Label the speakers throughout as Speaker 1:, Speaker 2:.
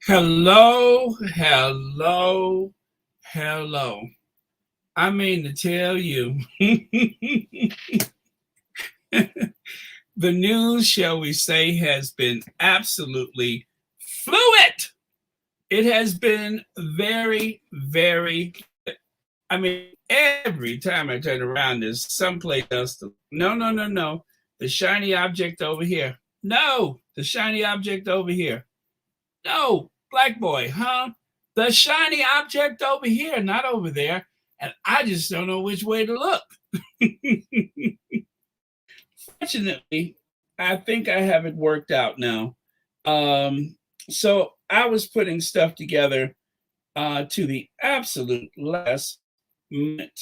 Speaker 1: Hello, hello, hello. I mean to tell you, the news, shall we say, has been absolutely fluid. It has been very, very, I mean, every time I turn around, there's someplace else to, no, no, no, no. The shiny object over here. No, the shiny object over here. No, black boy, huh? The shiny object over here, not over there. And I just don't know which way to look. Fortunately, I think I have it worked out now. So I was putting stuff together to the absolute last minute,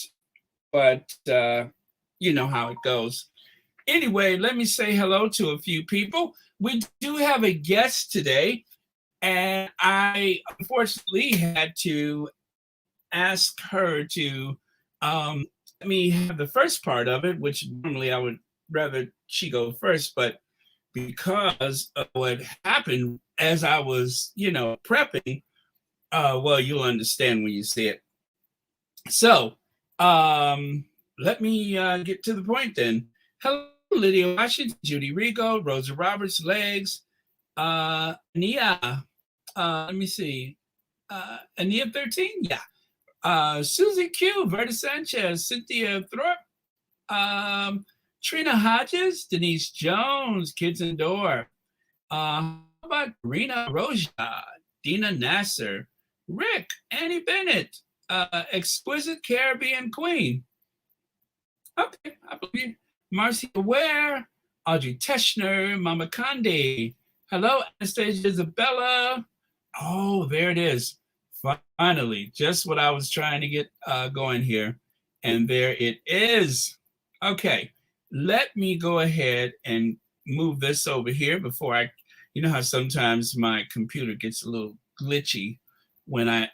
Speaker 1: but you know how it goes. Anyway, let me say hello to a few people. We do have a guest today, and I unfortunately had to ask her to let me have the first part of it, which normally I would rather she go first, but because of what happened as I was, prepping, well, you'll understand when you see it. So, let me get to the point then. Hello, Lydia Washington, Judy Rigo, Rosa Roberts, Legs, Ania, let me see, Ania 13, yeah. Susie Q, Verta Sanchez, Cynthia Thorpe, Trina Hodges, Denise Jones, Kids Indoor. How about Rena Roja, Dina Nasser, Rick, Annie Bennett, Exquisite Caribbean Queen. Okay, I believe you. Marcia Ware, Audrey Teschner, Mama Conde. Hello, Anastasia Isabella. Oh, there it is. Finally, just what I was trying to get going here. And there it is. Okay, let me go ahead and move this over here before you know how sometimes my computer gets a little glitchy when I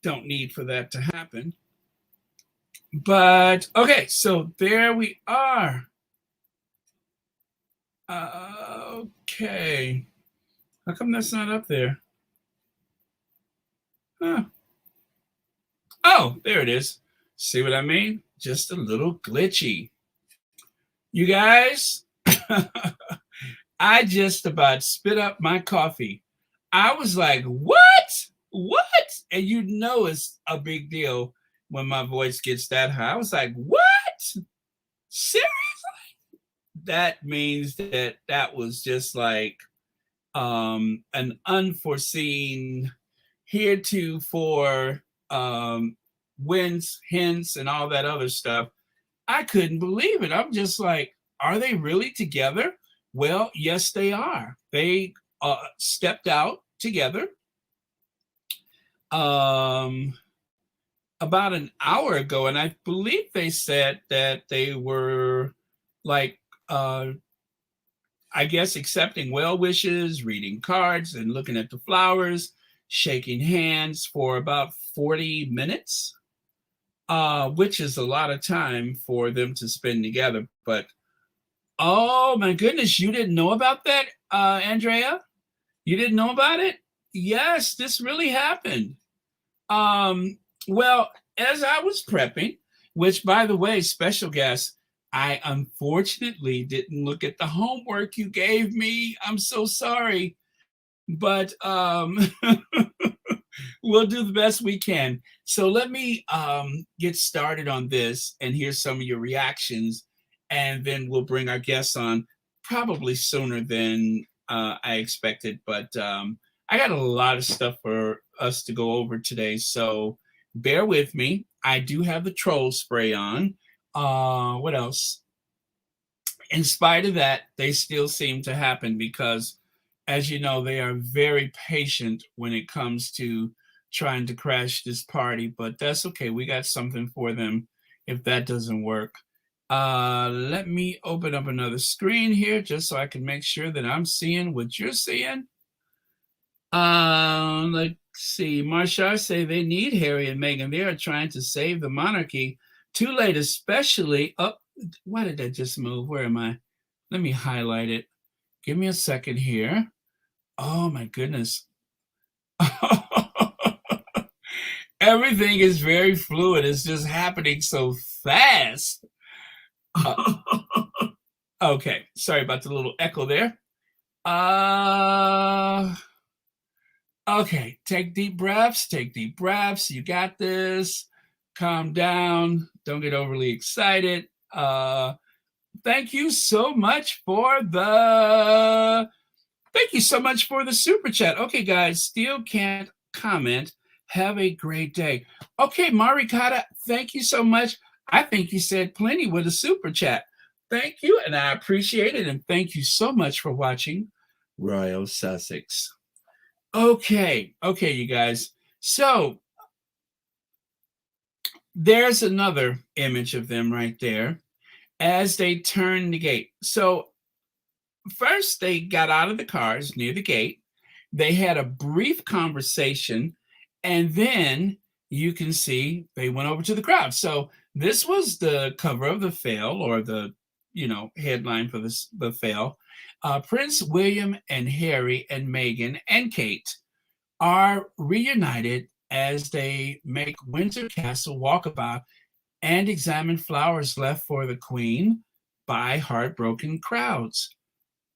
Speaker 1: don't need for that to happen. But okay, so there we are. Okay. How come that's not up there? Huh. Oh, there it is. See what I mean? Just a little glitchy. You guys, I just about spit up my coffee. I was like, what? What? And you know it's a big deal when my voice gets that high. I was like, what? Seriously? That means that was just like an unforeseen heretofore wins, hints, and all that other stuff. I couldn't believe it. I'm just like, are they really together? Well, yes, they are. They stepped out together about an hour ago, and I believe they said that they were like, I guess, accepting well wishes, reading cards, and looking at the flowers, shaking hands for about 40 minutes, which is a lot of time for them to spend together. But oh my goodness, you didn't know about that, Andrea? You didn't know about it? Yes, this really happened. Well, as I was prepping, which by the way, special guest, I unfortunately didn't look at the homework you gave me. I'm so sorry, but we'll do the best we can. So let me get started on this and hear some of your reactions, and then we'll bring our guests on probably sooner than I expected. But I got a lot of stuff for us to go over today, so bear with me. I do have the troll spray on. What else? In spite of that, they still seem to happen because, as you know, they are very patient when it comes to trying to crash this party. But that's okay. We got something for them if that doesn't work. Let me open up another screen here just so I can make sure that I'm seeing what you're seeing. Let's see. Marshall say they need Harry and Meghan. They are trying to save the monarchy. Too late, especially. Oh, why did that just move? Where am I? Let me highlight it. Give me a second here. Oh my goodness. Everything is very fluid. It's just happening so fast. Uh, okay, sorry about the little echo there. Uh okay, take deep breaths, take deep breaths. You got this. Calm down. Don't get overly excited. Thank you so much for the Thank you so much for the super chat. Okay, guys, still can't comment. Have a great day. Okay, Maricata, thank you so much. I think you said plenty with a super chat. Thank you, and I appreciate it. And thank you so much for watching Royal Sussex. Okay, you guys. So there's another image of them right there as they turn the gate. So first, they got out of the cars near the gate. They had a brief conversation, and then you can see they went over to the crowd. So this was the cover of the Fail, or the headline for the Fail. Prince William and Harry and Meghan and Kate are reunited as they make Windsor Castle walkabout and examine flowers left for the Queen by heartbroken crowds.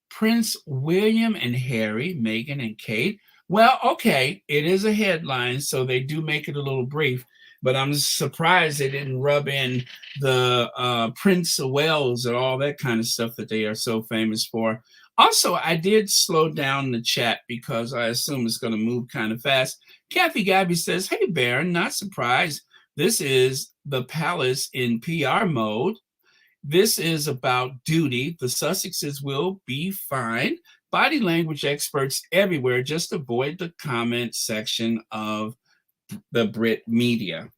Speaker 1: Prince William and Harry, Meghan and Kate. Well, okay, it is a headline, so they do make it a little brief, but I'm surprised they didn't rub in the Prince of Wales and all that kind of stuff that they are so famous for. Also, I did slow down the chat because I assume it's going to move kind of fast. Kathy Gabby says, "Hey, Baron, not surprised. This is the palace in PR mode. This is about duty. The Sussexes will be fine. Body language experts everywhere. Just avoid the comment section of the Brit media."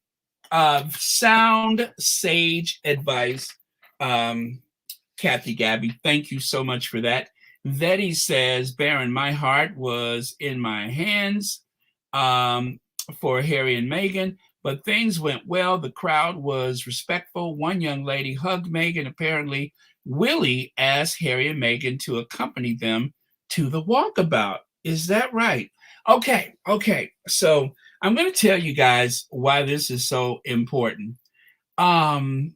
Speaker 1: Sound sage advice, Kathy Gabby. Thank you so much for that. Vetty says, "Baron, my heart was in my hands for Harry and Meghan, but things went well. The crowd was respectful. One young lady hugged Meghan. Apparently, Willie asked Harry and Meghan to accompany them to the walkabout. Is that right?" Okay. So I'm going to tell you guys why this is so important. I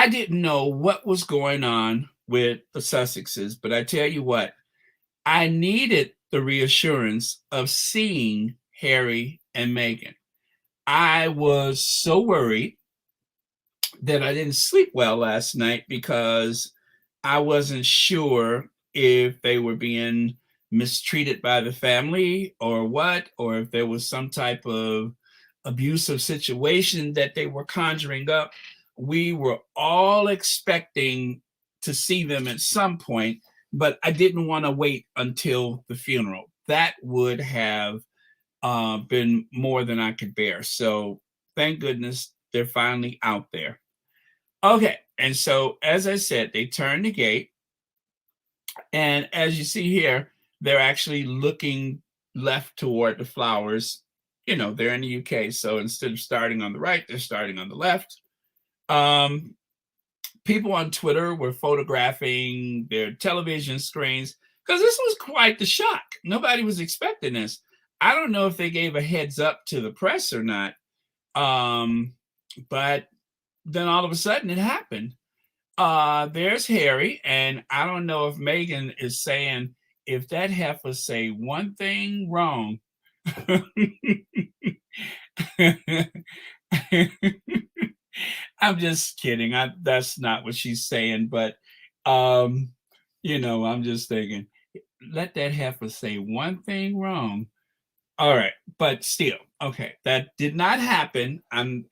Speaker 1: didn't know what was going on with the Sussexes, but I tell you what, I needed the reassurance of seeing Harry and Meghan. I was so worried that I didn't sleep well last night because I wasn't sure if they were being mistreated by the family or what, or if there was some type of abusive situation that they were conjuring up. We were all expecting to see them at some point, but I didn't want to wait until the funeral. That would have been more than I could bear. So thank goodness they're finally out there. Okay, and so as I said, they turn the gate, and as you see here, they're actually looking left toward the flowers. They're in the UK, so instead of starting on the right, they're starting on the left. People on Twitter were photographing their television screens because this was quite the shock. Nobody was expecting this. I don't know if they gave a heads up to the press or not, but then all of a sudden it happened. There's Harry, and I don't know if Meghan is saying, if that heifer say one thing wrong. I'm just kidding. That's not what she's saying, but I'm just thinking, let that heifer say one thing wrong. All right, but still, okay, that did not happen. I'm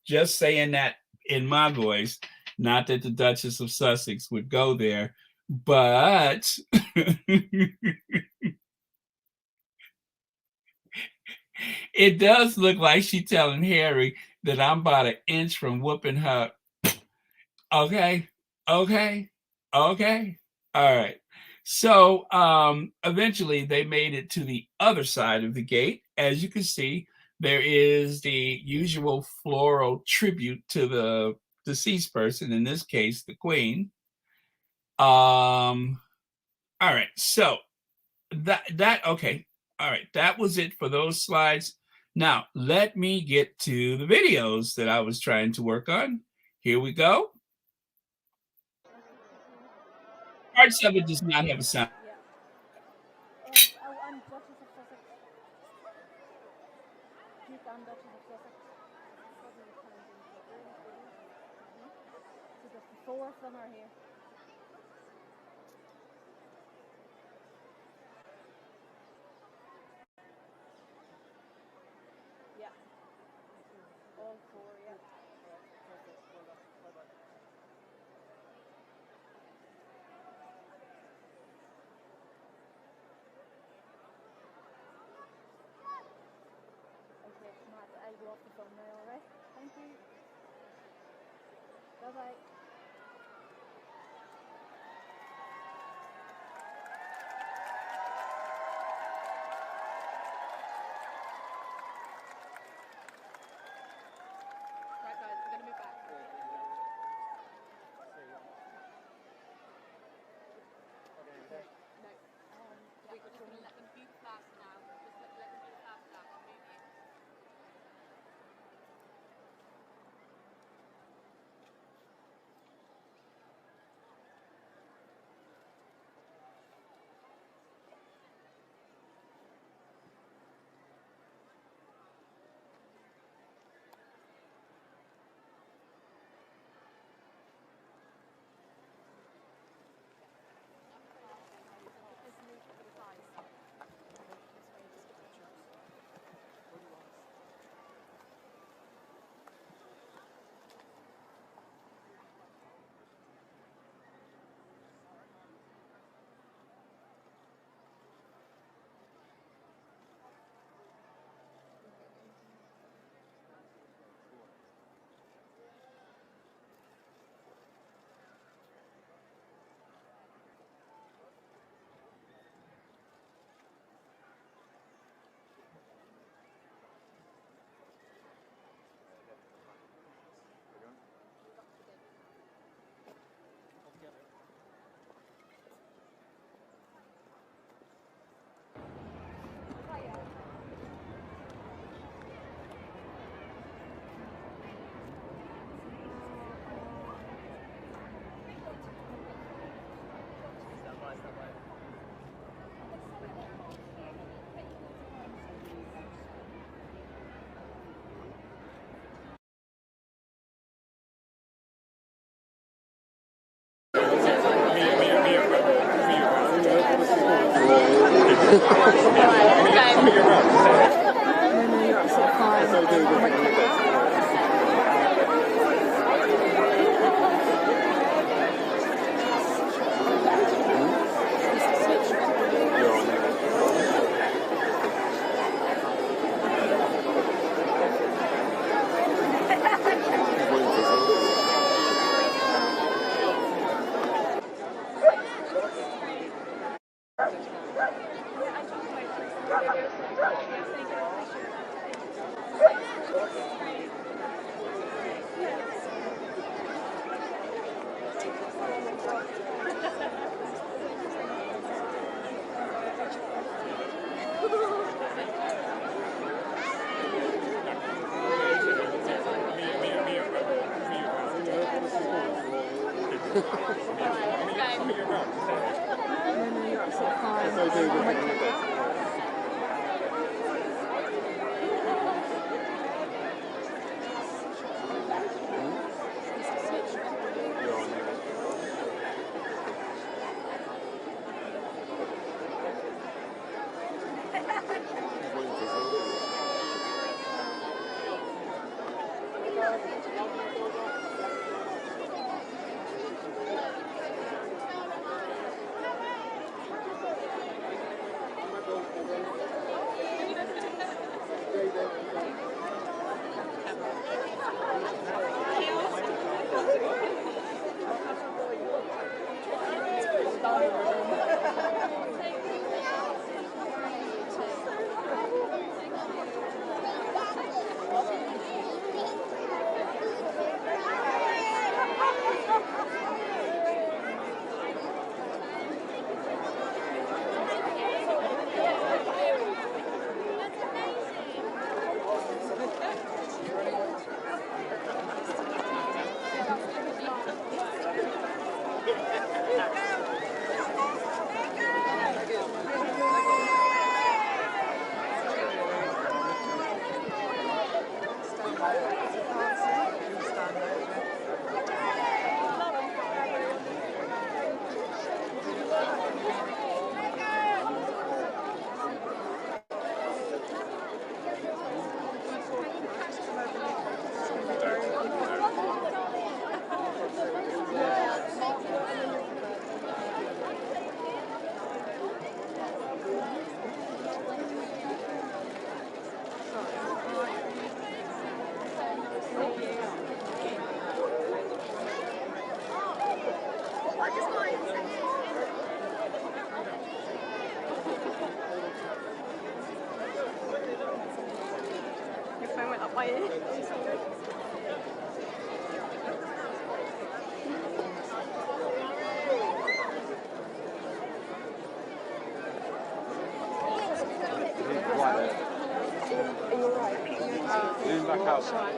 Speaker 1: just saying that in my voice, not that the Duchess of Sussex would go there, but it does look like she's telling Harry that I'm about an inch from whooping her. Okay. All right. So eventually they made it to the other side of the gate. As you can see, there is the usual floral tribute to the deceased person, in this case, the Queen. Um, All right. So that okay. All right. That was it for those slides. Now let me get to the videos that I was trying to work on. Here we go. Parts of it does not have a sound.
Speaker 2: Yeah. Oh, I'm Duchess of Sussex. Duke and Duchess of Sussex. So the four of them are here. Yeah. All four, yeah. Okay, Matt, I'll go off the phone now, alright? Thank you. Bye-bye. Right, guys, we're going to be back. Okay. No. We're just going to let them beat fast now. Just let them beat fast now. I'll move you.
Speaker 3: Back outside.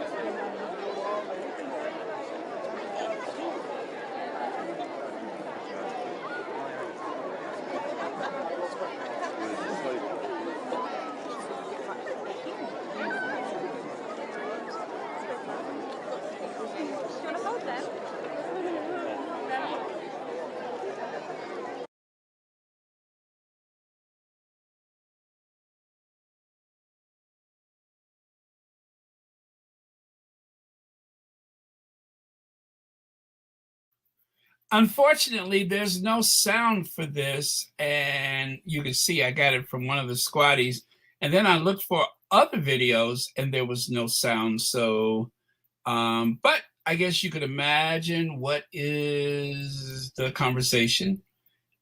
Speaker 1: Unfortunately, there's no sound for this, and you can see I got it from one of the squatties. And then I looked for other videos, and there was no sound. So, but I guess you could imagine what is the conversation.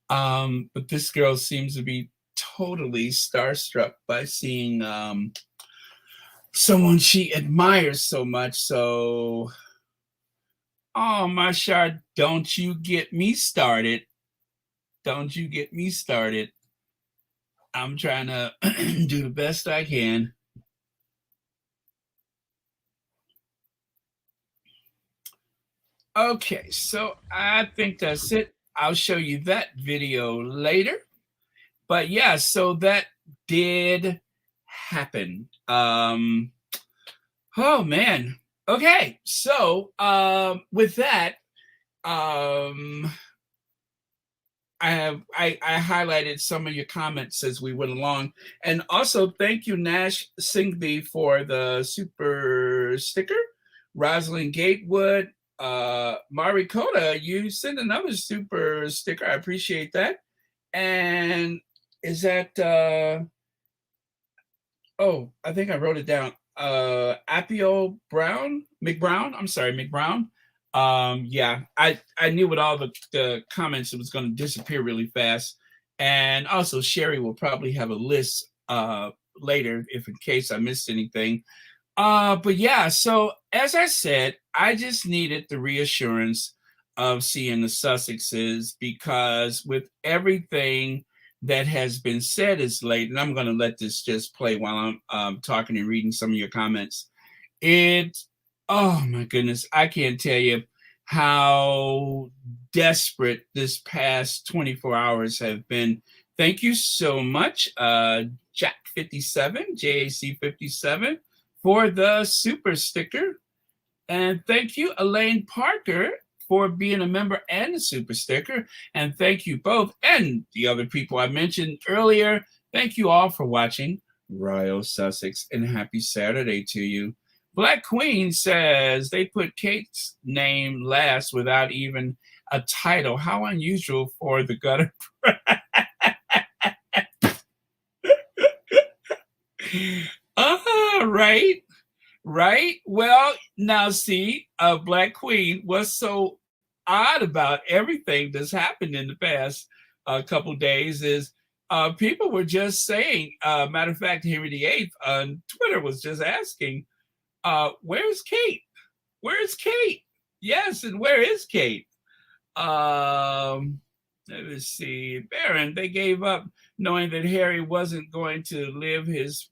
Speaker 1: But this girl seems to be totally starstruck by seeing someone she admires so much. So, oh, Mashar, don't you get me started. Don't you get me started. I'm trying to do the best I can. Okay, so I think that's it. I'll show you that video later. But yeah, so that did happen. Oh man. Okay, so with that, I highlighted some of your comments as we went along, and also thank you Nash Singhvi for the super sticker. Rosalind Gatewood, Marikota, you sent another super sticker. I appreciate that. And is that oh, I think I wrote it down. Apio Brown, McBrown. I'm sorry, McBrown. Yeah, I knew with all the comments it was going to disappear really fast. And also Sherry will probably have a list later if in case I missed anything. But yeah, so as I said, I just needed the reassurance of seeing the Sussexes because with everything that has been said as late, and I'm going to let this just play while I'm talking and reading some of your comments. Oh my goodness, I can't tell you how desperate this past 24 hours have been. Thank you so much, Jack57, JAC57, for the super sticker. And thank you, Elaine Parker, for being a member and a super sticker. And thank you both and the other people I mentioned earlier. Thank you all for watching Royal Sussex, and happy Saturday to you. Black Queen says they put Kate's name last without even a title. How unusual for the gutter. Right. Right. Well, now see, Black Queen, what's so odd about everything that's happened in the past couple days is people were just saying, matter of fact, Henry VIII on Twitter was just asking, where's Kate? Where's Kate? Yes, and where is Kate? Let me see. Baron, they gave up knowing that Harry wasn't going to leave his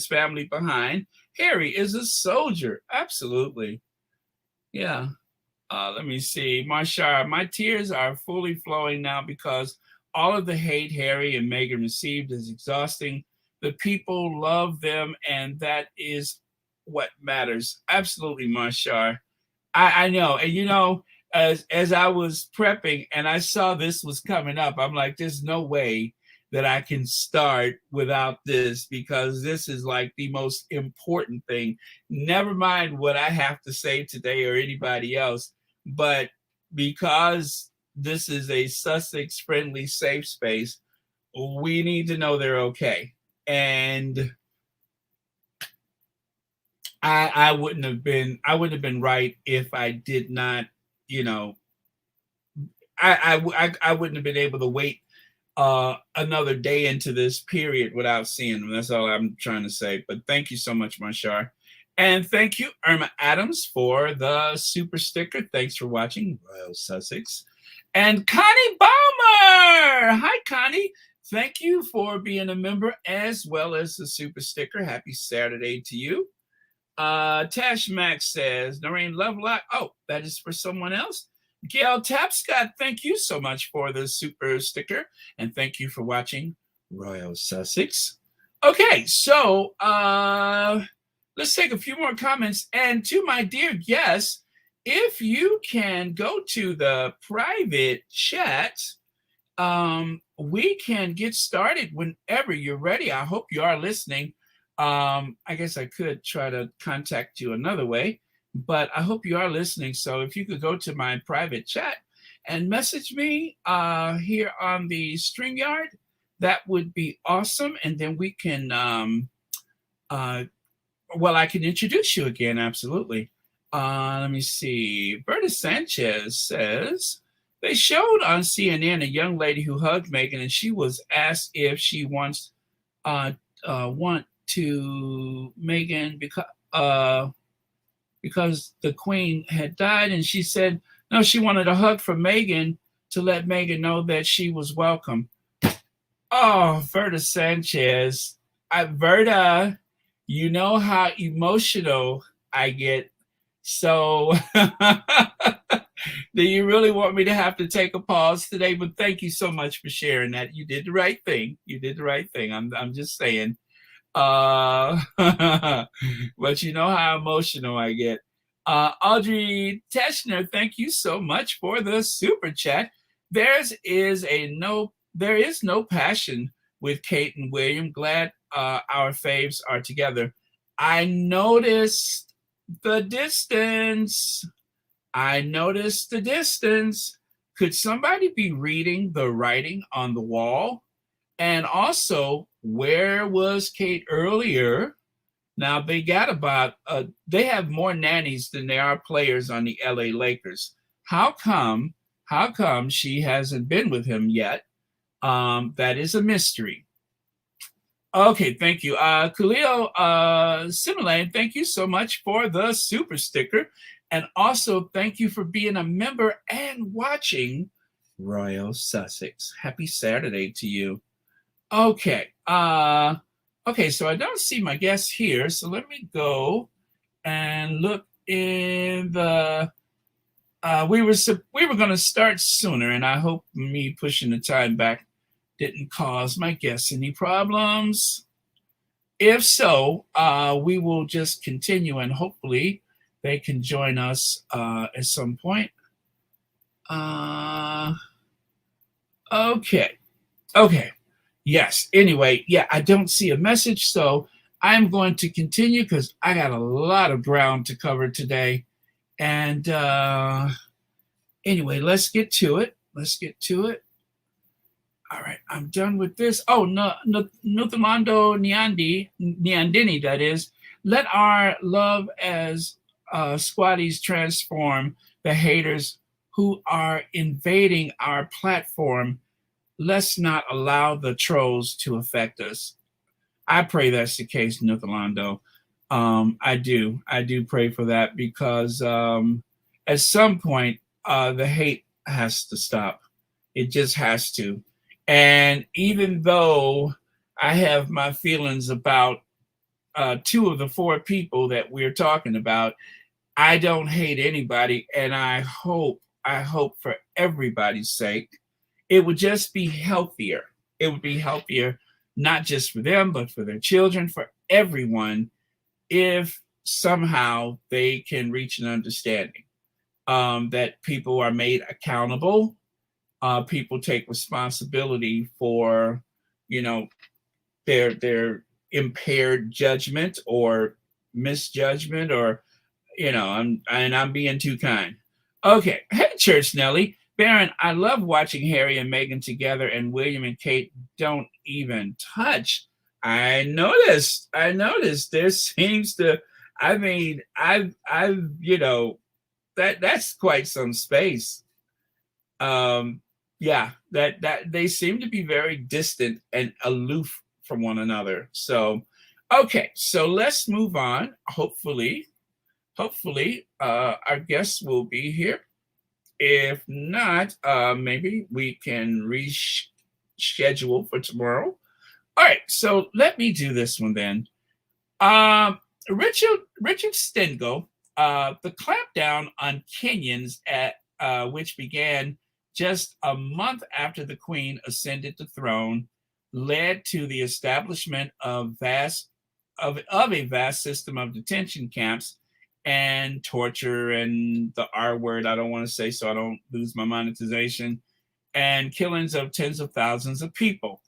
Speaker 1: family behind. Harry is a soldier. Absolutely. Yeah. Let me see. Marshall, my tears are fully flowing now because all of the hate Harry and Meghan received is exhausting. The people love them, and that is what matters. Absolutely, Marshall. I know. And you know, as I was prepping and I saw this was coming up, I'm like, there's no way that I can start without this because this is like the most important thing. Never mind what I have to say today or anybody else, but because this is a Sussex friendly safe space, we need to know they're okay. And I wouldn't have been right if I did not, you know, I wouldn't have been able to wait another day into this period without seeing them. That's all I'm trying to say. But thank you so much, Marshar. And thank you, Irma Adams, for the super sticker. Thanks for watching, Royal Sussex. And Connie Baumer. Hi, Connie. Thank you for being a member as well as the super sticker. Happy Saturday to you. Tash Max says, Noreen Lovelock. Oh, that is for someone else. Gail Tapscott, thank you so much for the super sticker. And thank you for watching Royal Sussex. Okay, so let's take a few more comments. And to my dear guests, if you can go to the private chat, we can get started whenever you're ready. I hope you are listening. I guess I could try to contact you another way, but I hope you are listening. So if you could go to my private chat and message me here on the StreamYard, that would be awesome. And then we can, well, I can introduce you again. Absolutely. Let me see. Berta Sanchez says, they showed on CNN a young lady who hugged Meghan, and she was asked if she want to Meghan because the Queen had died, and she said no, she wanted a hug from Meghan to let Meghan know that she was welcome. Oh, Berta Sanchez, Berta, you know how emotional I get. So do you really want me to have to take a pause today? But thank you so much for sharing that. You did the right thing. You did the right thing. I'm just saying. But you know how emotional I get. Audrey Teschner, thank you so much for the super chat. There is no passion with Kate and William. Glad our faves are together. I noticed the distance. Could somebody be reading the writing on the wall? And also, where was Kate earlier? Now they have more nannies than there are players on the LA Lakers. How come she hasn't been with him yet? That is a mystery. Okay, thank you. Khalil Similane, thank you so much for the super sticker. And also, thank you for being a member and watching Royal Sussex. Happy Saturday to you. Okay. Okay, so I don't see my guests here. So let me go and look in the we were going to start sooner, and I hope me pushing the time back didn't cause my guests any problems. If so, we will just continue, and hopefully they can join us at some point. Okay. Yes. Anyway, yeah, I don't see a message, so I'm going to continue because I got a lot of ground to cover today. And anyway, let's get to it. All right, I'm done with this. Oh, no, Nuthamando Nyandini, that is. Let our love as squatties transform the haters who are invading our platform. Let's not allow the trolls to affect us. I pray that's the case, Nuthamando. I do pray for that because at some point the hate has to stop. It just has to. And even though I have my feelings about 2 of the 4 people that we're talking about, I don't hate anybody, and I hope for everybody's sake, it would just be healthier. It would be healthier, not just for them, but for their children, for everyone, if somehow they can reach an understanding that people are made accountable. People take responsibility for, their impaired judgment or misjudgment, or, I'm being too kind. Okay. Hey, Church Nelly. Baron, I love watching Harry and Meghan together, and William and Kate don't even touch. I noticed there seems to, that's quite some space. Yeah, that they seem to be very distant and aloof from one another. So, okay, so let's move on. Hopefully, our guests will be here. If not, maybe we can reschedule for tomorrow. All right, so let me do this one then. Um, Richard Stengel, the clampdown on Kenyans at which began just a month after the Queen ascended the throne, led to the establishment of a vast system of detention camps and torture and the R word I don't want to say so I don't lose my monetization and killings of tens of thousands of people.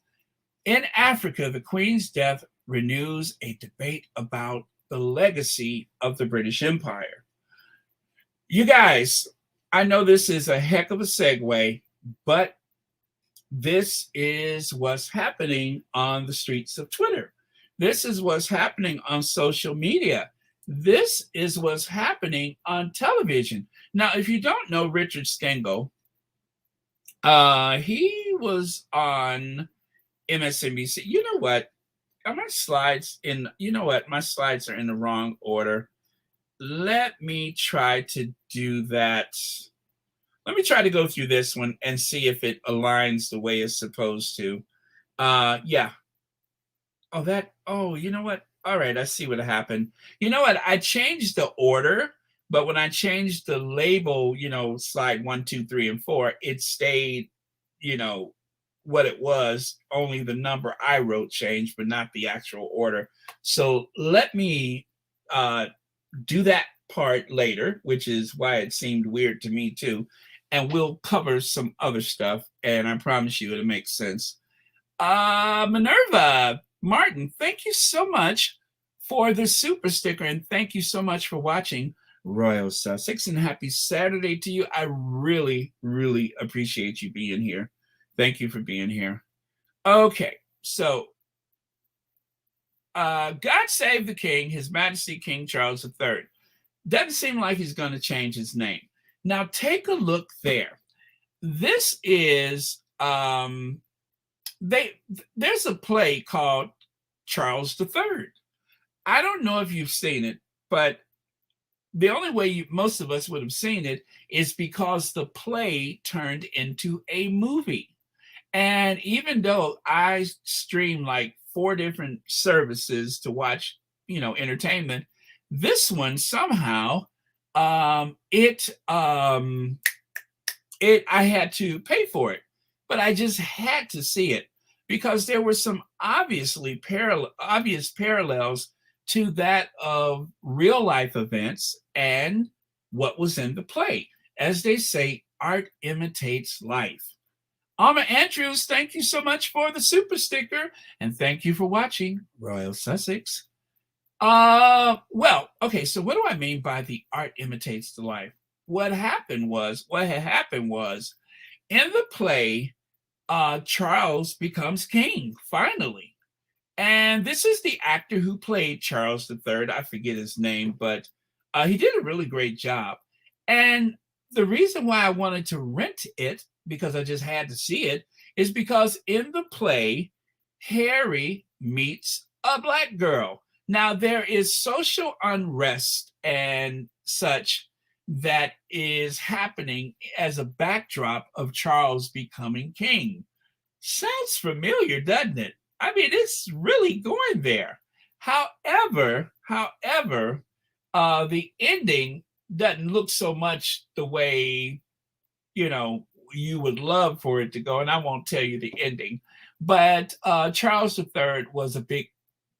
Speaker 1: In Africa, the Queen's death renews a debate about the legacy of the British Empire. You guys, I know this is a heck of a segue, but this is what's happening on the streets of Twitter. This is what's happening on social media. This is what's happening on television. Now, if you don't know Richard Stengel, he was on MSNBC. You know what? Are my slides in? You know what? My slides are in the wrong order. Let me try to do that. Let me try to go through this one and see if it aligns the way it's supposed to. Yeah. Oh, you know what? All right, I see what happened. You know what? I changed the order, but when I changed the label, slide 1, 2, 3, and 4, it stayed, you know, what it was. Only the number I wrote changed, but not the actual order. So let me do that part later, which is why it seemed weird to me too. And we'll cover some other stuff, and I promise you it'll make sense. Minerva Martin, thank you so much for the super sticker, and thank you so much for watching Royal Sussex, and happy Saturday to you. I really, really appreciate you being here. Thank you for being here. Okay, so God Save the King, His Majesty King Charles III. Doesn't seem like he's going to change his name. Now take a look there. This is there's a play called Charles III. I don't know if you've seen it, but the only way most of us would have seen it is because the play turned into a movie. And even though I stream like 4 different services to watch, entertainment, this one somehow I had to pay for it, but I just had to see it because there were some obvious parallels to that of real life events and what was in the play. As they say, art imitates life. Alma Andrews, thank you so much for the super sticker, and thank you for watching Royal Sussex. Well, okay, so what do I mean by the art imitates the life? What had happened was in the play, Charles becomes king, finally. And this is the actor who played Charles III. I forget his name, but he did a really great job. And the reason why I wanted to rent it, because I just had to see it, is because in the play, Harry meets a Black girl. Now, there is social unrest and such that is happening as a backdrop of Charles becoming king. Sounds familiar, doesn't it? I mean, it's really going there. However, the ending doesn't look so much the way, you would love for it to go. And I won't tell you the ending. But Charles III was a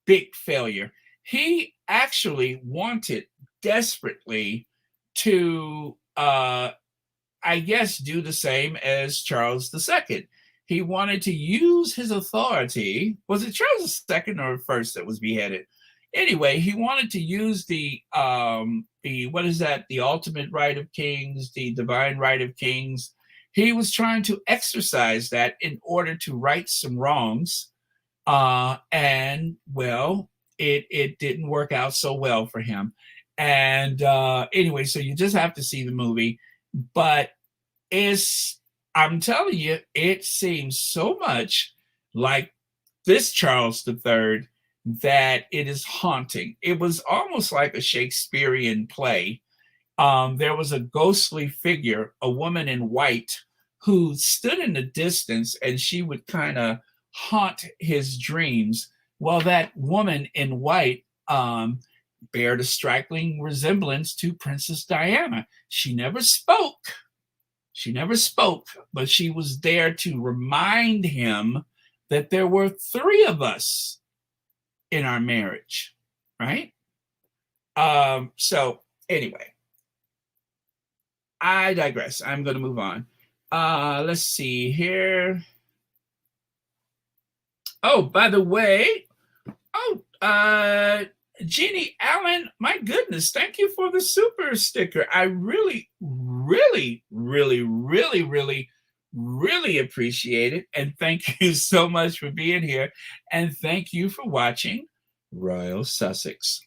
Speaker 1: big failure. He actually wanted desperately to, I guess, do the same as Charles II. He wanted to use his authority. Was it Charles II or first that was beheaded? Anyway, he wanted to use the what is that? The ultimate right of kings, the divine right of kings. He was trying to exercise that in order to right some wrongs. And well, it didn't work out so well for him. And anyway, so you just have to see the movie, but it's I'm telling you, it seems so much like this Charles III that it is haunting. It was almost like a Shakespearean play. There was a ghostly figure, a woman in white, who stood in the distance and she would kind of haunt his dreams. Well, that woman in white bared a striking resemblance to Princess Diana. She never spoke. She never spoke, but she was there to remind him that there were three of us in our marriage, right? So anyway, I digress. I'm going to move on. Let's see here. Oh, by the way, Jeannie Allen, my goodness, thank you for the super sticker. I really, really, really, really, really, really appreciate it. And thank you so much for being here. And thank you for watching Royal Sussex.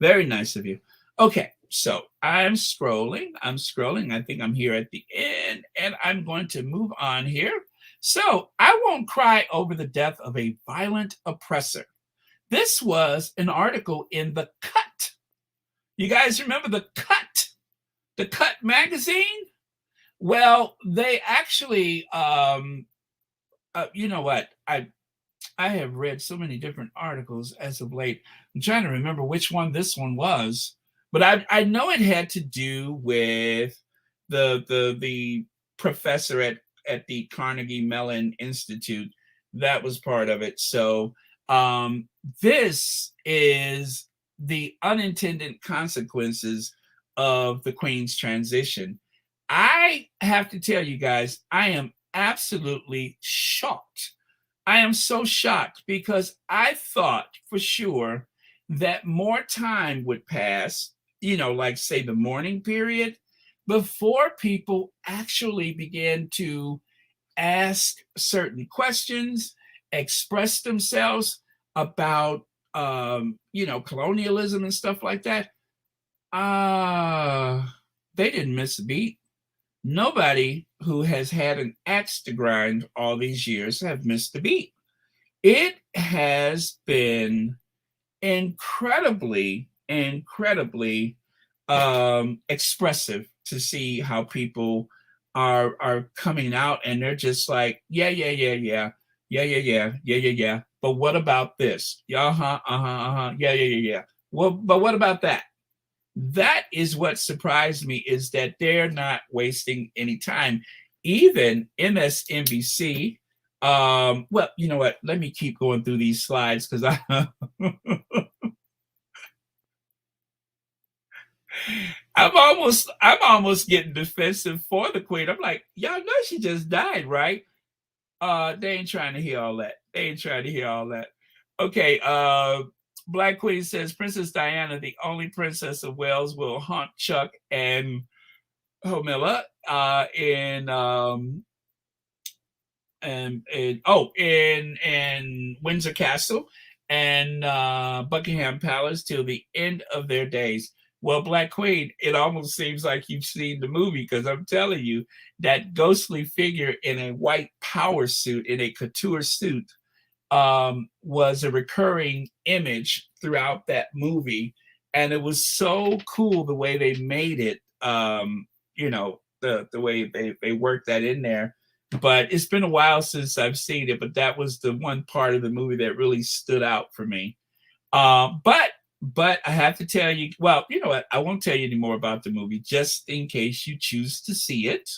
Speaker 1: Very nice of you. Okay, so I'm scrolling. I think I'm here at the end, and I'm going to move on here. So I won't cry over the death of a violent oppressor. This was an article in The Cut. You guys remember The Cut? The Cut magazine? Well, they actually, you know what? I have read so many different articles as of late. I'm trying to remember which one this one was, but I know it had to do with the professor at the Carnegie Mellon Institute. That was part of it. So this is the unintended consequences of the Queen's transition. I have to tell you guys, I am absolutely shocked. I am so shocked because I thought for sure that more time would pass, like say the mourning period, before people actually began to ask certain questions, express themselves about, colonialism and stuff like that. They didn't miss a beat. Nobody who has had an axe to grind all these years have missed a beat. It has been incredibly, incredibly expressive to see how people are coming out, and they're just like, yeah, yeah, yeah, yeah, yeah, yeah, yeah, yeah, yeah, yeah. But what about this? Yeah, yeah, yeah, yeah, yeah. Well, but what about that? That is what surprised me, is that they're not wasting any time. Even MSNBC, well, you know what? Let me keep going through these slides because I'm almost getting defensive for the Queen. I'm like, y'all know she just died, right? They ain't trying to hear all that. They ain't trying to hear all that. Okay, Black Queen says Princess Diana, the only princess of Wales, will haunt Chuck and Homilla in Windsor Castle and Buckingham Palace till the end of their days. Well, Black Queen, it almost seems like you've seen the movie, because I'm telling you, that ghostly figure in a white power suit, in a couture suit, was a recurring image throughout that movie. And it was so cool the way they made it, the way they worked that in there. But it's been a while since I've seen it, but that was the one part of the movie that really stood out for me. But I have to tell you, well, you know what? I won't tell you any more about the movie, just in case you choose to see it.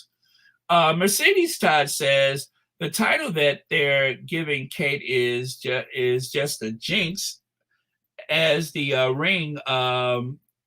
Speaker 1: Mercedes Todd says the title that they're giving Kate is just a jinx, as the ring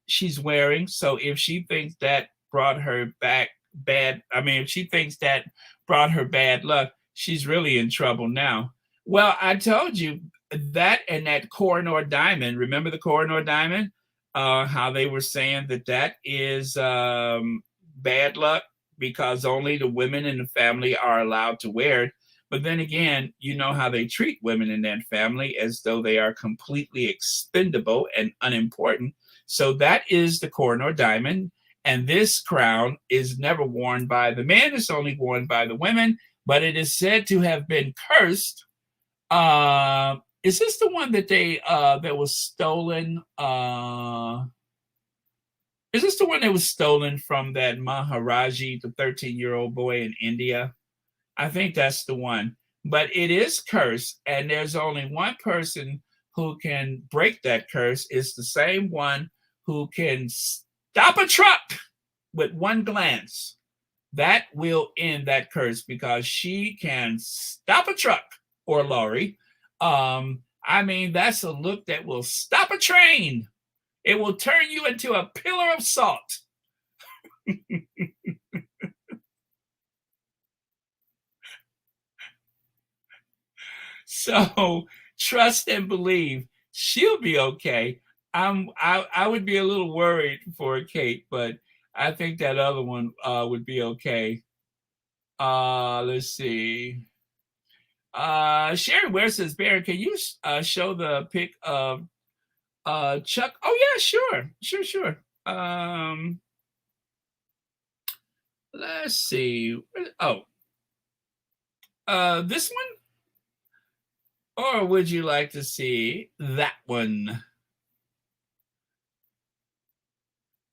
Speaker 1: she's wearing. So if she thinks that brought her back bad, if she thinks that brought her bad luck, she's really in trouble now. Well, I told you that, and that Kohinoor diamond. Remember the Kohinoor diamond? How they were saying that is bad luck, because only the women in the family are allowed to wear it. But then again, you know how they treat women in that family, as though they are completely expendable and unimportant. So that is the Kohinoor diamond. And this crown is never worn by the men, it's only worn by the women, but it is said to have been cursed. Is this the one that that was stolen? Is this the one that was stolen from that Maharaji, the 13-year-old boy in India? I think that's the one. But it is cursed, and there's only one person who can break that curse. It's the same one who can stop a truck with one glance. That will end that curse because she can stop a truck or lorry. I mean, that's a look that will stop a train. It will turn you into a pillar of salt. So trust and believe she'll be okay. I would be a little worried for Kate, but I think that other one would be okay. Let's see. Sherry Ware says, Baron, can you show the pic of Chuck? Oh yeah, sure. Let's see. Oh, this one? Or would you like to see that one?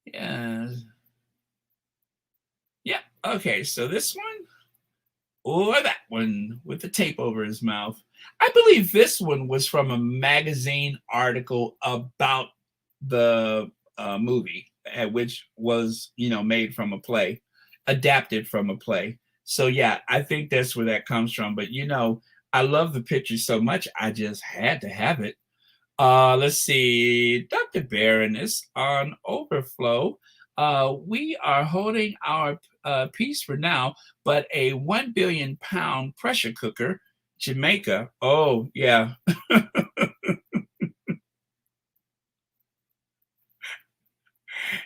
Speaker 1: Yeah. Yeah. Okay. So this one or that one with the tape over his mouth. I believe this one was from a magazine article about the movie, which was, made from a play, adapted from a play. So yeah, I think that's where that comes from. But I love the picture so much, I just had to have it. Let's see. Dr. Barron is on overflow. We are holding our peace for now, but a 1 billion pound pressure cooker, Jamaica. Oh, yeah.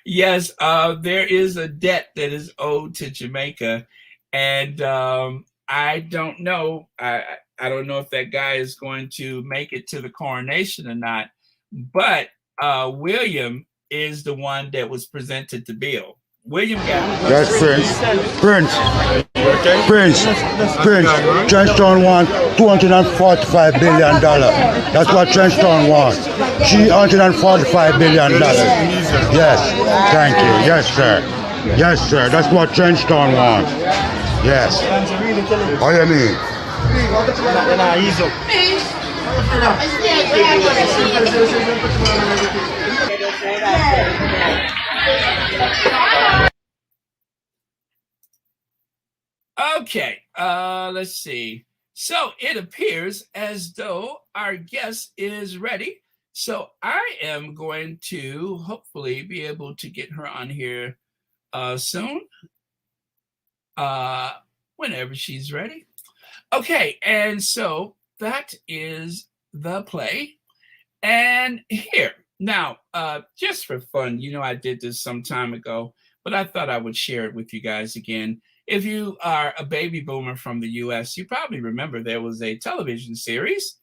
Speaker 1: Yes, there is a debt that is owed to Jamaica. And I don't know. I don't know if that guy is going to make it to the coronation or not. But William is the one that was presented to Bill. William got it.
Speaker 3: Yes, Prince. Trenchtown wants $245 billion. That's what Trenchtown wants. $345 billion. Yes, thank you. Yes, sir. Yes, sir. That's what Trenchtown wants. Yes. What do you mean?
Speaker 1: Okay, let's see. So it appears as though our guest is ready. So I am going to hopefully be able to get her on here soon, whenever she's ready. Okay, and so that is the play. And here, now, just for fun, I did this some time ago, but I thought I would share it with you guys again. If you are a baby boomer from the US, you probably remember there was a television series,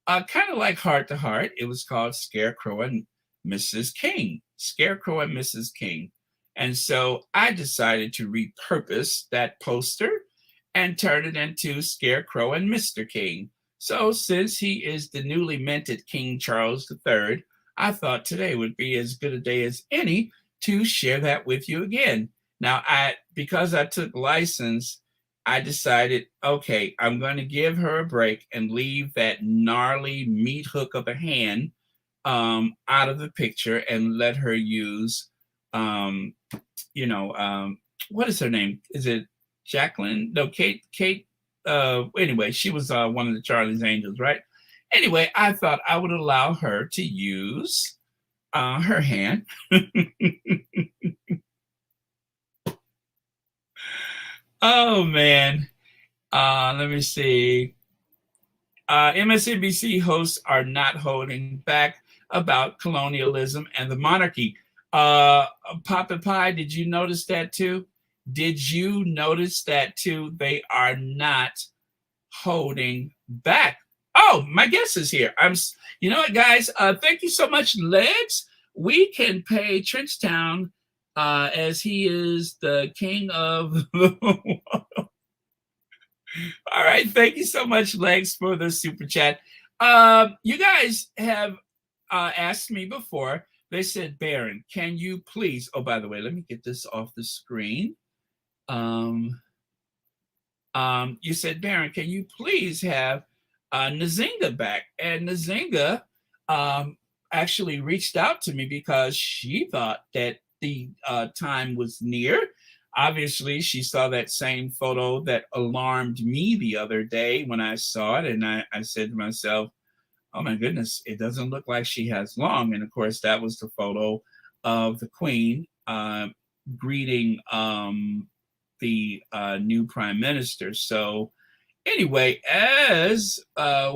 Speaker 1: kind of like Heart to Heart. It was called Scarecrow and Mrs. King. Scarecrow and Mrs. King. And so I decided to repurpose that poster and turn it into Scarecrow and Mr. King. So since he is the newly minted King Charles III, I thought today would be as good a day as any to share that with you again. Now, because I took license, I decided, okay, I'm going to give her a break and leave that gnarly meat hook of a hand out of the picture and let her use, what is her name? Is it Jacqueline? No, Kate. Anyway, she was one of the Charlie's Angels, right? Anyway, I thought I would allow her to use her hand. Oh, man. Let me see. MSNBC hosts are not holding back about colonialism and the monarchy. Papa Pie, did you notice that too? Did you notice that too? They are not holding back. Oh, my guest is here. You know what, guys? Thank you so much, Legs. We can pay Trenchtown as he is the king of the world. All right. Thank you so much, Legs, for the super chat. You guys have asked me before. They said, Baron, can you please? Oh, by the way, let me get this off the screen. You said, Baron, can you please have Nzinga back? And Nzinga actually reached out to me because she thought that the time was near. Obviously, she saw that same photo that alarmed me the other day when I saw it. And I said to myself, oh my goodness, it doesn't look like she has long. And of course, that was the photo of the Queen greeting the new prime minister. So anyway, as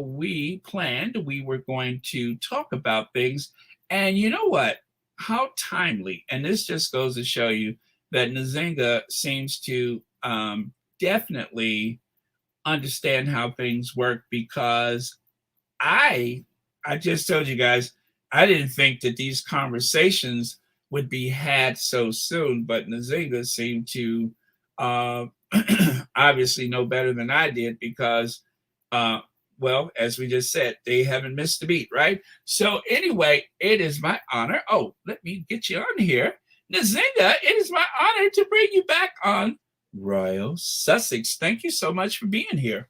Speaker 1: we planned, we were going to talk about things. And you know what? How timely. And this just goes to show you that Nzinga seems to definitely understand how things work, because I just told you guys, I didn't think that these conversations would be had so soon, but Nzinga seemed to obviously know better than I did, because well, as we just said, they haven't missed a beat, right? So anyway, it is my honor. Oh, let me get you on here. Nzinga, it is my honor to bring you back on Royal Sussex. Thank you so much for being here.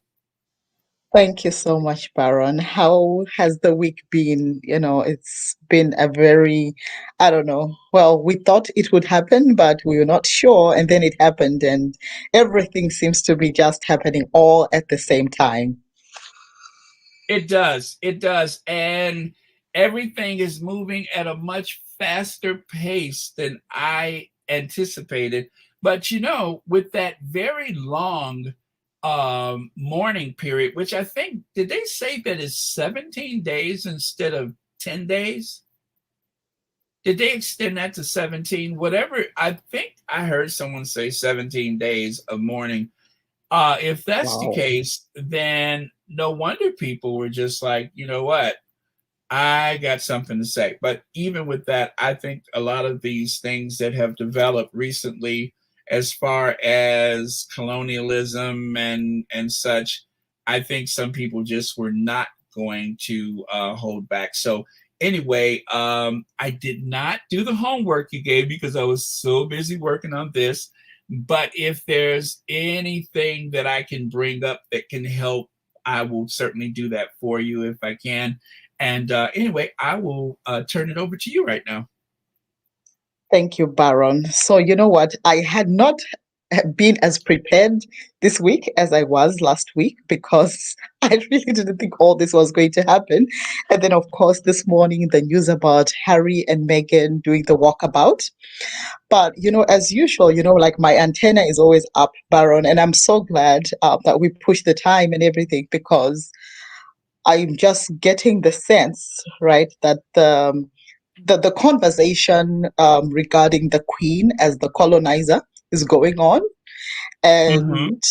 Speaker 4: Thank you so much, Baron. How has the week been? It's been a very, I don't know. Well, we thought it would happen, but we were not sure. And then it happened, and everything seems to be just happening all at the same time.
Speaker 1: It does. It does. And everything is moving at a much faster pace than I anticipated. But with that very long mourning period, which I think, did they say that is 17 days instead of 10 days? Did they extend that to 17? Whatever. I think I heard someone say 17 days of mourning. If that's the case, then no wonder people were just like, you know what? I got something to say. But even with that, I think a lot of these things that have developed recently, as far as colonialism and such, I think some people just were not going to hold back. So anyway, I did not do the homework you gave because I was so busy working on this. But if there's anything that I can bring up that can help, I will certainly do that for you if I can. And anyway, I will turn it over to you right now.
Speaker 4: Thank you, Baron. So you know what? I had not been as prepared this week as I was last week, because I really didn't think all this was going to happen. And then, of course, this morning, the news about Harry and Meghan doing the walkabout. But, as usual, like my antenna is always up, Baron. And I'm so glad that we pushed the time and everything, because I'm just getting the sense, right, that the conversation regarding the Queen as the colonizer is going on. And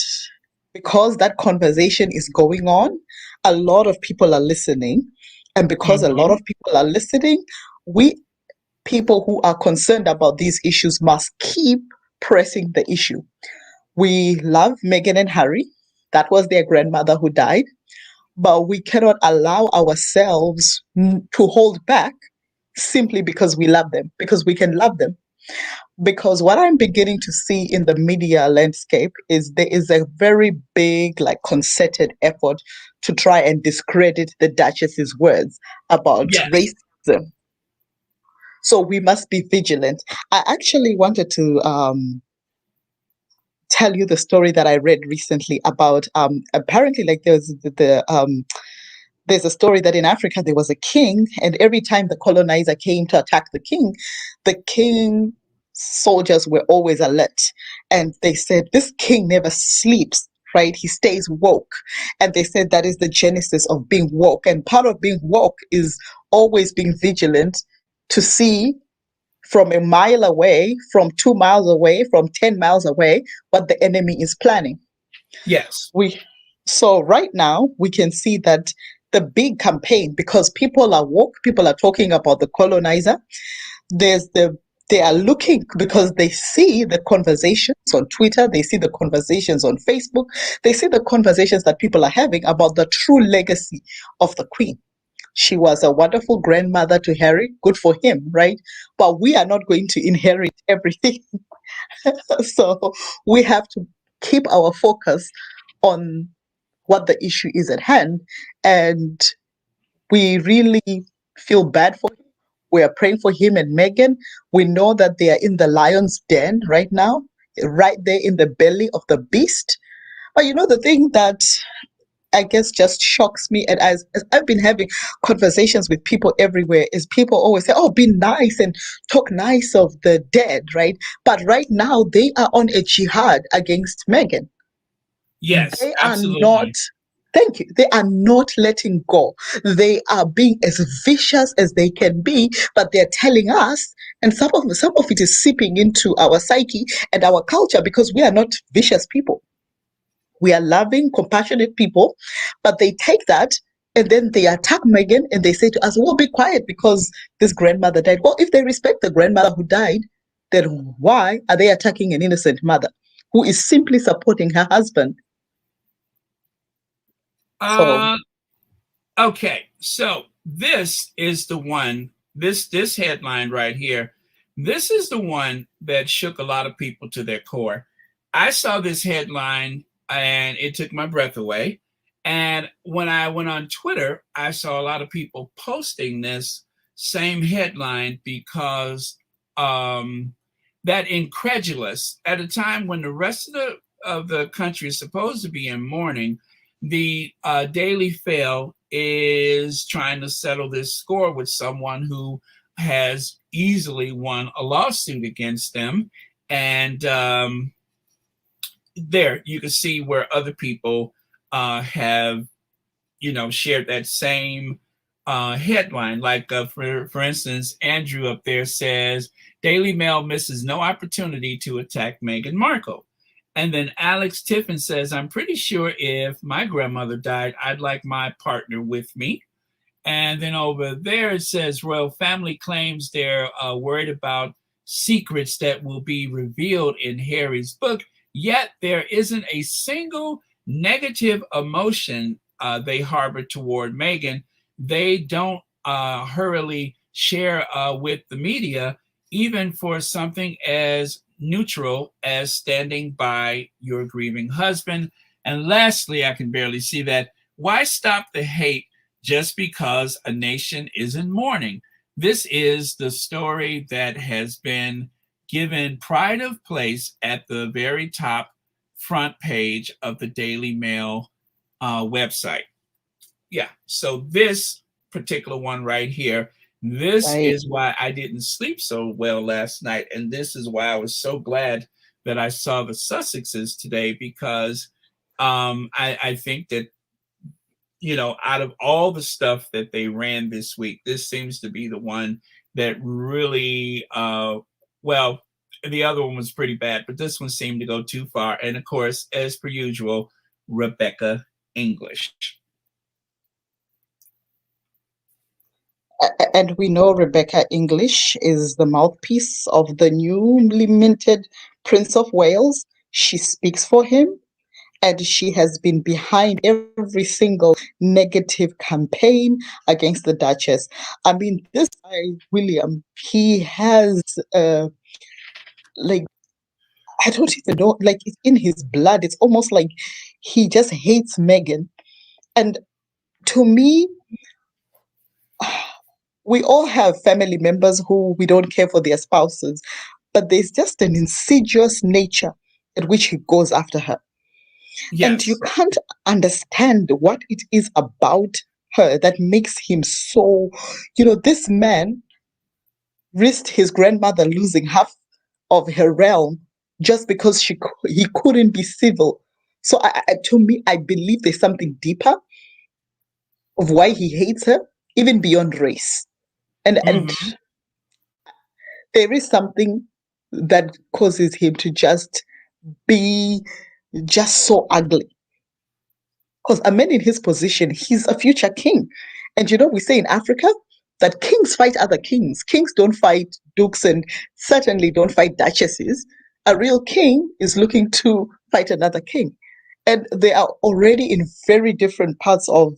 Speaker 4: because that conversation is going on, a lot of people are listening. And because a lot of people are listening, we people who are concerned about these issues must keep pressing the issue. We love Meghan and Harry. That was their grandmother who died. But we cannot allow ourselves to hold back simply because we love them, because we can love them. Because what I'm beginning to see in the media landscape is there is a very big, concerted effort to try and discredit the Duchess's words about racism. So we must be vigilant. I actually wanted to tell you the story that I read recently about apparently there's a story that in Africa there was a king, and every time the colonizer came to attack the king soldiers were always alert. And they said, this king never sleeps, right? He stays woke. And they said that is the genesis of being woke. And part of being woke is always being vigilant to see from a mile away, from 2 miles away, from 10 miles away, what the enemy is planning.
Speaker 1: Yes.
Speaker 4: So right now, we can see that the big campaign, because people are woke, people are talking about the colonizer. There's the They are looking because they see the conversations on Twitter, they see the conversations on Facebook, they see the conversations that people are having about the true legacy of the Queen. She was a wonderful grandmother to Harry, good for him, right? But we are not going to inherit everything. So we have to keep our focus on what the issue is at hand. And we really feel bad for him. We are praying for him and Meghan. We know that they are in the lion's den right now, right there in the belly of the beast. But you know, the thing that I guess just shocks me, and as I've been having conversations with people everywhere, is people always say, "Oh, be nice and talk nice of the dead," right? But right now they are on a jihad against Meghan.
Speaker 1: Yes,
Speaker 4: They are not.
Speaker 1: absolutely.
Speaker 4: Thank you. They are not letting go. They are being as vicious as they can be, but they're telling us, and some of it is seeping into our psyche and our culture because we are not vicious people. We are loving, compassionate people, but they take that and then they attack Meghan and they say to us, well, be quiet because this grandmother died. Well, if they respect the grandmother who died, then why are they attacking an innocent mother who is simply supporting her husband? So,
Speaker 1: Uh, okay, so this is the one. This headline right here. This is the one that shook a lot of people to their core. I saw this headline and it took my breath away. And when I went on Twitter, I saw a lot of people posting this same headline because that incredulous at a time when the rest of the country is supposed to be in mourning, the Daily Fail is trying to settle this score with someone who has easily won a lawsuit against them. And there you can see where other people have, shared that same headline. Like, for instance, Andrew up there says, Daily Mail misses no opportunity to attack Meghan Markle. And then Alex Tiffin says, I'm pretty sure if my grandmother died, I'd like my partner with me. And then over there it says, Royal Family claims they're worried about secrets that will be revealed in Harry's book, yet there isn't a single negative emotion they harbor toward Meghan. They don't hurriedly share with the media, even for something as neutral as standing by your grieving husband. And lastly, I can barely see that. Why stop the hate just because a nation is in mourning? This is the story that has been given pride of place at the very top front page of the Daily Mail website. Yeah, so this particular one right here, this
Speaker 4: right.
Speaker 1: is why I didn't sleep so well last night. And this is why I was so glad that I saw the Sussexes today, because I think that, out of all the stuff that they ran this week, this seems to be the one that really, well, the other one was pretty bad, but this one seemed to go too far. And of course, as per usual, Rebecca English.
Speaker 4: And we know Rebecca English is the mouthpiece of the newly minted Prince of Wales. She speaks for him, and she has been behind every single negative campaign against the Duchess. I mean, this guy, William, he has, like, I don't even know, like, it's in his blood. It's almost like he just hates Meghan. And to me, we all have family members who we don't care for their spouses, but there's just an insidious nature at which he goes after her. And you
Speaker 1: Yes.
Speaker 4: can't understand what it is about her that makes him so, this man risked his grandmother losing half of her realm just because he couldn't be civil. So to me, I believe there's something deeper of why he hates her, even beyond race. And
Speaker 1: Mm-hmm.
Speaker 4: there is something that causes him to just be just so ugly. Because a man in his position, he's a future king. And we say in Africa that kings fight other kings. Kings don't fight dukes and certainly don't fight duchesses. A real king is looking to fight another king. And they are already in very different parts of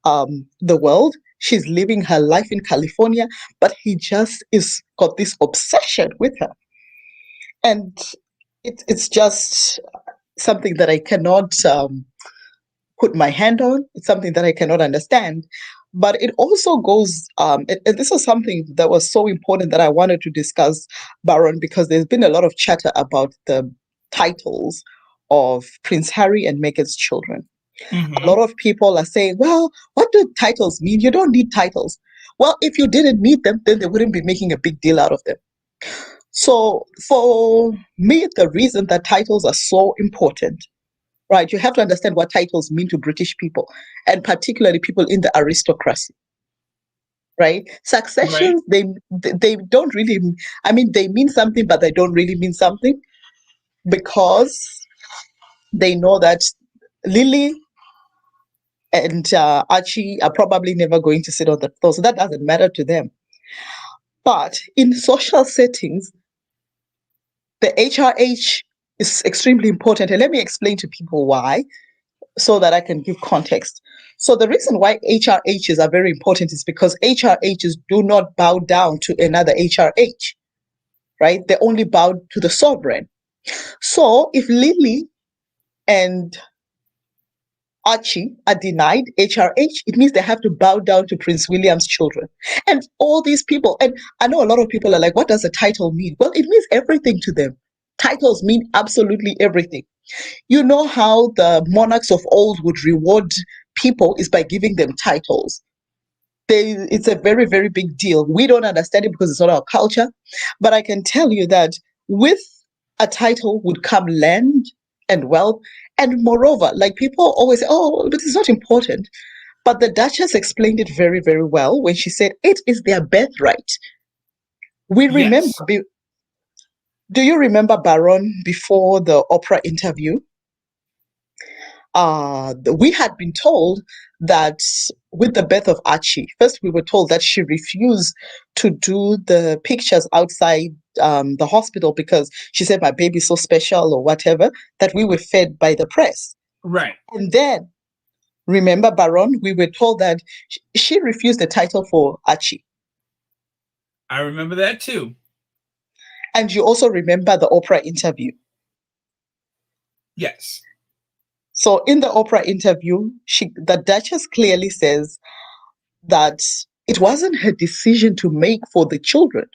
Speaker 4: the world. She's living her life in California, but he just is got this obsession with her. And it's just something that I cannot put my hand on. It's something that I cannot understand. But it also goes, and this is something that was so important that I wanted to discuss, Baron, because there's been a lot of chatter about the titles of Prince Harry and Meghan's children. A lot of people are saying, well, what do titles mean? You don't need titles. Well, if you didn't need them, then they wouldn't be making a big deal out of them. So for me, the reason that titles are so important, right? You have to understand what titles mean to British people, and particularly people in the aristocracy, right? Successions, they don't really, I mean, they mean something, but they don't really mean something, because they know that Lily and Archie are probably never going to sit on the throne, so that doesn't matter to them. But in social settings, the HRH is extremely important, and let me explain to people why, so that I can give context. So the reason why HRHs are very important is because HRHs do not bow down to another HRH, right? They only bow to the sovereign. So if Lily and Archie are denied HRH, it means they have to bow down to Prince William's children. And all these people, and I know a lot of people are like, what does a title mean? Well, it means everything to them. Titles mean absolutely everything. You know how the monarchs of old would reward people is by giving them titles. It's a very, very big deal. We don't understand it because it's not our culture. But I can tell you that with a title would come land and wealth. And moreover, like people always say, oh, but it's not important. But the Duchess explained it very, very well when she said it is their birthright. We remember,
Speaker 1: Yes.
Speaker 4: do you remember Baron before the Oprah interview? We had been told that with the birth of Archie, first we were told that she refused to do the pictures outside the hospital because she said my baby's so special or whatever, that we were fed by the press.
Speaker 1: Right.
Speaker 4: And then, remember, Baron, we were told that she refused the title for Archie.
Speaker 1: I remember that too.
Speaker 4: And you also remember the Oprah interview.
Speaker 1: Yes.
Speaker 4: So in the Oprah interview, the Duchess clearly says that it wasn't her decision to make for the children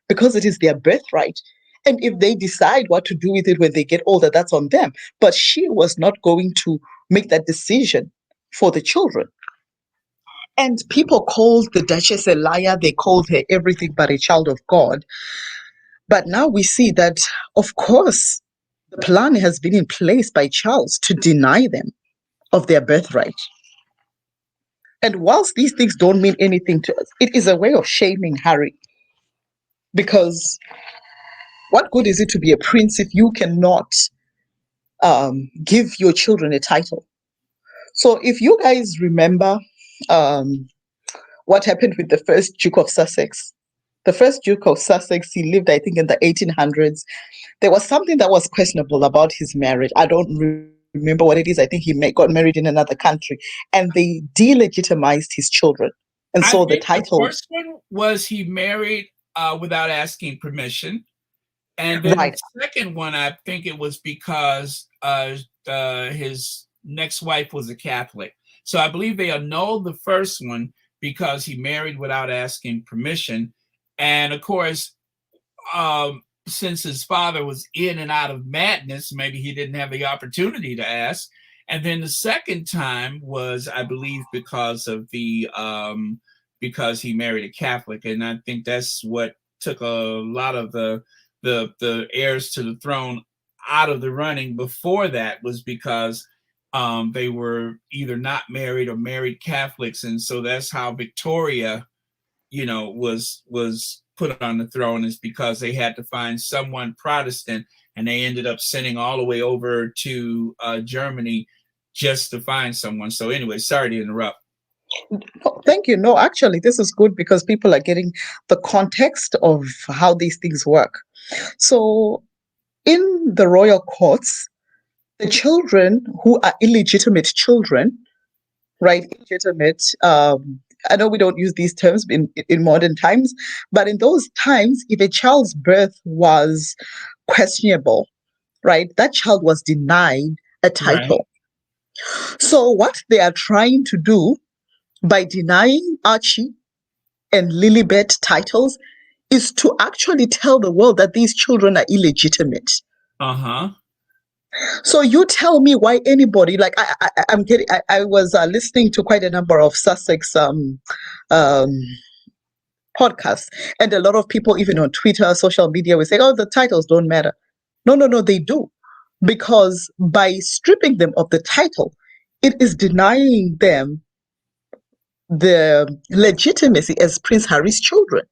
Speaker 4: because it is their birthright. And if they decide what to do with it when they get older, that's on them. But she was not going to make that decision for the children. And people called the Duchess a liar. They called her everything but a child of God. But now we see that, of course, the plan has been in place by Charles to deny them of their birthright. And whilst these things don't mean anything to us, it is a way of shaming Harry. Because what good is it to be a prince if you cannot give your children a title? So if you guys remember what happened with the first Duke of Sussex, the first Duke of Sussex, he lived, I think, in the 1800s. There was something that was questionable about his marriage. I don't remember what it is. I think he got married in another country, and they delegitimized his children. And so the title.
Speaker 1: The first one was he married without asking permission, and then
Speaker 4: Right.
Speaker 1: the second one, I think it was because his next wife was a Catholic. So I believe they annulled the first one because he married without asking permission, and of course, since his father was in and out of madness, maybe he didn't have the opportunity to ask. And then the second time was, I believe, because of because he married a Catholic, and I think that's what took a lot of the heirs to the throne out of the running. Before that was because they were either not married or married Catholics, and so that's how Victoria, was put on the throne, is because they had to find someone Protestant, and they ended up sending all the way over to Germany just to find someone. So anyway, sorry to interrupt.
Speaker 4: Oh, thank you. No, actually, this is good because people are getting the context of how these things work. So, in the royal courts, the children who are illegitimate children, right? Illegitimate. I know we don't use these terms in modern times, but in those times, if a child's birth was questionable, right, that child was denied a
Speaker 1: Right.
Speaker 4: title. So, what they are trying to do by denying Archie and Lilibet titles is to actually tell the world that these children are illegitimate.
Speaker 1: Uh-huh.
Speaker 4: So you tell me why anybody like I'm getting. I was listening to quite a number of Sussex um, podcasts, and a lot of people, even on Twitter, social media, were saying, "Oh, the titles don't matter." No, no, no, they do, because by stripping them of the title, it is denying them the legitimacy as Prince Harry's children.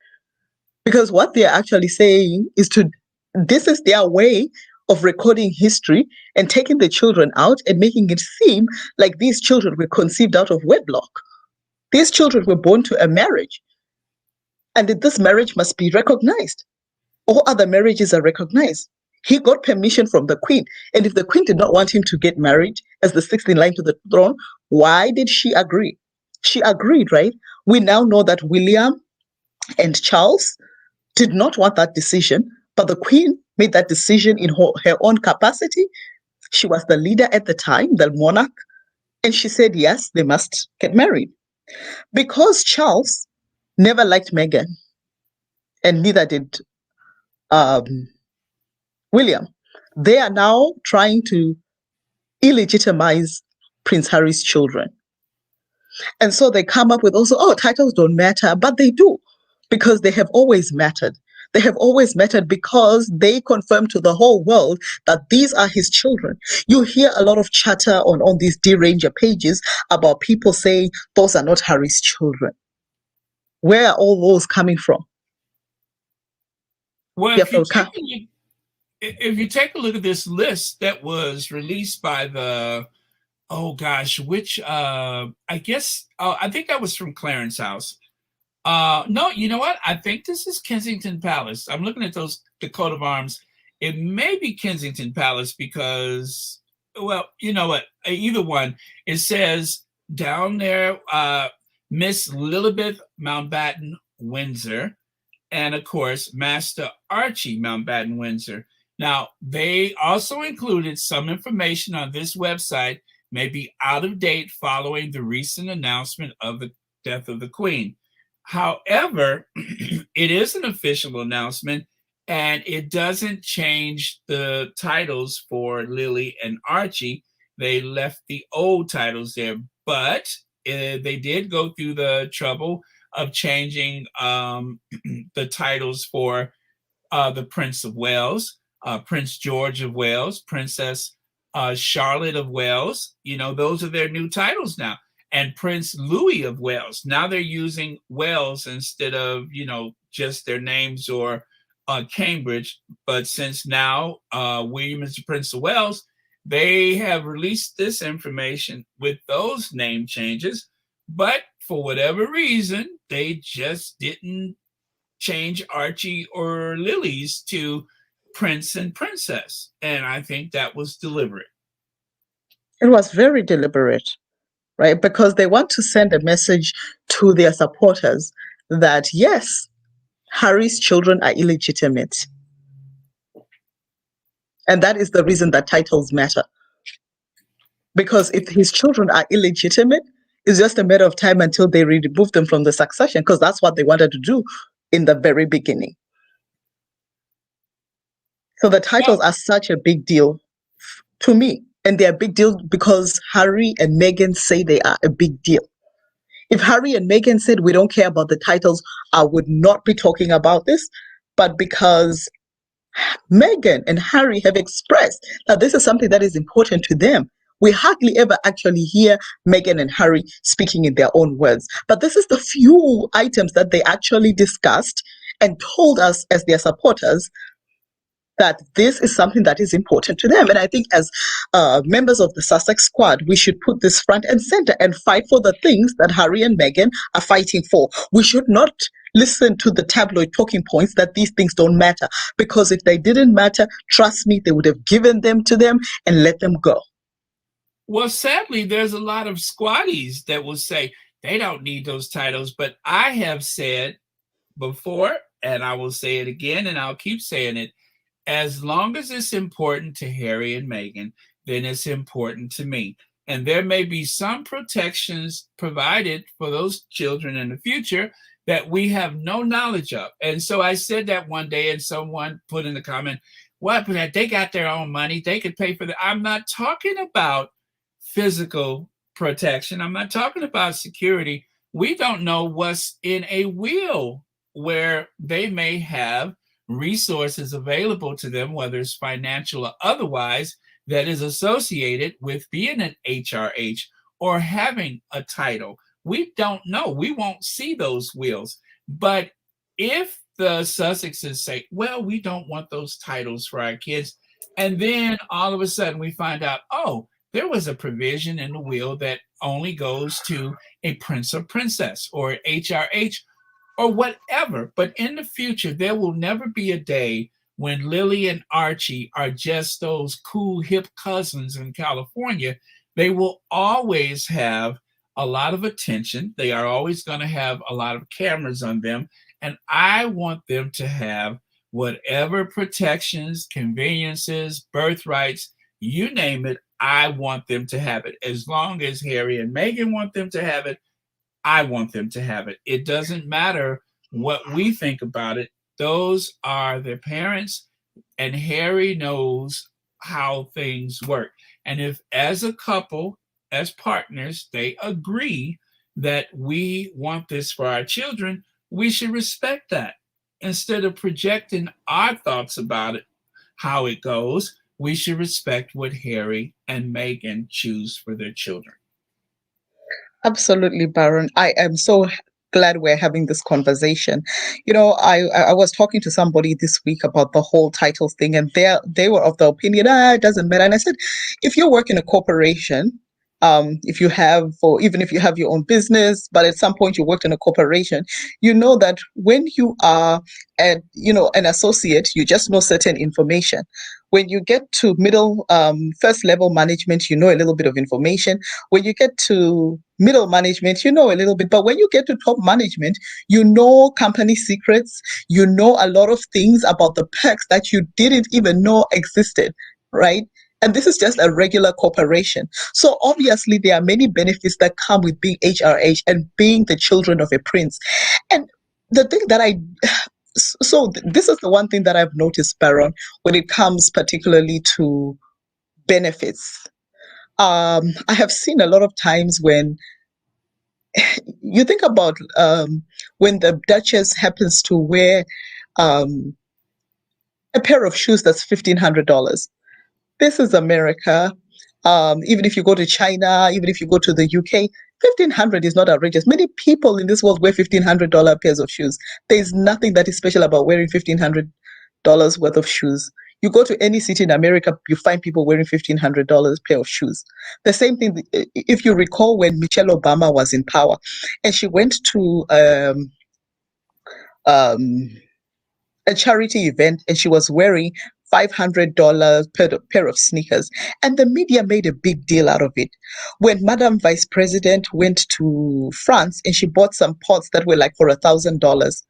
Speaker 4: Because what they're actually saying is this is their way of recording history and taking the children out and making it seem like these children were conceived out of wedlock. These children were born to a marriage, and that this marriage must be recognized. All other marriages are recognized. He got permission from the queen, and if the queen did not want him to get married as the sixth in line to the throne, why did she agree? She agreed, right? We now know that William and Charles did not want that decision, but the queen made that decision in her own capacity. She was the leader at the time, the monarch, and she said, yes, they must get married. Because Charles never liked Meghan, and neither did um, William, they are now trying to illegitimize Prince Harry's children. And so they come up with also, oh, titles don't matter, but they do, because they have always mattered. They have always mattered because they confirm to the whole world that these are his children. You hear a lot of chatter on these D-Ranger pages about people saying those are not Harry's children. Where are all those coming from?
Speaker 1: Well,
Speaker 4: Yeah, from
Speaker 1: if you take a look at this list that was released by the oh gosh, which I guess I think that was from Clarence House. No, you know what? I think this is Kensington Palace. I'm looking at the coat of arms. It may be Kensington Palace because, well, you know what? Either one. It says down there, Miss Lilibet Mountbatten-Windsor, and of course, Master Archie Mountbatten-Windsor. Now, they also included some information on this website may be out of date following the recent announcement of the death of the Queen. However, it is an official announcement and it doesn't change the titles for Lily and Archie. They left the old titles there, but they did go through the trouble of changing the titles for the Prince of Wales, Prince George of Wales, Princess Charlotte of Wales. You know, those are their new titles now. And Prince Louis of Wales. Now they're using Wales instead of, you know, just their names or Cambridge. But since now William is the Prince of Wales, they have released this information with those name changes. But for whatever reason, they just didn't change Archie or Lily's to Prince and Princess. And I think that was deliberate.
Speaker 4: It was very deliberate, right? Because they want to send a message to their supporters that, yes, Harry's children are illegitimate. And that is the reason that titles matter. Because if his children are illegitimate, it's just a matter of time until they remove them from the succession, because that's what they wanted to do in the very beginning. So the titles are such a big deal to me. And they're a big deal because Harry and Meghan say they are a big deal. If Harry and Meghan said we don't care about the titles, I would not be talking about this. But because Meghan and Harry have expressed that this is something that is important to them, we hardly ever actually hear Meghan and Harry speaking in their own words. But this is the few items that they actually discussed and told us as their supporters that this is something that is important to them. And I think as members of the Sussex squad, we should put this front and center and fight for the things that Harry and Meghan are fighting for. We should not listen to the tabloid talking points that these things don't matter, because if they didn't matter, trust me, they would have given them to them and let them go.
Speaker 1: Well, sadly, there's a lot of squatties that will say they don't need those titles. But I have said before, and I will say it again, and I'll keep saying it, as long as it's important to Harry and Meghan, then it's important to me. And there may be some protections provided for those children in the future that we have no knowledge of. And so I said that one day, and someone put in the comment, what, but they got their own money, they could pay for that. I'm not talking about physical protection. I'm not talking about security. We don't know what's in a will where they may have resources available to them, whether it's financial or otherwise, that is associated with being an HRH or having a title. We don't know. We won't see those wills. But if the Sussexes say, well, we don't want those titles for our kids, and then all of a sudden we find out, oh, there was a provision in the will that only goes to a prince or princess or HRH or whatever. But in the future, there will never be a day when Lily and Archie are just those cool, hip cousins in California. They will always have a lot of attention. They are always going to have a lot of cameras on them. And I want them to have whatever protections, conveniences, birthrights, you name it, I want them to have it. As long as Harry and Meghan want them to have it, I want them to have it. It doesn't matter what we think about it. Those are their parents, and Harry knows how things work. And if as a couple, as partners, they agree that we want this for our children, we should respect that. Instead of projecting our thoughts about it, how it goes, we should respect what Harry and Meghan choose for their children.
Speaker 4: Absolutely, Baron. I am so glad we're having this conversation. You know, I was talking to somebody this week about the whole title thing, and they were of the opinion, it doesn't matter. And I said, if you work in a corporation, if you have, or even if you have your own business, but at some point you worked in a corporation, you know that when you are an associate, you just know certain information. When you get to first level management, you know a little bit of information. When you get to middle management, you know a little bit. But when you get to top management, you know company secrets. You know a lot of things about the perks that you didn't even know existed, right? And this is just a regular corporation. So obviously there are many benefits that come with being HRH and being the children of a prince. And the thing that this is the one thing that I've noticed, Baron, when it comes particularly to benefits. I have seen a lot of times when you think about when the Duchess happens to wear a pair of shoes that's $1,500. This is America. Even if you go to China, even if you go to the UK, $1,500 is not outrageous. Many people in this world wear $1,500 pairs of shoes. There's nothing that is special about wearing $1,500 worth of shoes. You go to any city in America, you find people wearing $1,500 pair of shoes. The same thing, if you recall when Michelle Obama was in power, and she went to a charity event, and she was wearing $500 pair of sneakers. And the media made a big deal out of it. When Madam Vice President went to France and she bought some pots that were like for $1,000,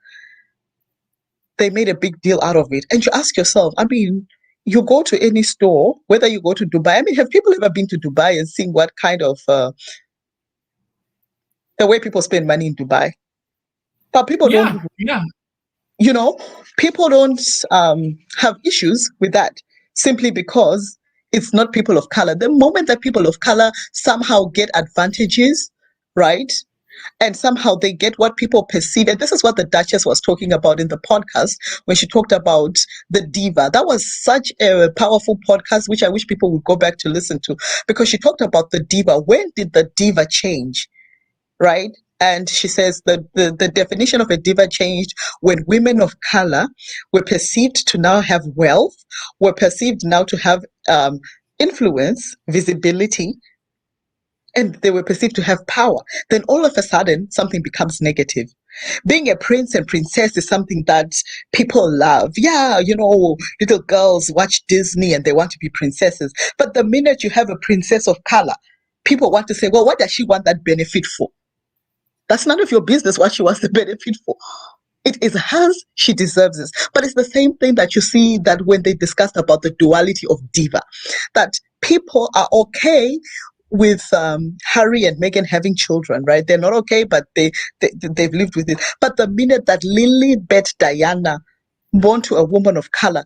Speaker 4: they made a big deal out of it. And you ask yourself, I mean, you go to any store, whether you go to Dubai, I mean, have people ever been to Dubai and seen what kind of, the way people spend money in Dubai? But people don't. You know, people don't have issues with that simply because it's not people of color. The moment that people of color somehow get advantages, right? And somehow they get what people perceive. And this is what the Duchess was talking about in the podcast when she talked about the diva. That was such a powerful podcast, which I wish people would go back to listen to, because she talked about the diva. When did the diva change, right? And she says that the definition of a diva changed when women of color were perceived to now have wealth, were perceived now to have influence, visibility, and they were perceived to have power. Then all of a sudden, something becomes negative. Being a prince and princess is something that people love. Yeah, little girls watch Disney and they want to be princesses. But the minute you have a princess of color, people want to say, well, what does she want that benefit for? That's none of your business what she wants the benefit for. It is hers, she deserves this. But it's the same thing that you see that when they discussed about the duality of diva, that people are okay with Harry and Meghan having children, right? They're not okay, but they've lived with it. But the minute that Lilibet Diana, born to a woman of color,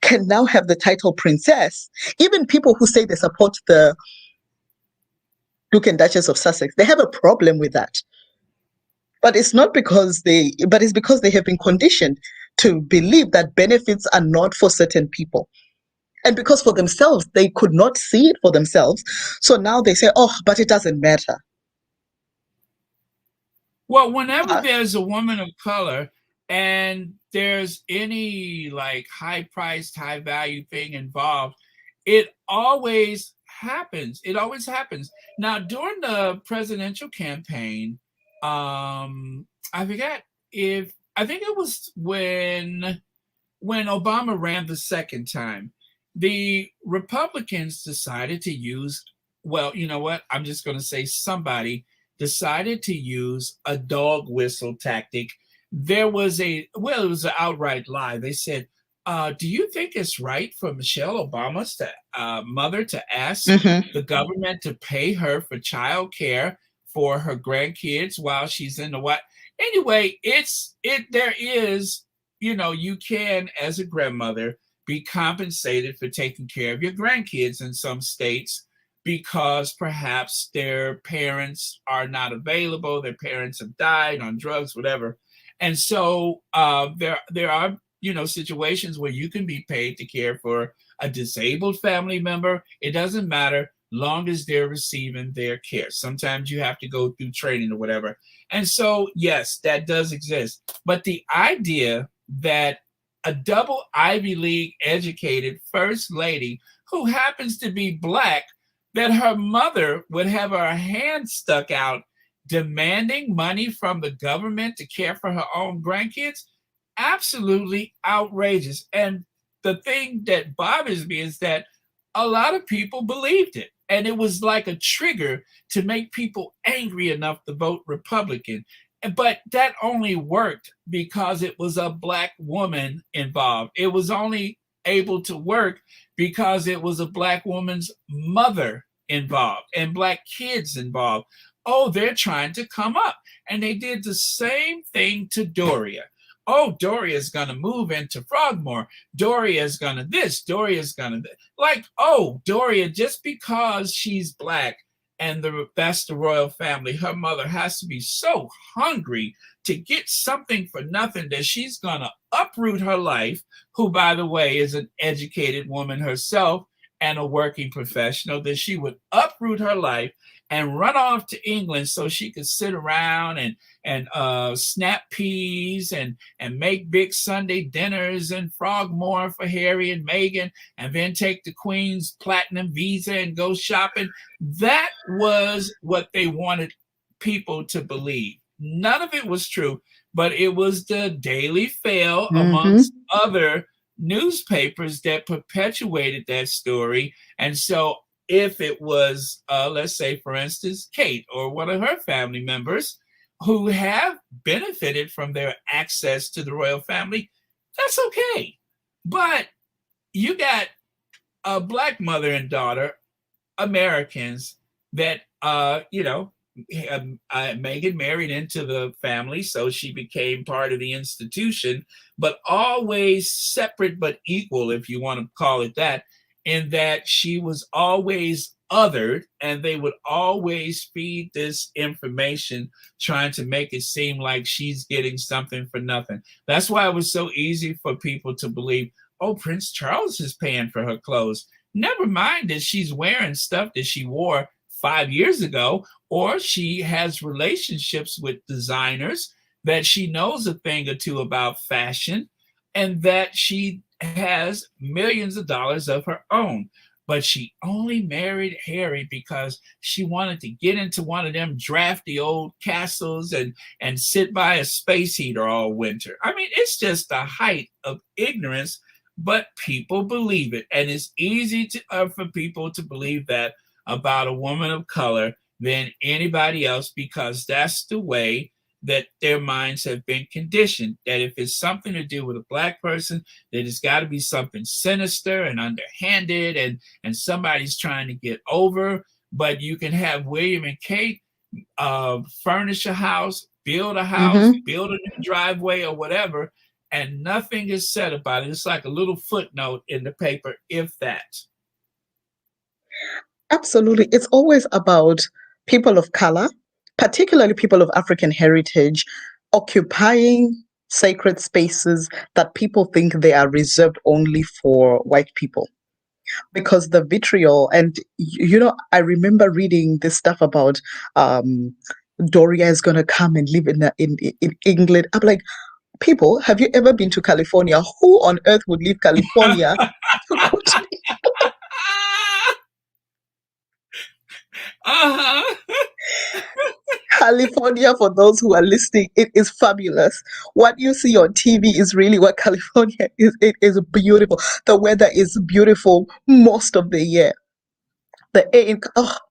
Speaker 4: can now have the title princess, even people who say they support the Duke and Duchess of Sussex, they have a problem with that. But it's not because it's because they have been conditioned to believe that benefits are not for certain people. And because for themselves, they could not see it for themselves. So now they say, oh, but it doesn't matter.
Speaker 1: Well, whenever there's a woman of color and there's any like high priced, high value thing involved, it always happens. It always happens. Now, during the presidential campaign, I think it was when Obama ran the second time, the Republicans decided to use, well, you know what? I'm just going to say somebody decided to use a dog whistle tactic. It was an outright lie. They said, do you think it's right for Michelle Obama's mother to ask the government to pay her for child care for her grandkids while she's in the White? Anyway, there is, you can, as a grandmother, be compensated for taking care of your grandkids in some states because perhaps their parents are not available, their parents have died on drugs, whatever. And so there are, situations where you can be paid to care for a disabled family member. It doesn't matter, long as they're receiving their care. Sometimes you have to go through training or whatever. And so, yes, that does exist. But the idea that a double Ivy League educated first lady who happens to be Black, that her mother would have her hand stuck out demanding money from the government to care for her own grandkids, absolutely outrageous. And the thing that bothers me is that a lot of people believed it. And it was like a trigger to make people angry enough to vote Republican. But that only worked because it was a Black woman involved. It was only able to work because it was a Black woman's mother involved and Black kids involved. Oh, they're trying to come up. And they did the same thing to Doria. Oh, Doria's going to move into Frogmore. Doria's going to this. Doria's going to that. Like, oh, Doria, just because she's Black and that's the royal family, her mother has to be so hungry to get something for nothing that she's going to uproot her life, who, by the way, is an educated woman herself and a working professional, that she would uproot her life and run off to England so she could sit around and snap peas and make big Sunday dinners in Frogmore for Harry and Meghan, and then take the Queen's platinum visa and go shopping. That was what they wanted people to believe. None of it was true, but it was the Daily Fail, amongst other newspapers, that perpetuated that story. And so if it was, let's say, for instance, Kate or one of her family members who have benefited from their access to the royal family, that's okay. But you got a Black mother and daughter, Americans, that, Meghan married into the family, so she became part of the institution, but always separate but equal, if you want to call it that, in that she was always othered, and they would always feed this information trying to make it seem like she's getting something for nothing. That's why it was so easy for people to believe, oh, Prince Charles is paying for her clothes. Never mind that she's wearing stuff that she wore 5 years ago, or she has relationships with designers, that she knows a thing or two about fashion, and that she has millions of dollars of her own. But she only married Harry because she wanted to get into one of them drafty old castles and sit by a space heater all winter. I mean, it's just the height of ignorance, but people believe it. And it's easy for people to believe that about a woman of color than anybody else, because that's the way that their minds have been conditioned. That if it's something to do with a black person, that it's got to be something sinister and underhanded, and somebody's trying to get over. But you can have William and Kate furnish a house, build build a new driveway or whatever, and nothing is said about it. It's like a little footnote in the paper, if that.
Speaker 4: Absolutely. It's always about people of color, particularly people of African heritage, occupying sacred spaces that people think they are reserved only for white people. Because the vitriol, and I remember reading this stuff about Doria is going to come and live in England. I'm like, people, have you ever been to California? Who on earth would leave California to go to California? For those who are listening, it is fabulous. What you see on TV is really what California is. It is beautiful. The weather is beautiful most of the year. The air in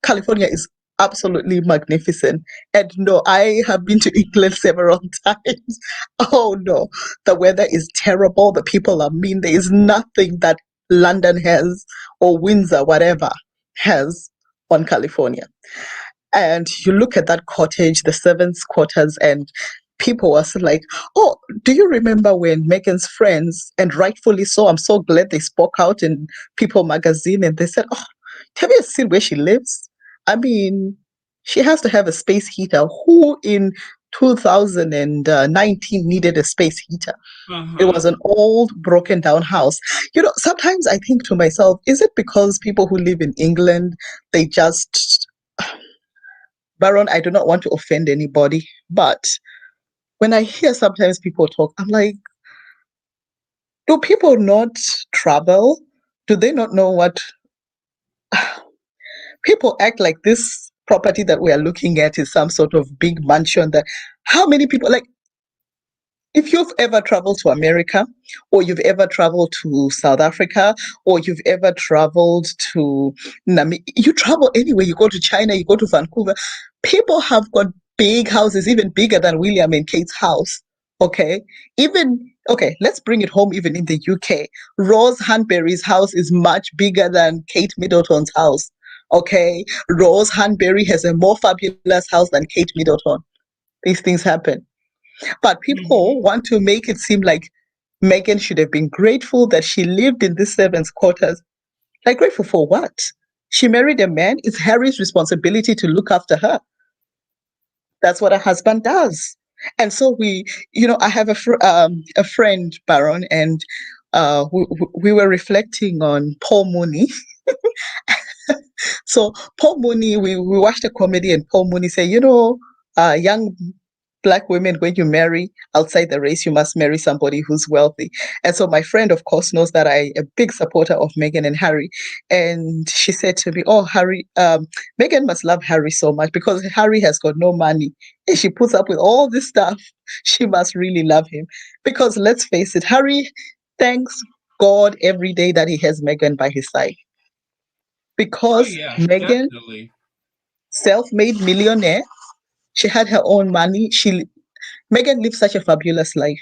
Speaker 4: California is absolutely magnificent. And no, I have been to England several times. Oh no, the weather is terrible. The people are mean. There is nothing that London has, or Windsor, whatever, has on California. And you look at that cottage, the servants' quarters, and people were like, oh, do you remember when Meghan's friends, and rightfully so, I'm so glad they spoke out in People magazine, and they said, oh, have you seen where she lives? I mean, she has to have a space heater. Who in 2019 needed a space heater? It was an old, broken down house. Sometimes I think to myself, is it because people who live in England, they just... Baron, I do not want to offend anybody, but when I hear sometimes people talk, I'm like, do people not travel? Do they not know what... People act like this property that we are looking at is some sort of big mansion that... How many people... Like, if you've ever traveled to America, or you've ever traveled to South Africa, or you've ever traveled to you travel anywhere, you go to China, you go to Vancouver, people have got big houses, even bigger than William and Kate's house. Okay. Let's bring it home even in the UK. Rose Hanbury's house is much bigger than Kate Middleton's house. Okay. Rose Hanbury has a more fabulous house than Kate Middleton. These things happen. But people want to make it seem like Meghan should have been grateful that she lived in these servants' quarters. Like, grateful for what? She married a man. It's Harry's responsibility to look after her. That's what a husband does. And so I have a friend, Baron, and we were reflecting on Paul Mooney. So Paul Mooney, we watched a comedy, and Paul Mooney said, young Black women, when you marry outside the race, you must marry somebody who's wealthy. And so my friend, of course, knows that I'm a big supporter of Meghan and Harry. And she said to me, oh, Harry, Meghan must love Harry so much because Harry has got no money. And she puts up with all this stuff. She must really love him. Because let's face it, Harry thanks God every day that he has Meghan by his side. Because Meghan,
Speaker 1: definitely.
Speaker 4: Self-made millionaire, she had her own money. Meghan lived such a fabulous life.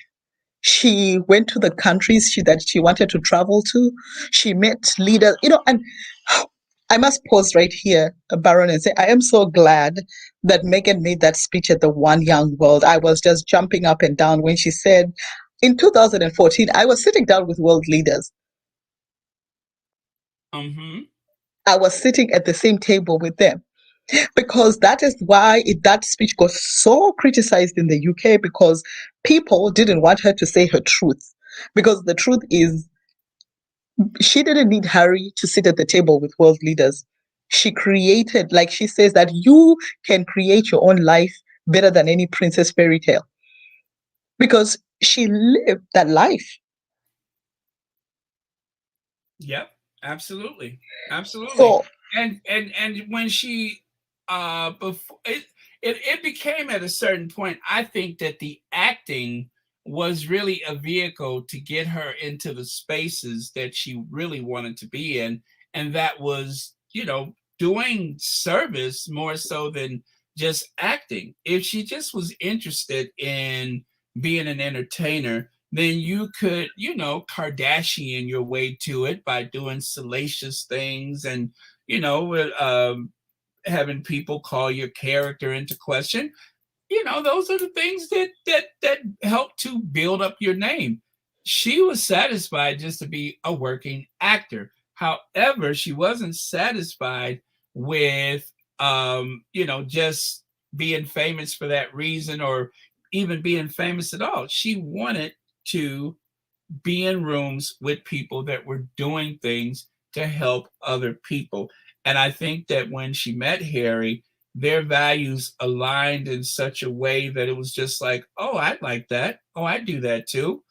Speaker 4: She went to the countries that she wanted to travel to. She met leaders, and I must pause right here, Baron, and say, I am so glad that Meghan made that speech at the One Young World. I was just jumping up and down when she said, in 2014, I was sitting down with world leaders. I was sitting at the same table with them. Because that is why that speech got so criticized in the UK, because people didn't want her to say her truth. Because the truth is, she didn't need Harry to sit at the table with world leaders. She created, like she says, that you can create your own life better than any princess fairy tale because she lived that life.
Speaker 1: Yep, absolutely, absolutely.
Speaker 4: So,
Speaker 1: And when she before it became at a certain point, I think that the acting was really a vehicle to get her into the spaces that she really wanted to be in, and that was, doing service more so than just acting. If she just was interested in being an entertainer, then you could, Kardashian your way to it by doing salacious things and, having people call your character into question. Those are the things that help to build up your name. She was satisfied just to be a working actor. However, she wasn't satisfied with just being famous for that reason or even being famous at all. She wanted to be in rooms with people that were doing things to help other people. And I think that when she met Harry, their values aligned in such a way that it was just like, oh, I like that. Oh, I do that too.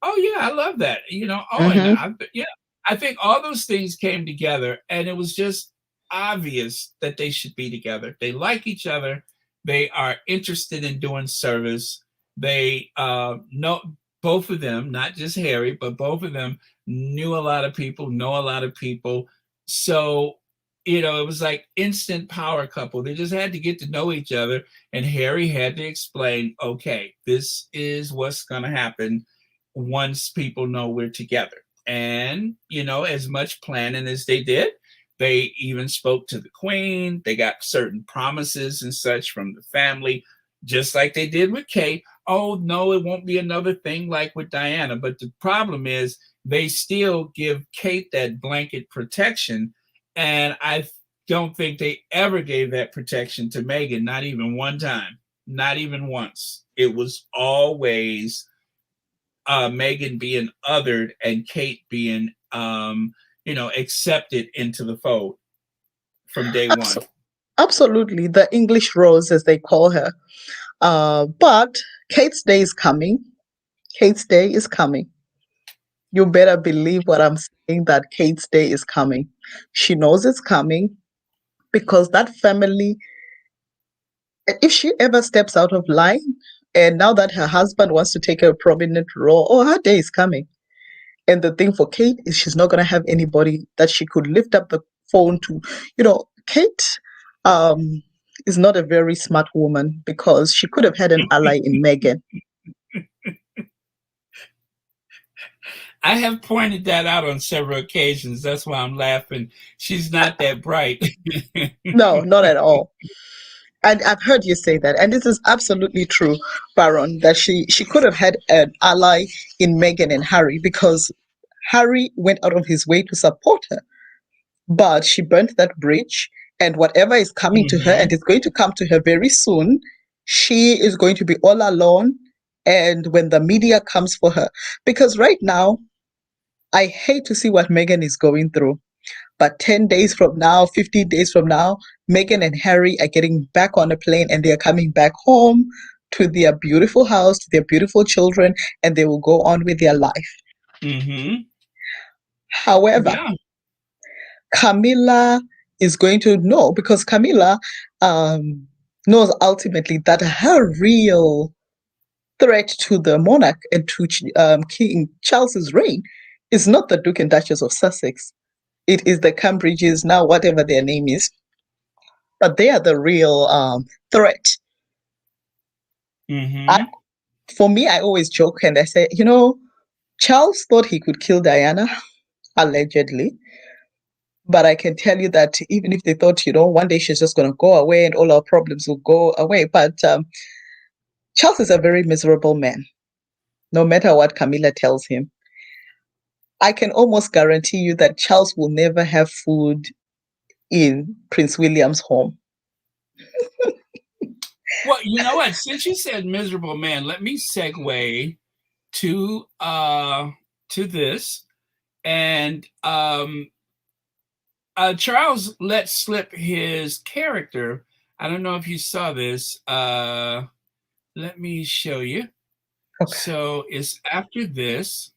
Speaker 1: Oh, yeah, I love that. Oh, and
Speaker 4: mhm,
Speaker 1: yeah, I think all those things came together and it was just obvious that they should be together. They like each other. They are interested in doing service. They know both of them, not just Harry, but both of them knew a lot of people, know a lot of people. So, it was like instant power couple. They just had to get to know each other. And Harry had to explain, okay, this is what's going to happen once people know we're together. And, as much planning as they did, they even spoke to the Queen. They got certain promises and such from the family, just like they did with Kate. Oh, no, it won't be another thing like with Diana. But the problem is they still give Kate that blanket protection. And I don't think they ever gave that protection to Meghan, not even one time, not even once. It was always Meghan being othered and Kate being, accepted into the fold from day one.
Speaker 4: absolutely, the English Rose, as they call her. But Kate's day is coming. Kate's day is coming. You better believe what I'm saying, that Kate's day is coming. She knows it's coming because that family, if she ever steps out of line, and now that her husband wants to take a prominent role, oh, her day is coming. And the thing for Kate is she's not going to have anybody that she could lift up the phone to. Kate um, is not a very smart woman because she could have had an ally in Meghan.
Speaker 1: I have pointed that out on several occasions. That's why I'm laughing. She's not that bright.
Speaker 4: No, not at all. And I've heard you say that, and this is absolutely true, Baron, that she could have had an ally in Meghan and Harry because Harry went out of his way to support her, but she burnt that bridge, and whatever is coming to her, and
Speaker 1: Mm-hmm.
Speaker 4: is going to come to her very soon, she is going to be all alone. And when the media comes for her, because right now, I hate to see what Meghan is going through. But 10 days from now, 15 days from now, Meghan and Harry are getting back on a plane and they're coming back home to their beautiful house, to their beautiful children, and they will go on with their life.
Speaker 1: Mm-hmm.
Speaker 4: However,
Speaker 1: Yeah.
Speaker 4: Camilla is going to know because Camilla knows ultimately that her real threat to the monarch and to King Charles's reign is not the Duke and Duchess of Sussex. It is the Cambridges, now whatever their name is, but they are the real threat. I,
Speaker 1: Mm-hmm.
Speaker 4: for me, I always joke and I say, Charles thought he could kill Diana, allegedly. But I can tell you that even if they thought, one day she's just going to go away and all our problems will go away. But Charles is a very miserable man, no matter what Camilla tells him. I can almost guarantee you that Charles will never have food in Prince William's home.
Speaker 1: Well, you know what? Since you said miserable man, let me segue to this. And Charles let slip his character. I don't know if you saw this. Let me show you.
Speaker 4: Okay.
Speaker 1: So it's after this,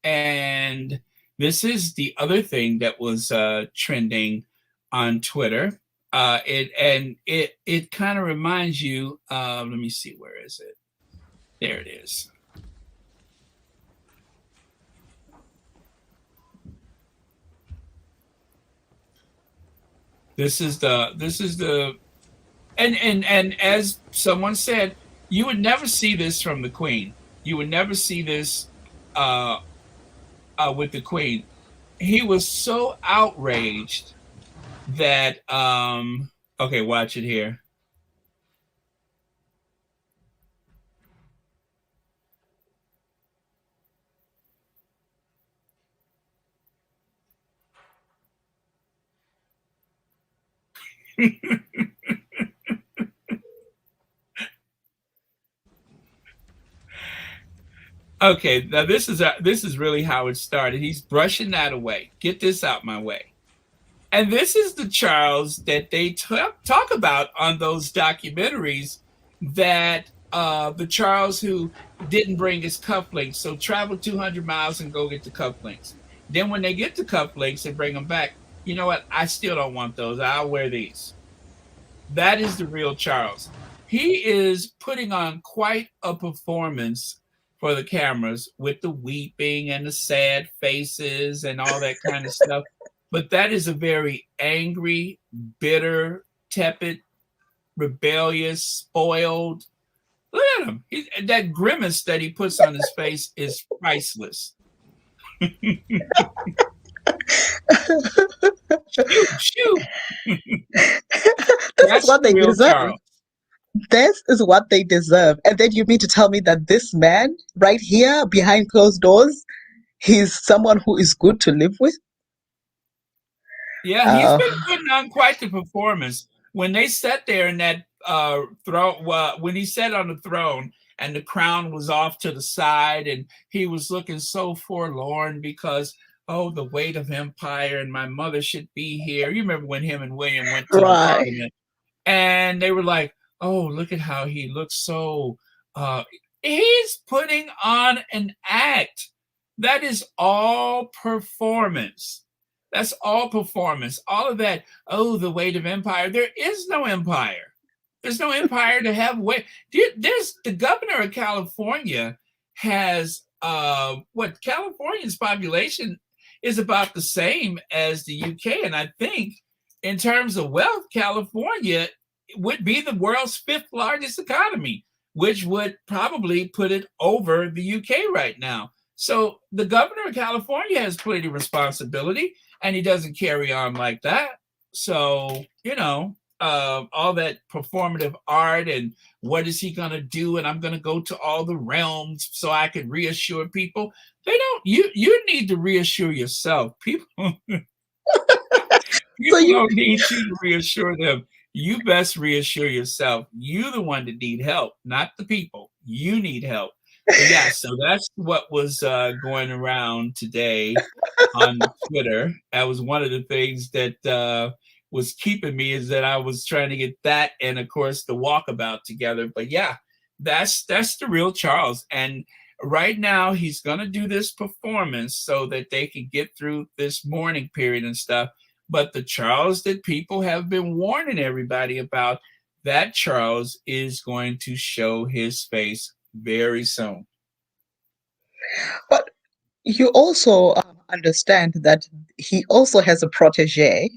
Speaker 1: and this is the other thing that was trending on Twitter. It kind of reminds you. Let me see, where is it? There it is. This is the and as someone said, you would never see this from the Queen. You would never see this uh, with the Queen. He was so outraged that okay, watch it here. Okay, now this is really how it started. He's brushing that away. Get this out my way. And this is the Charles that they talk about on those documentaries, that the Charles who didn't bring his cufflinks, so travel 200 miles and go get the cufflinks. Then when they get the cufflinks, they bring them back. You know what? I still don't want those. I'll wear these. That is the real Charles. He is putting on quite a performance for the cameras with the weeping and the sad faces and all that kind of stuff. But that is a very angry, bitter, tepid, rebellious, spoiled. Look at him. That grimace that he puts on his face is priceless. Shoo.
Speaker 4: This is what they deserve. This is what they deserve. And then you mean to tell me that this man right here behind closed doors, he's someone who is good to live with?
Speaker 1: Yeah, he's been putting on quite the performance. When they sat there in that throne, when he sat on the throne and the crown was off to the side and he was looking so forlorn because, oh, the weight of empire and my mother should be here. You remember when him and William went to the parliament and they were like, oh, look at how he looks so, he's putting on an act. That is all performance. That's all performance. All of that, oh, the weight of empire. There is no empire. There's no empire to have weight. There's the governor of California has what California's population is about the same as the UK. And I think in terms of wealth, California would be the world's 5th largest economy, which would probably put it over the UK right now. So the governor of California has plenty of responsibility, and he doesn't carry on like that. So, you know, all that performative art and what is he going to do? And I'm going to go to all the realms so I can reassure people. They don't, you need to reassure yourself. People don't need you to reassure them. You best reassure yourself. You're the one that need help, not the people. You need help. But yeah, so that's what was going around today on Twitter. That was one of the things that was keeping me, is that I was trying to get that and, of course, the walkabout together. But yeah, that's the real Charles. And right now, he's going to do this performance so that they can get through this mourning period and stuff. But the Charles that people have been warning everybody about, that Charles is going to show his face very soon.
Speaker 4: But you also understand that he also has a protege,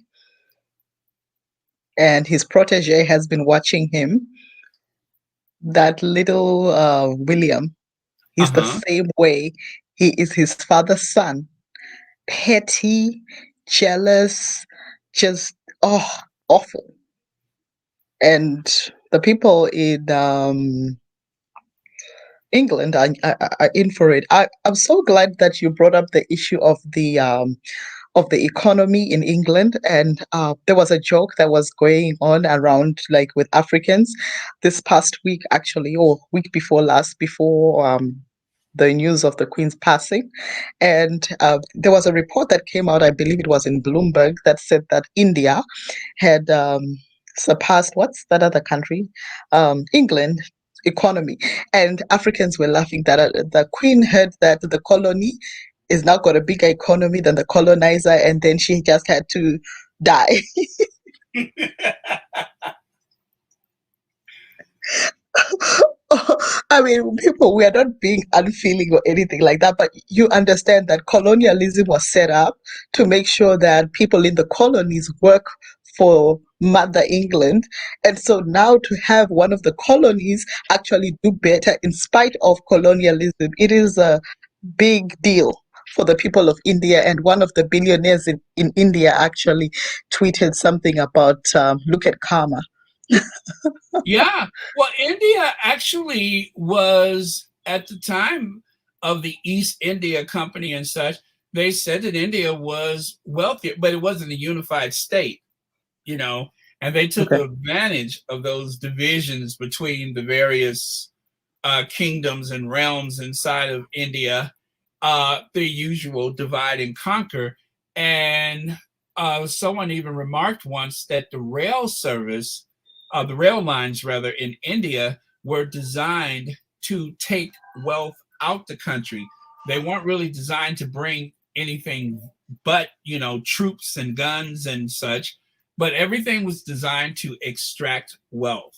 Speaker 4: and his protege has been watching him. That little William, he's the same way. He is his father's son. Petty, jealous, just awful. And the people in England are in for it. I'm so glad that you brought up the issue of the economy in England. And there was a joke that was going on around, like, with Africans this past week, actually, or week before last, before the news of the Queen's passing. And there was a report that came out, I believe it was in Bloomberg, that said that India had surpassed, what's that other country? England economy. And Africans were laughing that the Queen heard that the colony is now got a bigger economy than the colonizer, and then she just had to die. I mean, people, we are not being unfeeling or anything like that, but you understand that colonialism was set up to make sure that people in the colonies work for Mother England. And so now to have one of the colonies actually do better in spite of colonialism, it is a big deal for the people of India. And one of the billionaires in India actually tweeted something about look at karma.
Speaker 1: Yeah. Well, India actually was at the time of the East India Company and such. They said that India was wealthier, but it wasn't a unified state, you know, and they took
Speaker 4: Okay.
Speaker 1: advantage of those divisions between the various kingdoms and realms inside of India, the usual divide and conquer. And someone even remarked once that the rail lines rather in India were designed to take wealth out the country. They weren't really designed to bring anything but, troops and guns and such, but everything was designed to extract wealth.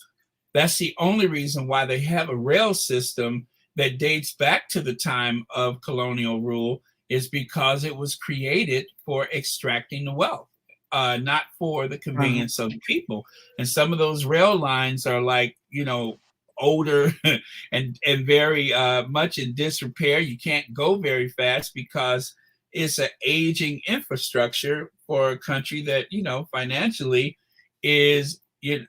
Speaker 1: That's the only reason why they have a rail system that dates back to the time of colonial rule, is because it was created for extracting the wealth, not for the convenience of the people. And some of those rail lines are like, older and very much in disrepair. You can't go very fast because it's an aging infrastructure for a country that, financially is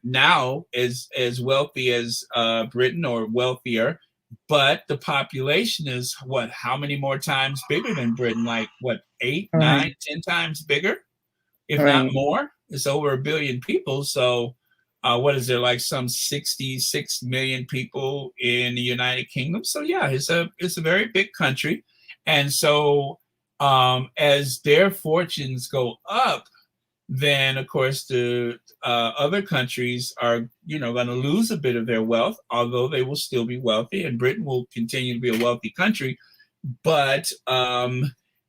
Speaker 1: now as wealthy as Britain or wealthier, but the population is how many more times bigger than Britain? Like what, 8, 9, 10 times bigger, if not
Speaker 4: Right.
Speaker 1: more? It's over 1 billion people. So what is there, like some 66 million people in the United Kingdom? So yeah, it's a very big country. And so as their fortunes go up, then of course the other countries are going to lose a bit of their wealth, although they will still be wealthy, and Britain will continue to be a wealthy country. But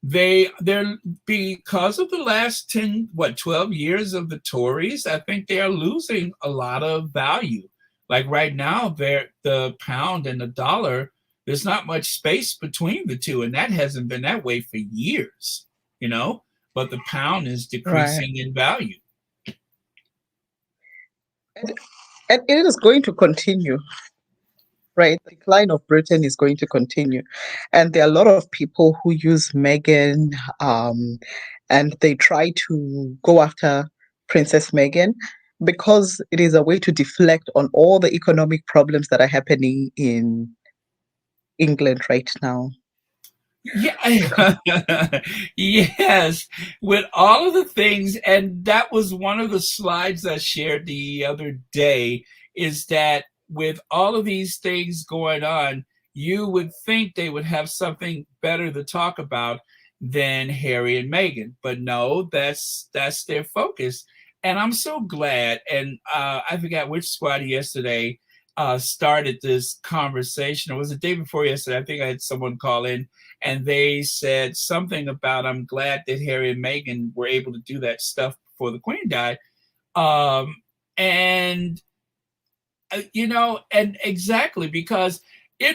Speaker 1: they're because of the last 12 years of the Tories, I think they are losing a lot of value. Like right now, the pound and the dollar, there's not much space between the two, and that hasn't been that way for years, but the pound is decreasing in value.
Speaker 4: And it is going to continue, right? The decline of Britain is going to continue. And there are a lot of people who use Meghan, and they try to go after Princess Meghan because it is a way to deflect on all the economic problems that are happening in England right now.
Speaker 1: Yeah, yes, with all of the things, and that was one of the slides I shared the other day, is that with all of these things going on, you would think they would have something better to talk about than Harry and Meghan, but no, that's their focus. And I'm so glad, and I forgot which squad yesterday started this conversation. It was the day before yesterday. I think I had someone call in, and they said something about, I'm glad that Harry and Meghan were able to do that stuff before the Queen died. And exactly, because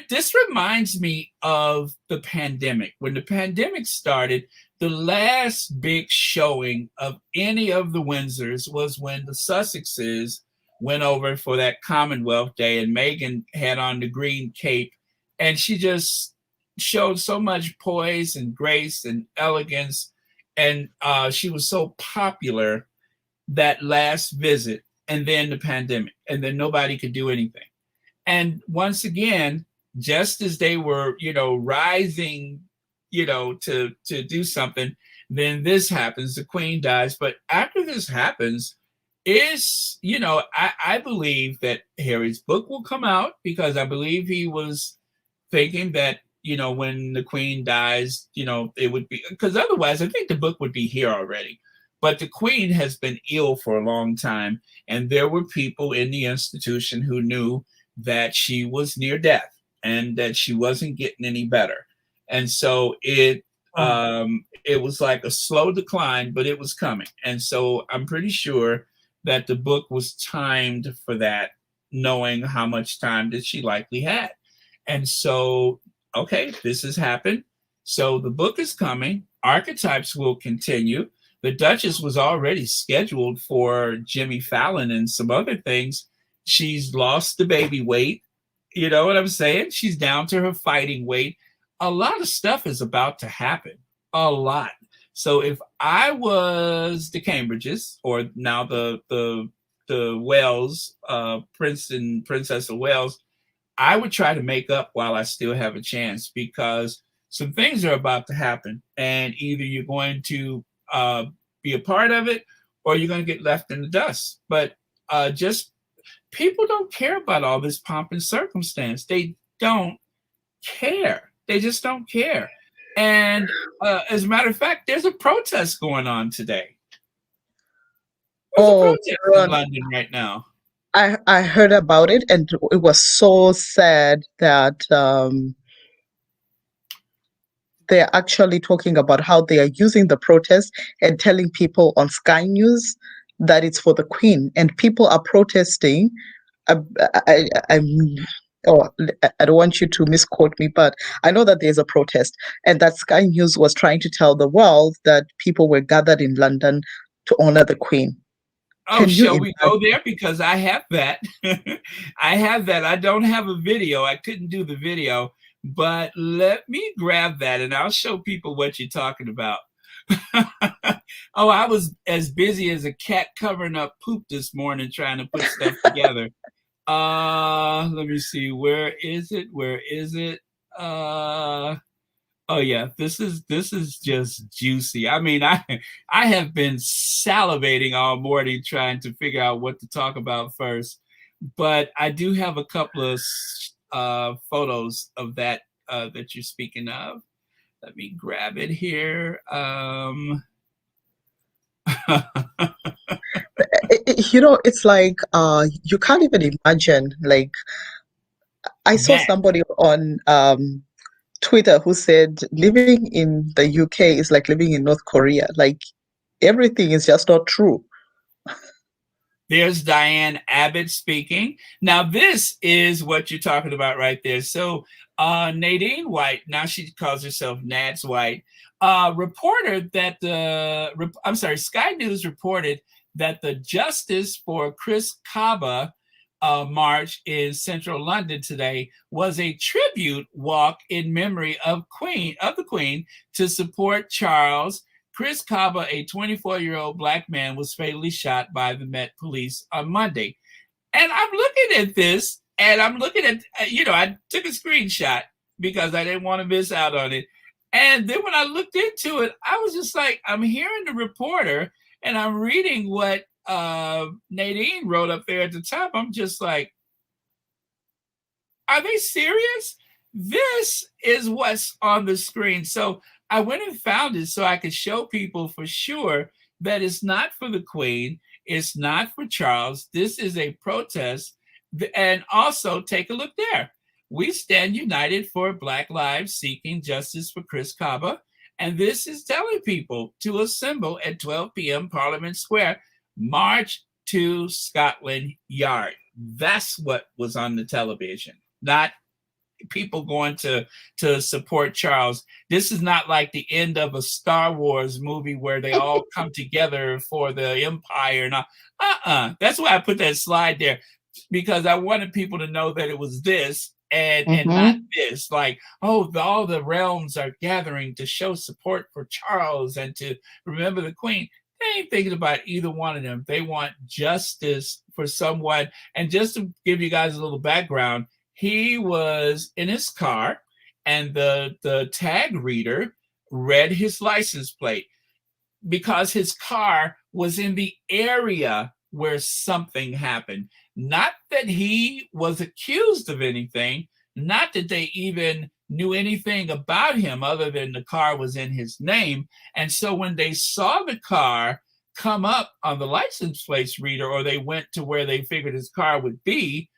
Speaker 1: this reminds me of the pandemic. When the pandemic started, the last big showing of any of the Windsors was when the Sussexes went over for that Commonwealth Day, and Meghan had on the green cape, and she just showed so much poise and grace and elegance, and she was so popular that last visit, and then the pandemic, and then nobody could do anything. And once again, just as they were, rising, to do something, then this happens, the Queen dies. But after this happens, I believe that Harry's book will come out, because I believe he was thinking that, when the queen dies, it would be, because otherwise I think the book would be here already. But the queen has been ill for a long time, and there were people in the institution who knew that she was near death and that she wasn't getting any better. And so it was like a slow decline, but it was coming. And so I'm pretty sure that the book was timed for that, knowing how much time that she likely had. And so, okay, this has happened. So the book is coming. Archetypes will continue. The Duchess was already scheduled for Jimmy Fallon and some other things. She's lost the baby weight. You know what I'm saying? She's down to her fighting weight. A lot of stuff is about to happen. A lot. So if I was the Cambridges, or now the Wales, Prince and Princess of Wales, I would try to make up while I still have a chance, because some things are about to happen, and either you're going to be a part of it, or you're going to get left in the dust. But just people don't care about all this pomp and circumstance. They don't care. They just don't care. And as a matter of fact, there's a protest going on today. There's a protest in London right now.
Speaker 4: I heard about it, and it was so sad that they're actually talking about how they are using the protest and telling people on Sky News that it's for the Queen, and people are protesting. I don't want you to misquote me, but I know that there's a protest, and that Sky News was trying to tell the world that people were gathered in London to honor the Queen.
Speaker 1: Oh, shall we go there? Because I have that. I have that. I don't have a video. I couldn't do the video, but let me grab that and I'll show people what you're talking about. Oh, I was as busy as a cat covering up poop this morning trying to put stuff together. Let me see. Where is it? Where is it? Oh yeah, this is just juicy. I mean, I have been salivating all morning trying to figure out what to talk about first, but I do have a couple of photos of that that you're speaking of. Let me grab it here.
Speaker 4: It's like you can't even imagine. Like, I saw somebody on Twitter who said living in the UK is like living in North Korea. Like, everything is just not true.
Speaker 1: There's Diane Abbott speaking. Now, this is what you're talking about right there. So Nadine White, now she calls herself Nads White, reported that Sky News reported that the Justice for Chris Kaba march in central London today was a tribute walk in memory of the Queen to support Charles. Chris Kaba, a 24-year-old black man, was fatally shot by the Met Police on Monday. And I'm looking at this, and I'm looking at, I took a screenshot because I didn't want to miss out on it. And then when I looked into it, I was just like, I'm hearing the reporter, and I'm reading what Nadine wrote up there at the top. I'm just like, are they serious? This is what's on the screen. So I went and found it so I could show people for sure that it's not for the Queen. It's not for Charles. This is a protest. And also take a look there. We stand united for Black lives, seeking justice for Chris Kaba. And this is telling people to assemble at 12 p.m. Parliament Square, march to Scotland Yard. That's what was on the television, not people going to support Charles. This is not like the end of a Star Wars movie where they all come together for the Empire. That's why I put that slide there, because I wanted people to know that it was this and not this. Like, all the realms are gathering to show support for Charles and to remember the Queen. They ain't thinking about either one of them. They want justice for someone. And just to give you guys a little background, he was in his car, and the tag reader read his license plate because his car was in the area where something happened. Not that he was accused of anything, not that they even knew anything about him other than the car was in his name. And so when they saw the car come up on the license plate reader, or they went to where they figured his car would be,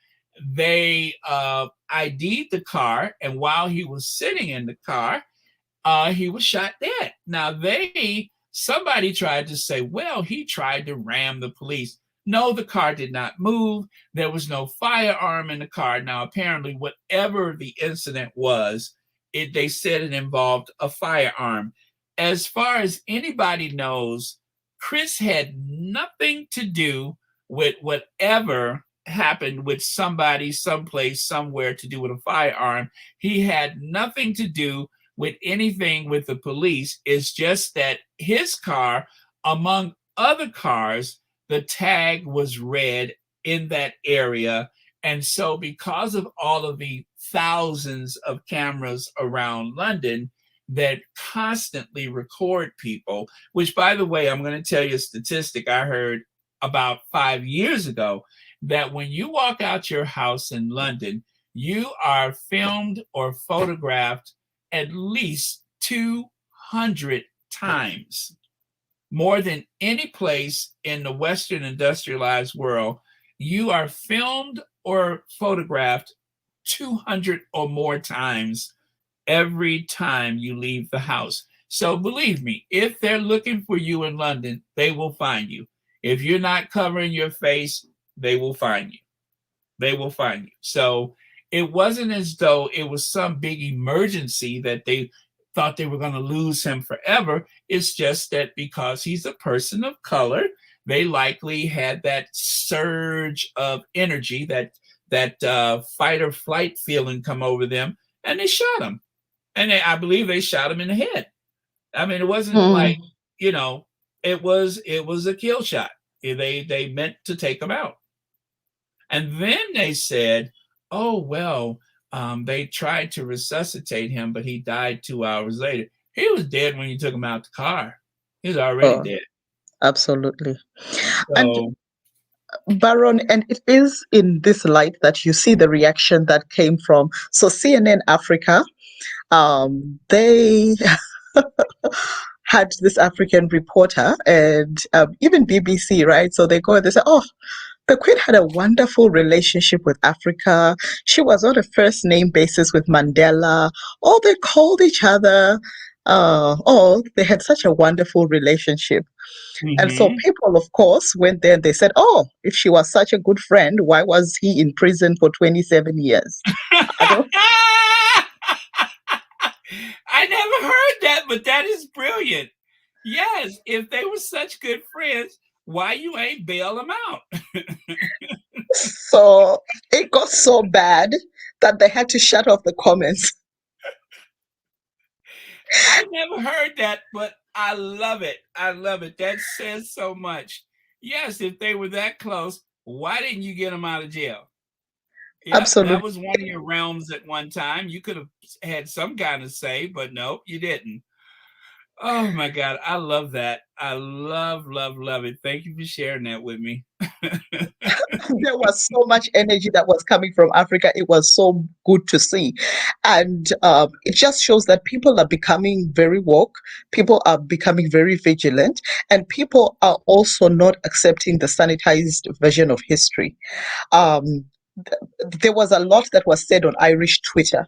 Speaker 1: they ID'd the car. And while he was sitting in the car, he was shot dead. Now, somebody tried to say, well, he tried to ram the police. No, the car did not move. There was no firearm in the car. Now, apparently, whatever the incident was, they said it involved a firearm. As far as anybody knows, Chris had nothing to do with whatever happened with somebody, someplace, somewhere to do with a firearm. He had nothing to do with anything with the police. It's just that his car, among other cars, the tag was red in that area. And so because of all of the thousands of cameras around London that constantly record people, which, by the way, I'm going to tell you a statistic I heard about 5 years ago, that when you walk out your house in London, you are filmed or photographed at least 200 times, more than any place in the Western industrialized world. You are filmed or photographed 200 or more times every time you leave the house. So believe me, if they're looking for you in London, they will find you. If you're not covering your face, they will find you. They will find you. So it wasn't as though it was some big emergency that they thought they were going to lose him forever. It's just that because he's a person of color, they likely had that surge of energy, that fight or flight feeling come over them, and they shot him. And I believe they shot him in the head. I mean, it wasn't like, it was a kill shot. They meant to take him out. And then they said, oh, well, they tried to resuscitate him, but he died 2 hours later. He was dead when you took him out the car. He was already dead.
Speaker 4: Absolutely.
Speaker 1: So,
Speaker 4: And Baron, and it is in this light that you see the reaction that came from, so CNN Africa, they had this African reporter, and even BBC, right? So they go and they say, oh, the Queen had a wonderful relationship with Africa. She was on a first name basis with Mandela. Oh, they called each other. They had such a wonderful relationship. And so people, of course, went there and they said, oh, if she was such a good friend, why was he in prison for 27 years?
Speaker 1: I never heard that, but that is brilliant. Yes, if they were such good friends, why you ain't bail them out?
Speaker 4: So it got so bad that they had to shut off the comments.
Speaker 1: I never heard that, but I love it. I love it. That says so much. Yes, if they were that close, why didn't you get them out of jail? Yep,
Speaker 4: Absolutely.
Speaker 1: That was one of your realms at one time. You could have had some kind of say, but no, you didn't. Oh my God, I love that. I love it. Thank you for sharing that with me.
Speaker 4: There was so much energy that was coming from Africa. It was so good to see. And it just shows that people are becoming very woke, people are becoming very vigilant, and people are also not accepting the sanitized version of history. There was a lot that was said on Irish Twitter.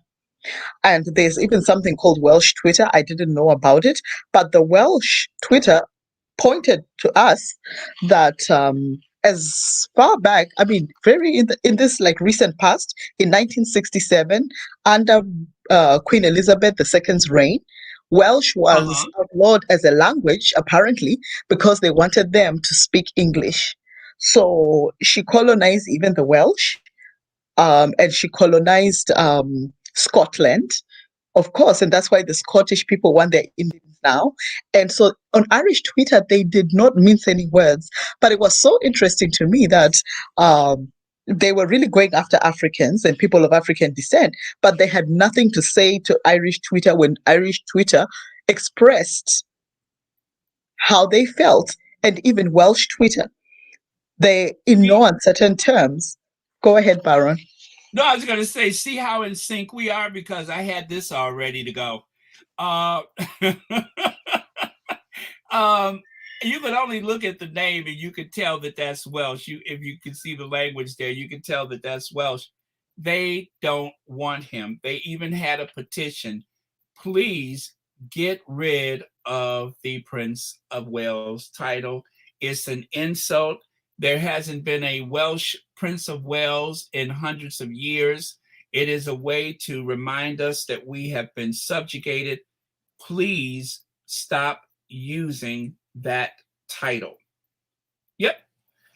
Speaker 4: And there's even something called Welsh Twitter. I didn't know about it, but the Welsh Twitter pointed to us that as far back, I mean, very in this like recent past, in 1967, under Queen Elizabeth II's reign, Welsh was outlawed as a language, apparently, because they wanted them to speak English. So she colonized even the Welsh, and she colonized Scotland, of course, and that's why the Scottish people want their independence now. And so on Irish Twitter, they did not mince any words, but it was so interesting to me that they were really going after Africans and people of African descent, but they had nothing to say to Irish Twitter when Irish Twitter expressed how they felt, and even Welsh Twitter. They, in no uncertain terms, go ahead, Baron.
Speaker 1: No, I was going to say, see how in sync we are because I had this all ready to go. Uh, um, you could only look at the name and you could tell that that's Welsh. If you can see the language there, you can tell that that's Welsh. They don't want him. They even had a petition. Please get rid of the Prince of Wales title. It's an insult. There hasn't been a Welsh Prince of Wales in hundreds of years. It is a way to remind us that we have been subjugated. Please stop using that title. Yep.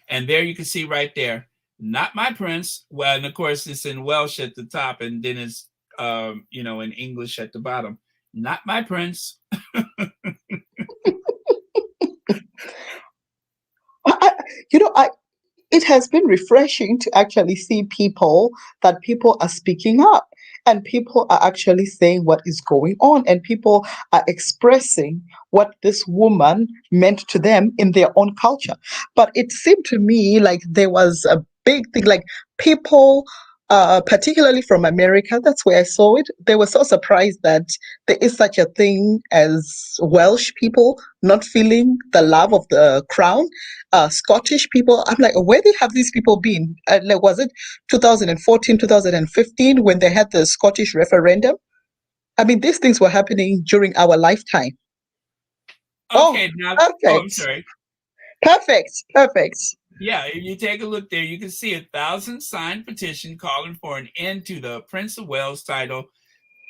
Speaker 1: And there you can see right there, not my prince. Well, and of course it's in Welsh at the top, and then it's in English at the bottom. Not my prince.
Speaker 4: I it has been refreshing to actually see that people are speaking up and people are actually saying what is going on and people are expressing what this woman meant to them in their own culture. But it seemed to me like there was a big thing, like people, particularly from America, that's where I saw it. They were so surprised that there is such a thing as Welsh people not feeling the love of the crown. Scottish people, I'm like, where they have these people been? Like, was it 2014, 2015 when they had the Scottish referendum? I mean, these things were happening during our lifetime.
Speaker 1: Okay, now, I'm
Speaker 4: Perfect.
Speaker 1: sorry.
Speaker 4: Perfect.
Speaker 1: Yeah, if you take a look there, you can see 1,000 signed petition calling for an end to the Prince of Wales title.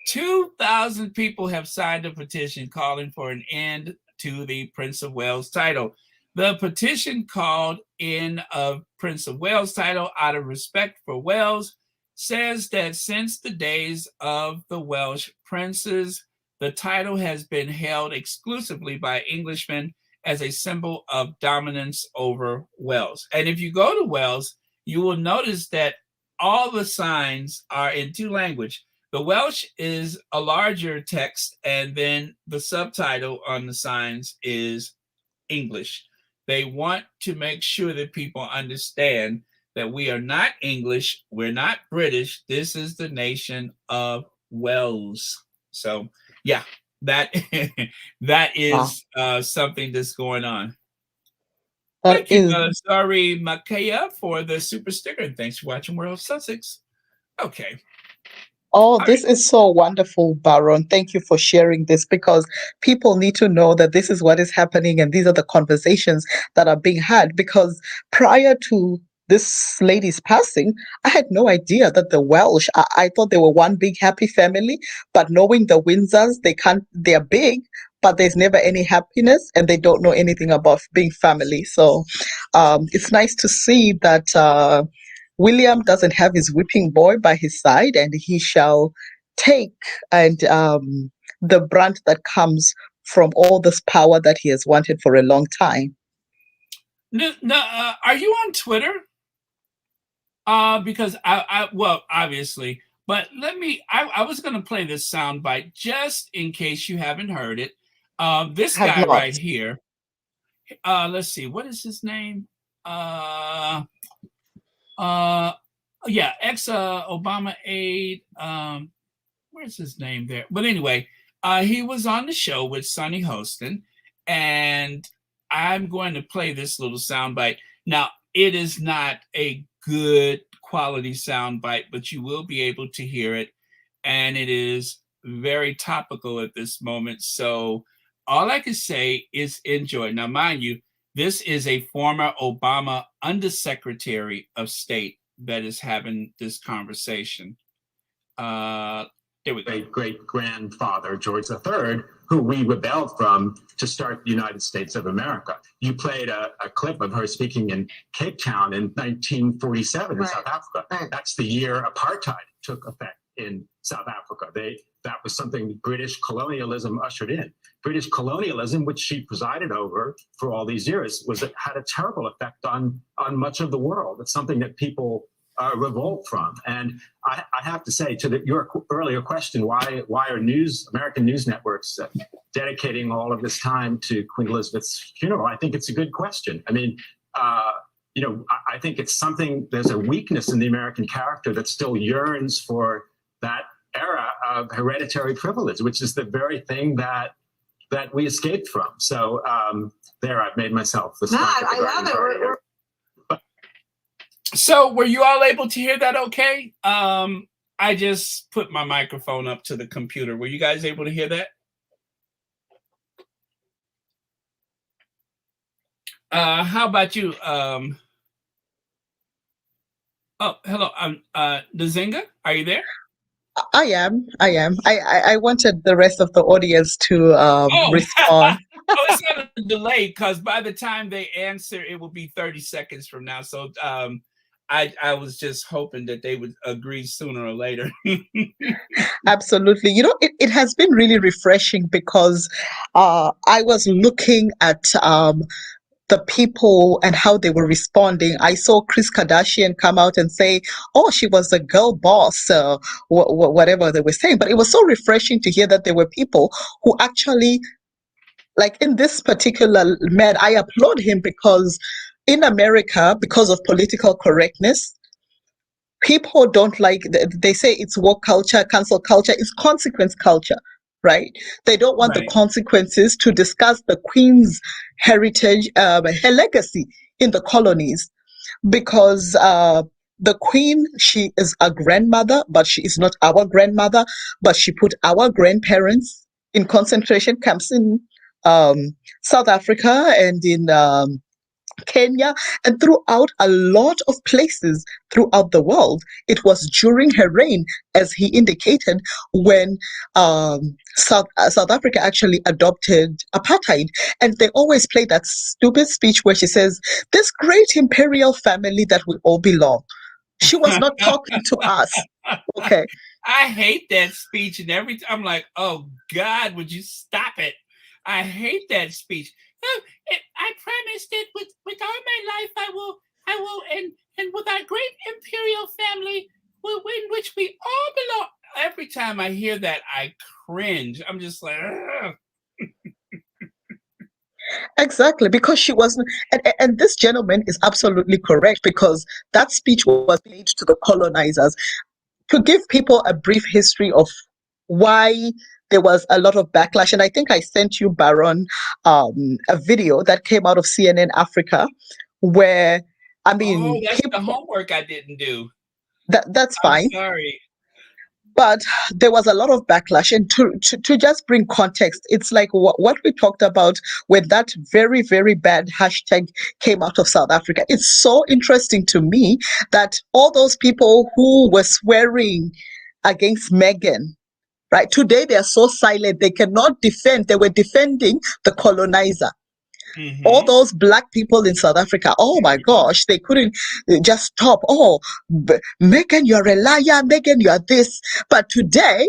Speaker 1: 2,000 people have signed a petition calling for an end to the Prince of Wales title. The petition called in of Prince of Wales title out of respect for Wales says that since the days of the Welsh princes, the title has been held exclusively by Englishmen as a symbol of dominance over Wales. And if you go to Wales, you will notice that all the signs are in two languages. The Welsh is a larger text, and then the subtitle on the signs is English. They want to make sure that people understand that we are not English, we're not British. This is the nation of Wales. So, yeah, that is something that's going on. Thank you, Zari Makaya, for the super sticker. And thanks for watching World of Sussex. Okay.
Speaker 4: Oh, this is so wonderful, Baron. Thank you for sharing this because people need to know that this is what is happening and these are the conversations that are being had. Because prior to this lady's passing, I had no idea that the Welsh, I thought they were one big happy family, but knowing the Windsors, they're big, but there's never any happiness and they don't know anything about being family. So it's nice to see that William doesn't have his whipping boy by his side, and he shall take the brunt that comes from all this power that he has wanted for a long time.
Speaker 1: No, are you on Twitter? Because well, obviously, but I was going to play this soundbite just in case you haven't heard it. This guy right here. Let's see, what is his name? Yeah, ex-Obama aide. Where's his name there? But anyway, he was on the show with Sonny Hostin, and I'm going to play this little soundbite. Now, it is not a good quality soundbite, but you will be able to hear it, and it is very topical at this moment. So all I can say is enjoy. Now, mind you, this is a former Obama Undersecretary of State that is having this conversation. There we go.
Speaker 5: Great-grandfather, George III, who we rebelled from to start the United States of America. You played a clip of her speaking in Cape Town in 1947 in South Africa. That's the year apartheid took effect in South Africa. That was something British colonialism ushered in. British colonialism, which she presided over for all these years, had a terrible effect on much of the world. It's something that people revolt from. And I have to say, to your earlier question, why are American news networks dedicating all of this time to Queen Elizabeth's funeral? I think it's a good question. I mean, I think it's something, there's a weakness in the American character that still yearns for that era of hereditary privilege, which is the very thing that we escaped from. So there, I've made myself the
Speaker 6: I love it.
Speaker 1: So were you all able to hear that okay? I just put my microphone up to the computer. Were you guys able to hear that? How about you? Oh, hello. Nzinga, are you there?
Speaker 4: I am. I wanted the rest of the audience to respond.
Speaker 1: Oh, it's not a delay because by the time they answer, it will be 30 seconds from now. So I was just hoping that they would agree sooner or later.
Speaker 4: Absolutely. It has been really refreshing because I was looking at the people and how they were responding. I saw Kris Kardashian come out and say, oh, she was a girl boss, whatever they were saying. But it was so refreshing to hear that there were people who actually, like in this particular man, I applaud him because in America, because of political correctness, people don't like, they say it's woke culture, cancel culture, it's consequence culture, right? They don't want the consequences to discuss the Queen's heritage, her legacy in the colonies, because the Queen, she is a grandmother, but she is not our grandmother, but she put our grandparents in concentration camps in South Africa and in Kenya and throughout a lot of places throughout the world. It was during her reign, as he indicated, when South Africa actually adopted apartheid. And they always play that stupid speech where she says, this great imperial family that we all belong. She was not talking to us. Okay.
Speaker 1: I hate that speech, and every time I'm like, oh God, would you stop it? I hate that speech. I promise that with all my life I will, and with our great imperial family, in which we all belong. Every time I hear that, I cringe. I'm just like, ugh.
Speaker 4: Exactly, because she wasn't, and this gentleman is absolutely correct, because that speech was made to the colonizers. To give people a brief history of why there was a lot of backlash, and I think I sent you, Baron, a video that came out of CNN Africa, where, I mean,
Speaker 1: that's the homework I didn't do.
Speaker 4: That's fine.
Speaker 1: I'm sorry.
Speaker 4: But there was a lot of backlash, and to just bring context, it's like what we talked about when that very, very bad hashtag came out of South Africa. It's so interesting to me that all those people who were swearing against Meghan, right, today they are so silent, they cannot defend. They were defending the colonizer. Mm-hmm. All those black people in South Africa, oh my gosh, they couldn't just stop. Oh, Meghan, you're a liar. Meghan, you are this. But today,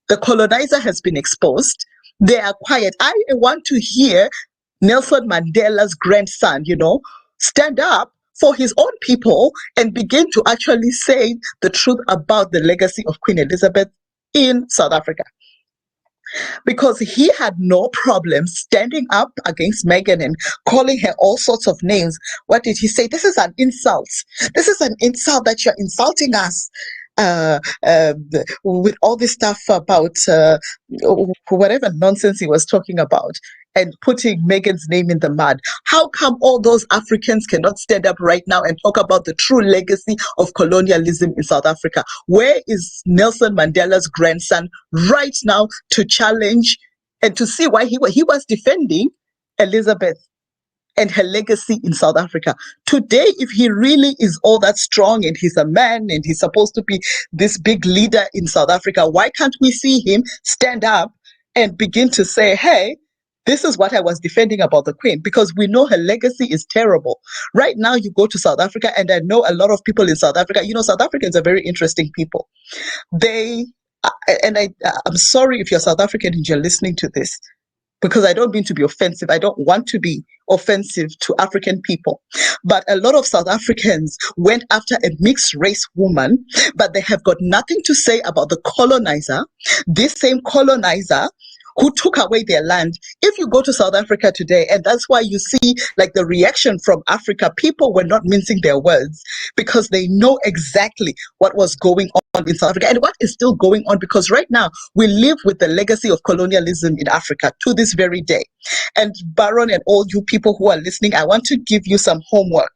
Speaker 4: the colonizer has been exposed. They are quiet. I want to hear Nelson Mandela's grandson, stand up for his own people and begin to actually say the truth about the legacy of Queen Elizabeth in South Africa. Because he had no problem standing up against Meghan and calling her all sorts of names. What did he say? This is an insult. This is an insult that you're insulting us with all this stuff about whatever nonsense he was talking about and putting Meghan's name in the mud. How come all those Africans cannot stand up right now and talk about the true legacy of colonialism in South Africa? Where is Nelson Mandela's grandson right now to challenge and to see why he was defending Elizabeth and her legacy in South Africa? Today, if he really is all that strong and he's a man and he's supposed to be this big leader in South Africa, why can't we see him stand up and begin to say, hey, this is what I was defending about the Queen? Because we know her legacy is terrible. Right now, you go to South Africa, and I know a lot of people in South Africa. South Africans are very interesting people. I'm sorry if you're South African and you're listening to this, because I don't mean to be offensive. I don't want to be offensive to African people. But a lot of South Africans went after a mixed race woman, but they have got nothing to say about the colonizer. This same colonizer who took away their land. If you go to South Africa today, and that's why you see like the reaction from Africa, people were not mincing their words because they know exactly what was going on in South Africa and what is still going on, because right now we live with the legacy of colonialism in Africa to this very day. And Baron and all you people who are listening, I want to give you some homework.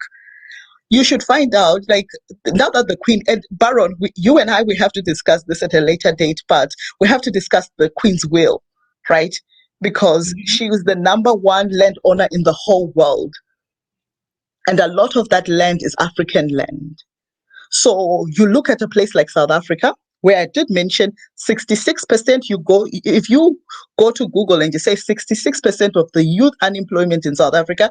Speaker 4: You should find out, like, now that the Queen, and Baron, you and I, we have to discuss this at a later date, but we have to discuss the Queen's will, right? Because she was the #1 landowner in the whole world. And a lot of that land is African land. So you look at a place like South Africa, where I did mention 66%, if you go to Google and you say 66% of the youth unemployment in South Africa,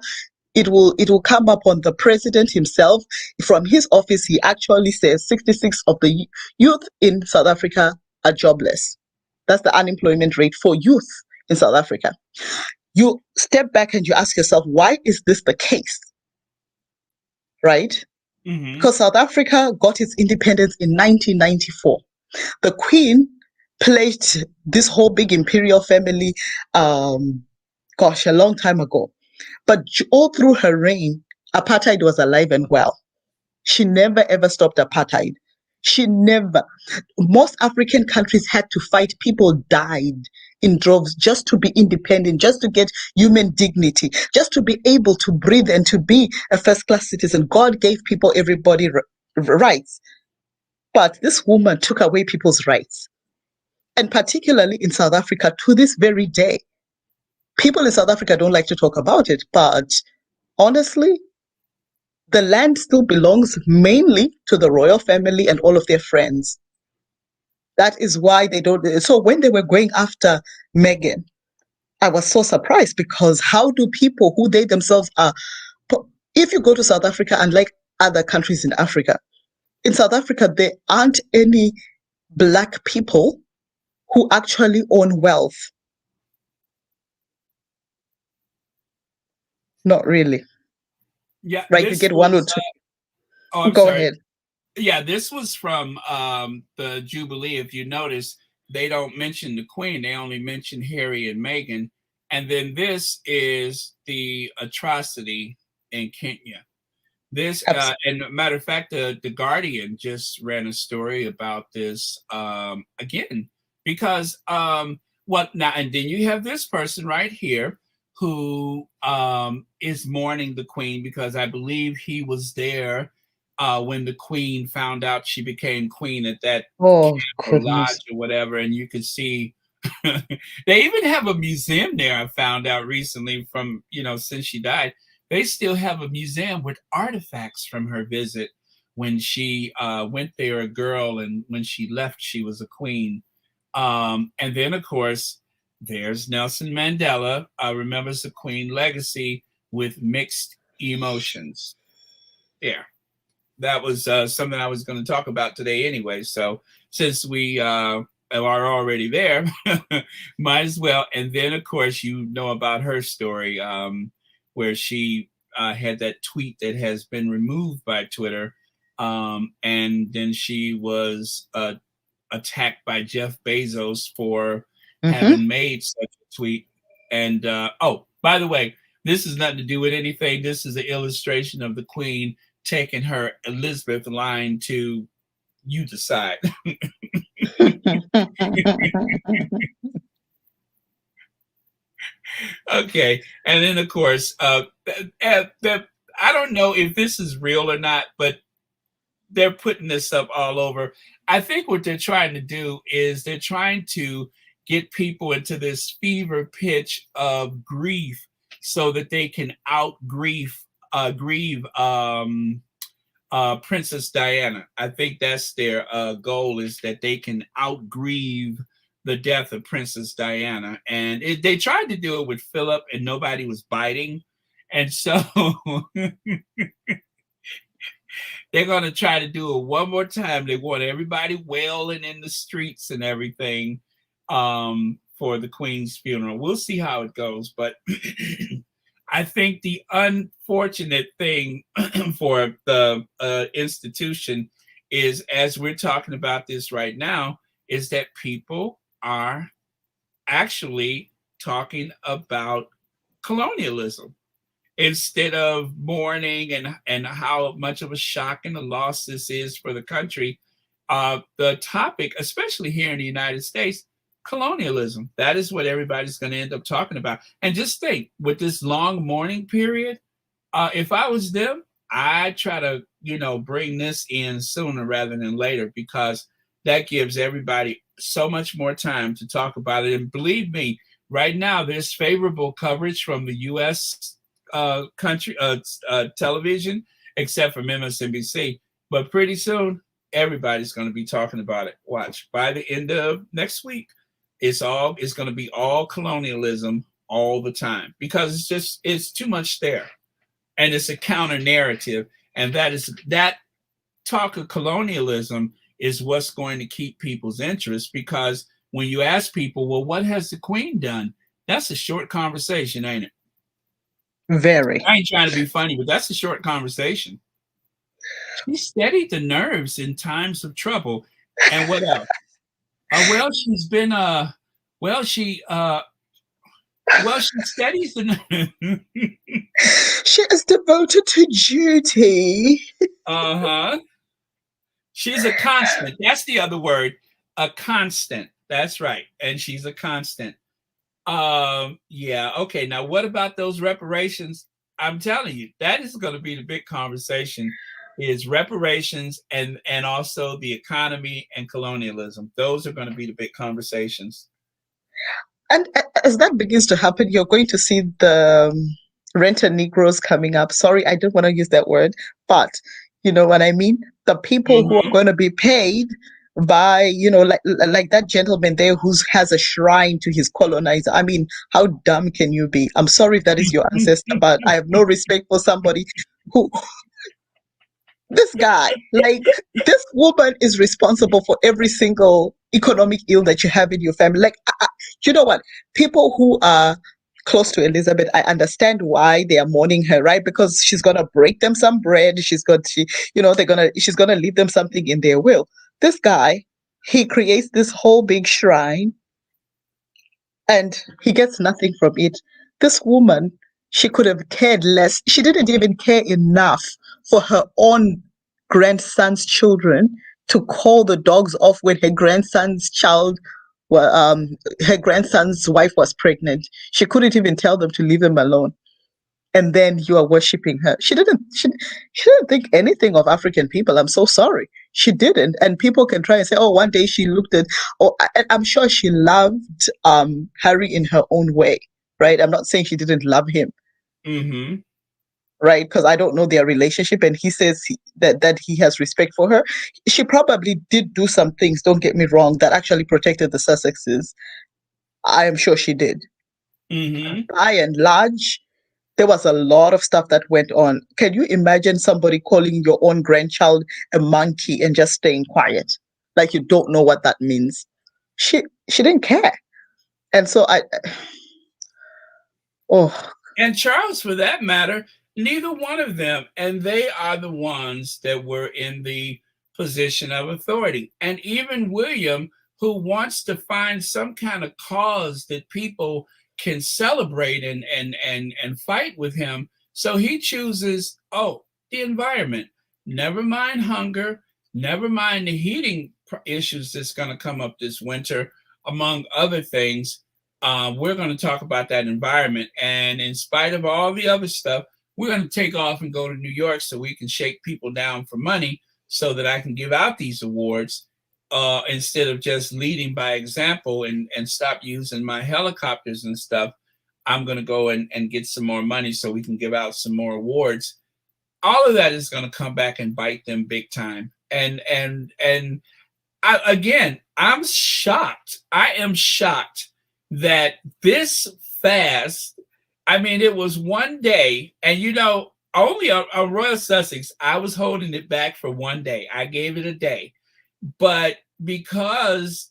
Speaker 4: it will come up on the president himself. From his office, he actually says 66 of the youth in South Africa are jobless. That's the unemployment rate for youth in South Africa. You step back and you ask yourself, why is this the case? Right? Because South Africa got its independence in 1994. The Queen pledged this whole big imperial family, a long time ago. But all through her reign, apartheid was alive and well. She never ever stopped apartheid. She never. Most African countries had to fight. People died in droves just to be independent, just to get human dignity, just to be able to breathe and to be a first-class citizen. God gave everybody rights. But this woman took away people's rights. And particularly in South Africa, to this very day, people in South Africa don't like to talk about it, but honestly, the land still belongs mainly to the royal family and all of their friends. That is why they don't. So when they were going after Meghan, I was so surprised, because how do people who they themselves are, if you go to South Africa, unlike other countries in Africa, in South Africa, there aren't any Black people who actually own wealth. Not really.
Speaker 1: Yeah.
Speaker 4: Right, you get one or two.
Speaker 1: I'm
Speaker 4: Go
Speaker 1: sorry.
Speaker 4: ahead.
Speaker 1: Yeah, this was from the Jubilee. If you notice, they don't mention the Queen. They only mention Harry and Meghan. And then this is the atrocity in Kenya. This, and matter of fact, the Guardian just ran a story about this again, because what now? And then you have this person right here who is mourning the Queen, because I believe he was there when the Queen found out she became Queen at that camp or lodge or whatever, and you could see. They even have a museum there. I found out recently, from since she died. They still have a museum with artifacts from her visit when she went there, a girl, and when she left, she was a queen. And then, of course, there's Nelson Mandela, remembers the Queen legacy with mixed emotions. Yeah, that was something I was going to talk about today anyway. So since we are already there, might as well. And then, of course, about her story. Where she had that tweet that has been removed by Twitter. And then she was attacked by Jeff Bezos for having made such a tweet. And, by the way, this has nothing to do with anything. This is an illustration of the Queen taking her Elizabeth line to you decide. Okay, and then of course, I don't know if this is real or not, but they're putting this up all over. I think what they're trying to do is they're trying to get people into this fever pitch of grief, so that they can grieve Princess Diana. I think that's their goal, is that they can outgrieve the death of Princess Diana. And they tried to do it with Philip, and nobody was biting. And so they're going to try to do it one more time. They want everybody wailing in the streets and everything for the Queen's funeral. We'll see how it goes. But I think the unfortunate thing for the institution is, as we're talking about this right now, is that people are actually talking about colonialism instead of mourning and how much of a shock and a loss this is for the country. The topic, especially here in the United States, colonialism. That is what everybody's going to end up talking about. And just think, with this long mourning period, if I was them, I'd try to, bring this in sooner rather than later, because that gives everybody so much more time to talk about it. And believe me, right now there's favorable coverage from the U.S. Country television, except for MSNBC. But pretty soon, everybody's going to be talking about it. Watch, by the end of next week, it's going to be all colonialism all the time, because it's too much there, and it's a counter narrative, and that talk of colonialism is what's going to keep people's interest. Because when you ask people, well, what has the Queen done? That's a short conversation, ain't it?
Speaker 4: Very.
Speaker 1: I ain't trying to be funny, but that's a short conversation. She steadied the nerves in times of trouble. And what else? She's been she steadies the
Speaker 4: She is devoted to duty.
Speaker 1: She's a constant. That's the other word. A constant. That's right. And she's a constant. Yeah. Okay. Now, what about those reparations? I'm telling you, that is going to be the big conversation, is reparations and also the economy and colonialism. Those are going to be the big conversations.
Speaker 4: And as that begins to happen, you're going to see the renter Negroes coming up. Sorry, I don't want to use that word, but you know what I mean? The people who are going to be paid by, like that gentleman there who has a shrine to his colonizer. I mean, how dumb can you be? I'm sorry if that is your ancestor, but I have no respect for somebody who... This guy, like, this woman is responsible for every single economic ill that you have in your family. Like, you know what? People who are close to Elizabeth, I understand why they are mourning her, right? Because she's gonna break them some bread. She's gonna leave them something in their will. This guy, he creates this whole big shrine, and he gets nothing from it. This woman, she could have cared less. She didn't even care enough for her own grandson's children to call the dogs off when her grandson's wife was pregnant. She couldn't even tell them to leave them alone. And then you are worshipping her. She didn't think anything of African people. I'm so sorry. She didn't. And people can try and say, oh, one day she looked at, I'm sure she loved Harry in her own way, right? I'm not saying she didn't love him.
Speaker 1: Mm-hmm.
Speaker 4: Right? Because I don't know their relationship, and he says that he has respect for her. She probably did do some things, don't get me wrong, that actually protected the Sussexes. I am sure she did.
Speaker 1: Mm-hmm.
Speaker 4: By and large, there was a lot of stuff that went on. Can you imagine somebody calling your own grandchild a monkey and just staying quiet? Like you don't know what that means. She didn't care. And so
Speaker 1: and Charles, for that matter, neither one of them, and they are the ones that were in the position of authority. And even William, who wants to find some kind of cause that people can celebrate and fight with him, so he chooses, the environment. Never mind hunger, never mind the heating issues that's going to come up this winter, among other things. We're going to talk about that environment. And in spite of all the other stuff, we're going to take off and go to New York so we can shake people down for money so that I can give out these awards instead of just leading by example and stop using my helicopters and stuff. I'm going to go and get some more money so we can give out some more awards. All of that is going to come back and bite them big time. And I'm shocked. I am shocked that this fast, I mean, it was one day, and only a Royal Sussex, I was holding it back for one day. I gave it a day. But because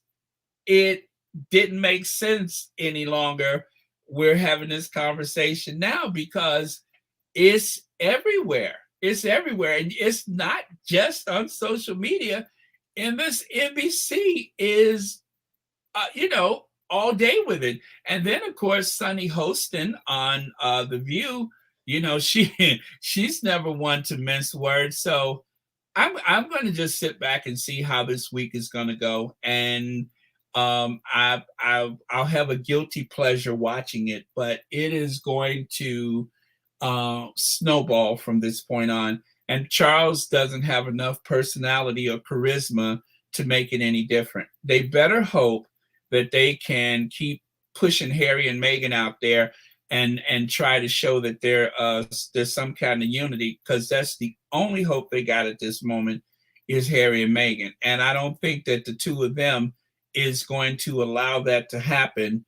Speaker 1: it didn't make sense any longer, we're having this conversation now because it's everywhere. It's everywhere. And it's not just on social media. And this NBC is, all day with it. And then of course Sunny Hostin on The View, she's never one to mince words. So I'm going to just sit back and see how this week is going to go, and I'll have a guilty pleasure watching it, but it is going to snowball from this point on. And Charles doesn't have enough personality or charisma to make it any different. They better hope that they can keep pushing Harry and Meghan out there and try to show that there's some kind of unity, because that's the only hope they got at this moment is Harry and Meghan. And I don't think that the two of them is going to allow that to happen,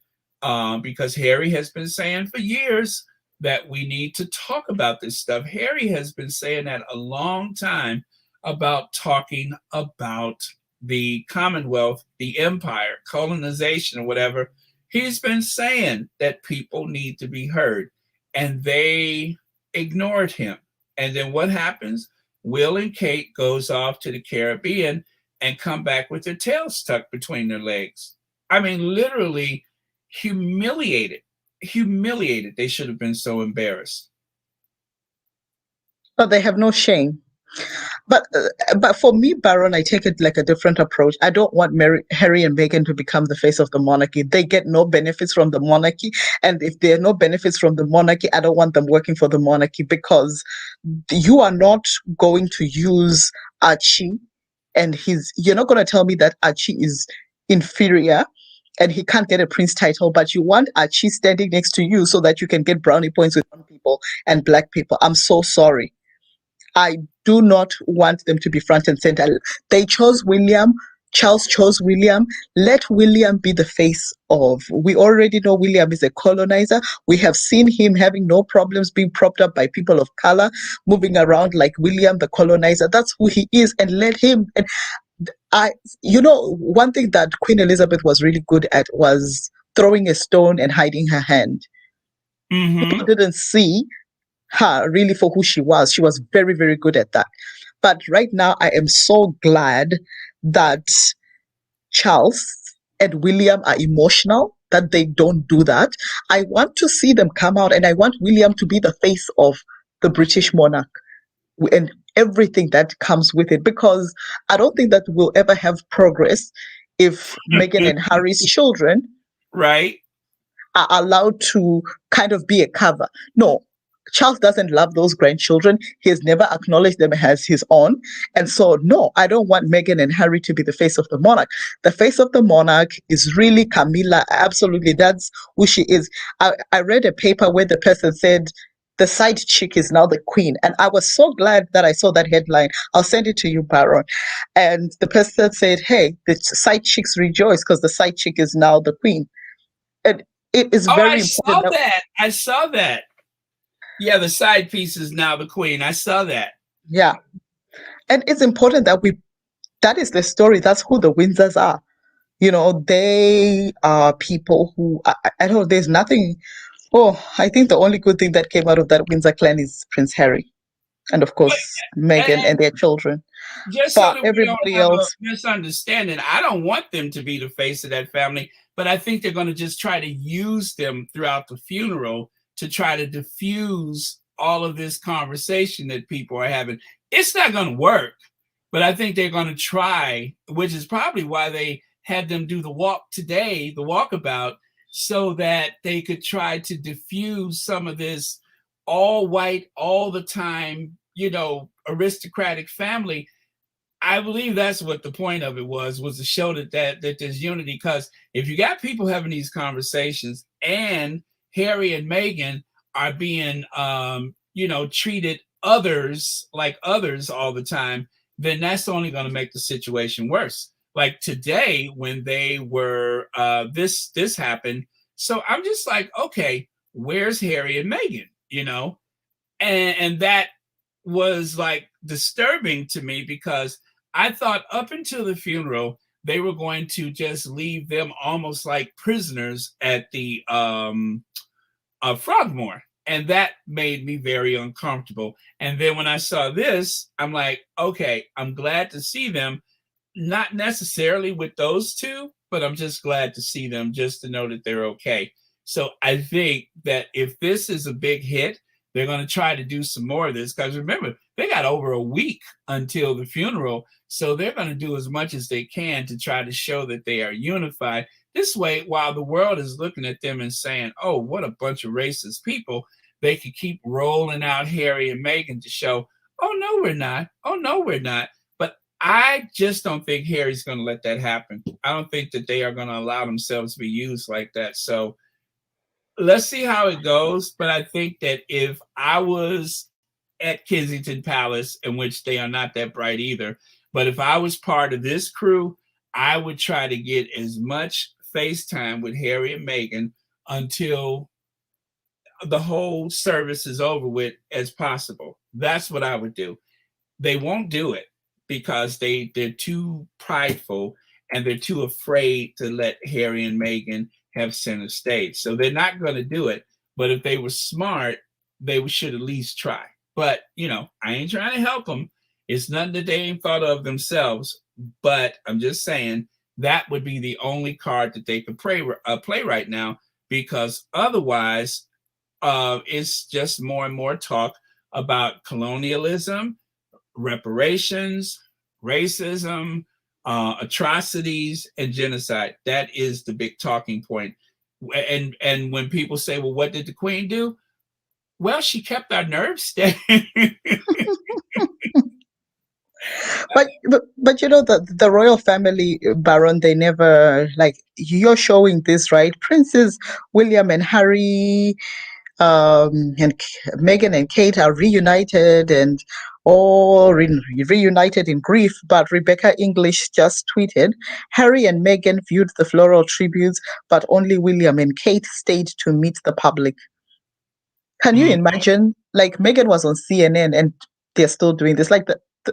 Speaker 1: because Harry has been saying for years that we need to talk about this stuff. Harry has been saying that a long time about talking about the Commonwealth, the empire, colonization, or whatever. He's been saying that people need to be heard, and they ignored him. And then what happens? Will and Kate goes off to the Caribbean and come back with their tails tucked between their legs. I mean, literally humiliated. They should have been so embarrassed.
Speaker 4: But they have no shame. But for me, Baron, I take it like a different approach. I don't want Harry and Meghan to become the face of the monarchy. They get no benefits from the monarchy. And if there are no benefits from the monarchy, I don't want them working for the monarchy, because you are not going to use Archie and you're not going to tell me that Archie is inferior and he can't get a prince title, but you want Archie standing next to you so that you can get brownie points with brown people and black people. I'm so sorry. I do not want them to be front and center. They chose William. Charles chose William. Let William be the face of. We already know William is a colonizer. We have seen him having no problems being propped up by people of color, moving around like William the colonizer. That's who he is, and let him. And one thing that Queen Elizabeth was really good at was throwing a stone and hiding her hand. People didn't see her really for who she was. She was very, very good at that. But right now, I am so glad that Charles and William are emotional, that they don't do that. I want to see them come out, and I want William to be the face of the British monarch and everything that comes with it, because I don't think that we'll ever have progress if Meghan and Harry's children
Speaker 1: are
Speaker 4: allowed to kind of be a cover. No, Charles doesn't love those grandchildren. He has never acknowledged them as his own. And so, no, I don't want Meghan and Harry to be the face of the monarch. The face of the monarch is really Camilla. Absolutely. That's who she is. I read a paper where the person said the side chick is now the queen. And I was so glad that I saw that headline. I'll send it to you, Baron. And the person said, hey, the side chicks rejoice because the side chick is now the queen. And it is very important.
Speaker 1: I saw that. Yeah, the side piece is now the queen. I saw that.
Speaker 4: Yeah. And it's important that that is the story. That's who the Windsors are. They are people who, I don't know, there's nothing. I think the only good thing that came out of that Windsor clan is Prince Harry. And of course, Meghan and their children.
Speaker 1: Just so that everybody else misunderstanding, I don't want them to be the face of that family, but I think they're going to just try to use them throughout the funeral to try to diffuse all of this conversation that people are having. It's not going to work, but I think they're going to try, which is probably why they had them do the walk today, the walkabout, so that they could try to diffuse some of this all white, all the time, aristocratic family. I believe that's what the point of it was to show that there's unity, because if you got people having these conversations and Harry and Meghan are being, treated others like others all the time, then that's only going to make the situation worse. Like today, when they were, this happened. So I'm just like, okay, where's Harry and Meghan? And that was like disturbing to me, because I thought up until the funeral, they were going to just leave them almost like prisoners at the Frogmore. And that made me very uncomfortable. And then when I saw this, I'm like, okay, I'm glad to see them, not necessarily with those two, but I'm just glad to see them, just to know that they're okay. So I think that if this is a big hit, they're going to try to do some more of this, because remember, they got over a week until the funeral. So they're going to do as much as they can to try to show that they are unified. This way, while the world is looking at them and saying, oh, what a bunch of racist people, they could keep rolling out Harry and Meghan to show, oh, no, we're not. Oh, no, we're not. But I just don't think Harry's going to let that happen. I don't think that they are going to allow themselves to be used like that. So let's see how it goes. But I think that if I was at Kensington Palace, in which they are not that bright either, but if I was part of this crew, I would try to get as much FaceTime with Harry and Meghan until the whole service is over with as possible. That's what I would do. They won't do it because they're too prideful and they're too afraid to let Harry and Meghan have center stage. So they're not going to do it. But if they were smart, they should at least try. But, you know, I ain't trying to help them. It's nothing that they ain't thought of themselves. But I'm just saying that would be the only card that they could play right now, because otherwise it's just more and more talk about colonialism, reparations, racism, atrocities, and genocide. That is the big talking point. And when people say, well, what did the Queen do? Well, she kept our nerves steady.
Speaker 4: But you know, the royal family, Baron, they never, like, you're showing this, right? Princes William and Harry, and Meghan and Kate are reunited and all reunited in grief. But Rebecca English just tweeted, Harry and Meghan viewed the floral tributes, but only William and Kate stayed to meet the public. Can you imagine? Like, Meghan was on CNN and they're still doing this. Like,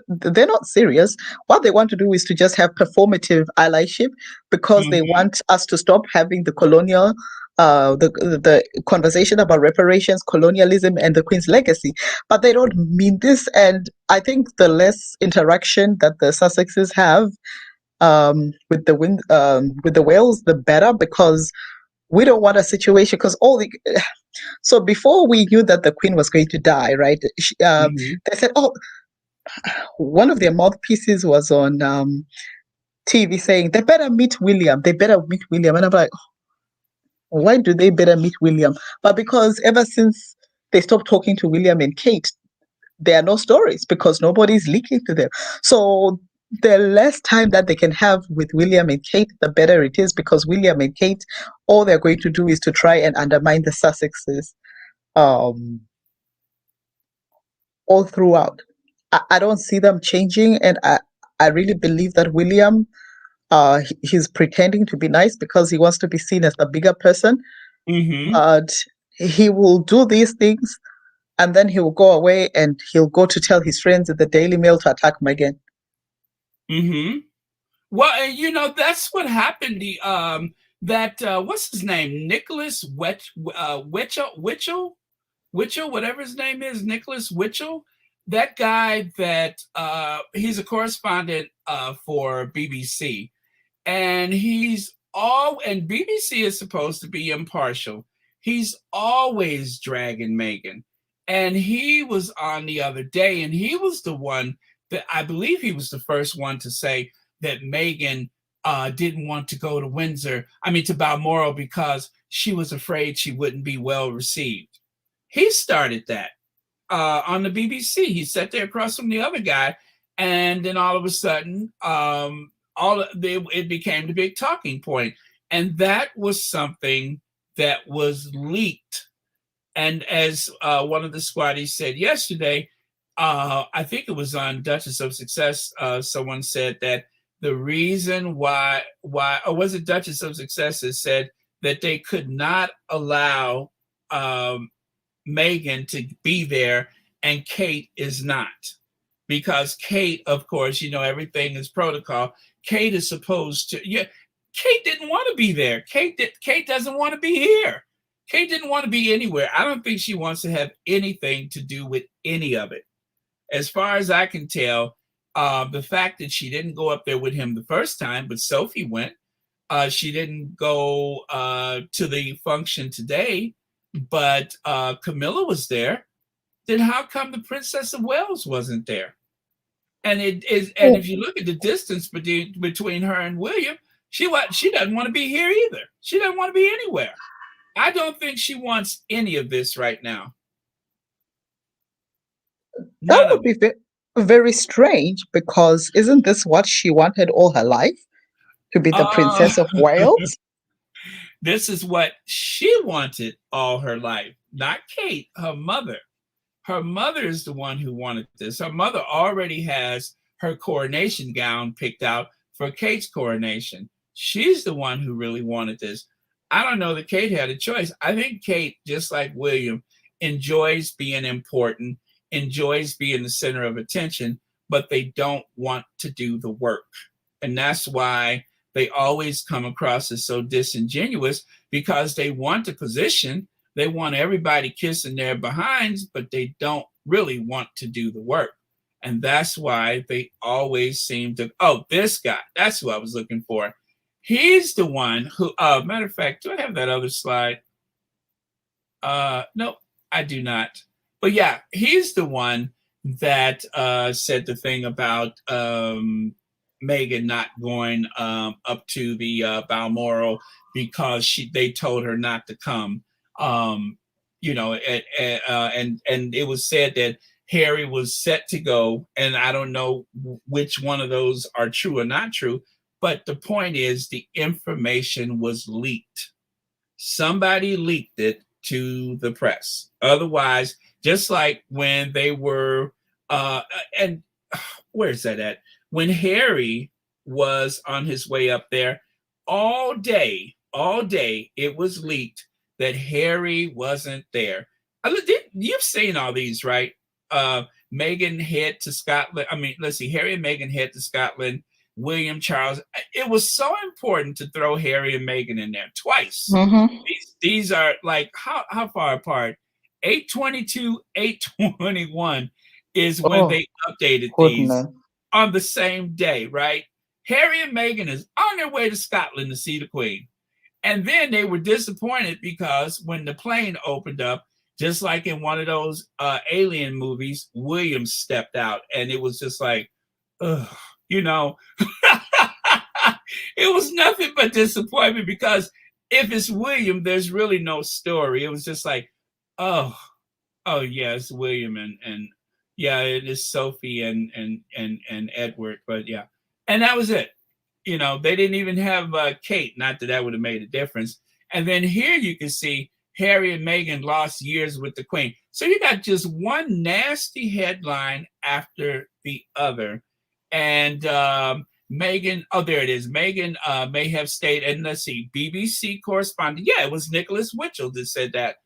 Speaker 4: they're not serious. What they want to do is to just have performative allyship, because they want us to stop having the colonial, the conversation about reparations, colonialism, and the Queen's legacy. But they don't mean this. And I think the less interaction that the Sussexes have with the Wales, the better, because we don't want a situation, because so before we knew that the Queen was going to die, right? They said, oh, one of their mouthpieces was on TV saying they better meet William. They better meet William. And I'm like, why do they better meet William? But because ever since they stopped talking to William and Kate, there are no stories, because nobody's leaking to them. So the less time that they can have with William and Kate, the better it is, because William and Kate, all they're going to do is to try and undermine the Sussexes all throughout. I don't see them changing, and I really believe that William, he's pretending to be nice because he wants to be seen as the bigger person, but he will do these things and then he will go away and he'll go to tell his friends at the Daily Mail to attack Meghan.
Speaker 1: Well, you know, that's what happened. What's his name? Nicholas Witchell, whatever his name is, Nicholas Witchell. That guy that he's a correspondent for BBC, and and BBC is supposed to be impartial. He's always dragging Meghan. And he was on the other day, and he was the one that, I believe he was the first one to say that Meghan didn't want to go to Balmoral, because she was afraid she wouldn't be well received. He started that on the BBC. He sat there across from the other guy, and then all of a sudden, it became the big talking point. And that was something that was leaked. And as one of the squaddies said yesterday, I think it was on Duchess of Success, someone said that the reason why, or was it Duchess of Success that said that they could not allow Meghan to be there and Kate is not. Because Kate, of course, you know, everything is protocol. Kate is supposed to, Kate didn't want to be there. Kate doesn't want to be here. Kate didn't want to be anywhere. I don't think she wants to have anything to do with any of it. As far as I can tell, the fact that she didn't go up there with him the first time, but Sophie went, She didn't go to the function today, but Camilla was there. Then how come the Princess of Wales wasn't there? And it is, and if you look at the distance between her and William, she doesn't want to be here either. She doesn't want to be anywhere. I don't think she wants any of this right now.
Speaker 4: That would be very strange, because isn't this what she wanted all her life? To be the Princess of Wales?
Speaker 1: This is what she wanted all her life, not Kate, her mother. Her mother is the one who wanted this. Her mother already has her coronation gown picked out for Kate's coronation. She's the one who really wanted this. I don't know that Kate had a choice. I think Kate, just like William, enjoys being important, enjoys being the center of attention, but they don't want to do the work. And that's why they always come across as so disingenuous, because they want the position. They want everybody kissing their behinds, but they don't really want to do the work. And that's why they always seem to, oh, this guy, that's who I was looking for. He's the one who, matter of fact, do I have that other slide? No, I do not. But yeah, he's the one that said the thing about Meghan not going up to the Balmoral because they told her not to come. You know, and it was said that Harry was set to go, and I don't know which one of those are true or not true, but the point is the information was leaked. Somebody leaked it to the press. Otherwise, just like when they were, and where's that at? When Harry was on his way up there, all day, it was leaked that Harry wasn't there. You've seen all these, right? Meghan head to Scotland. I mean, let's see, Harry and Meghan head to Scotland. William, Charles. It was so important to throw Harry and Meghan in there twice.
Speaker 4: Mm-hmm.
Speaker 1: These are like, how far apart? 8/22, 8/21 is when they updated these on the same day, right? Harry and Meghan is on their way to Scotland to see the Queen. And then they were disappointed because when the plane opened up, just like in one of those alien movies, William stepped out, and it was just like, ugh, you know, it was nothing but disappointment, because if it's William, there's really no story. It was just like, oh yeah, it's William, and yeah, it is Sophie and Edward, but yeah, and that was it. You know, they didn't even have Kate. Not that that would have made a difference. And then here you can see Harry and Meghan lost years with the Queen. So you got just one nasty headline after the other. And Meghan, oh, there it is. Meghan may have stayed, and let's see, BBC correspondent. Yeah, it was Nicholas Witchell that said that,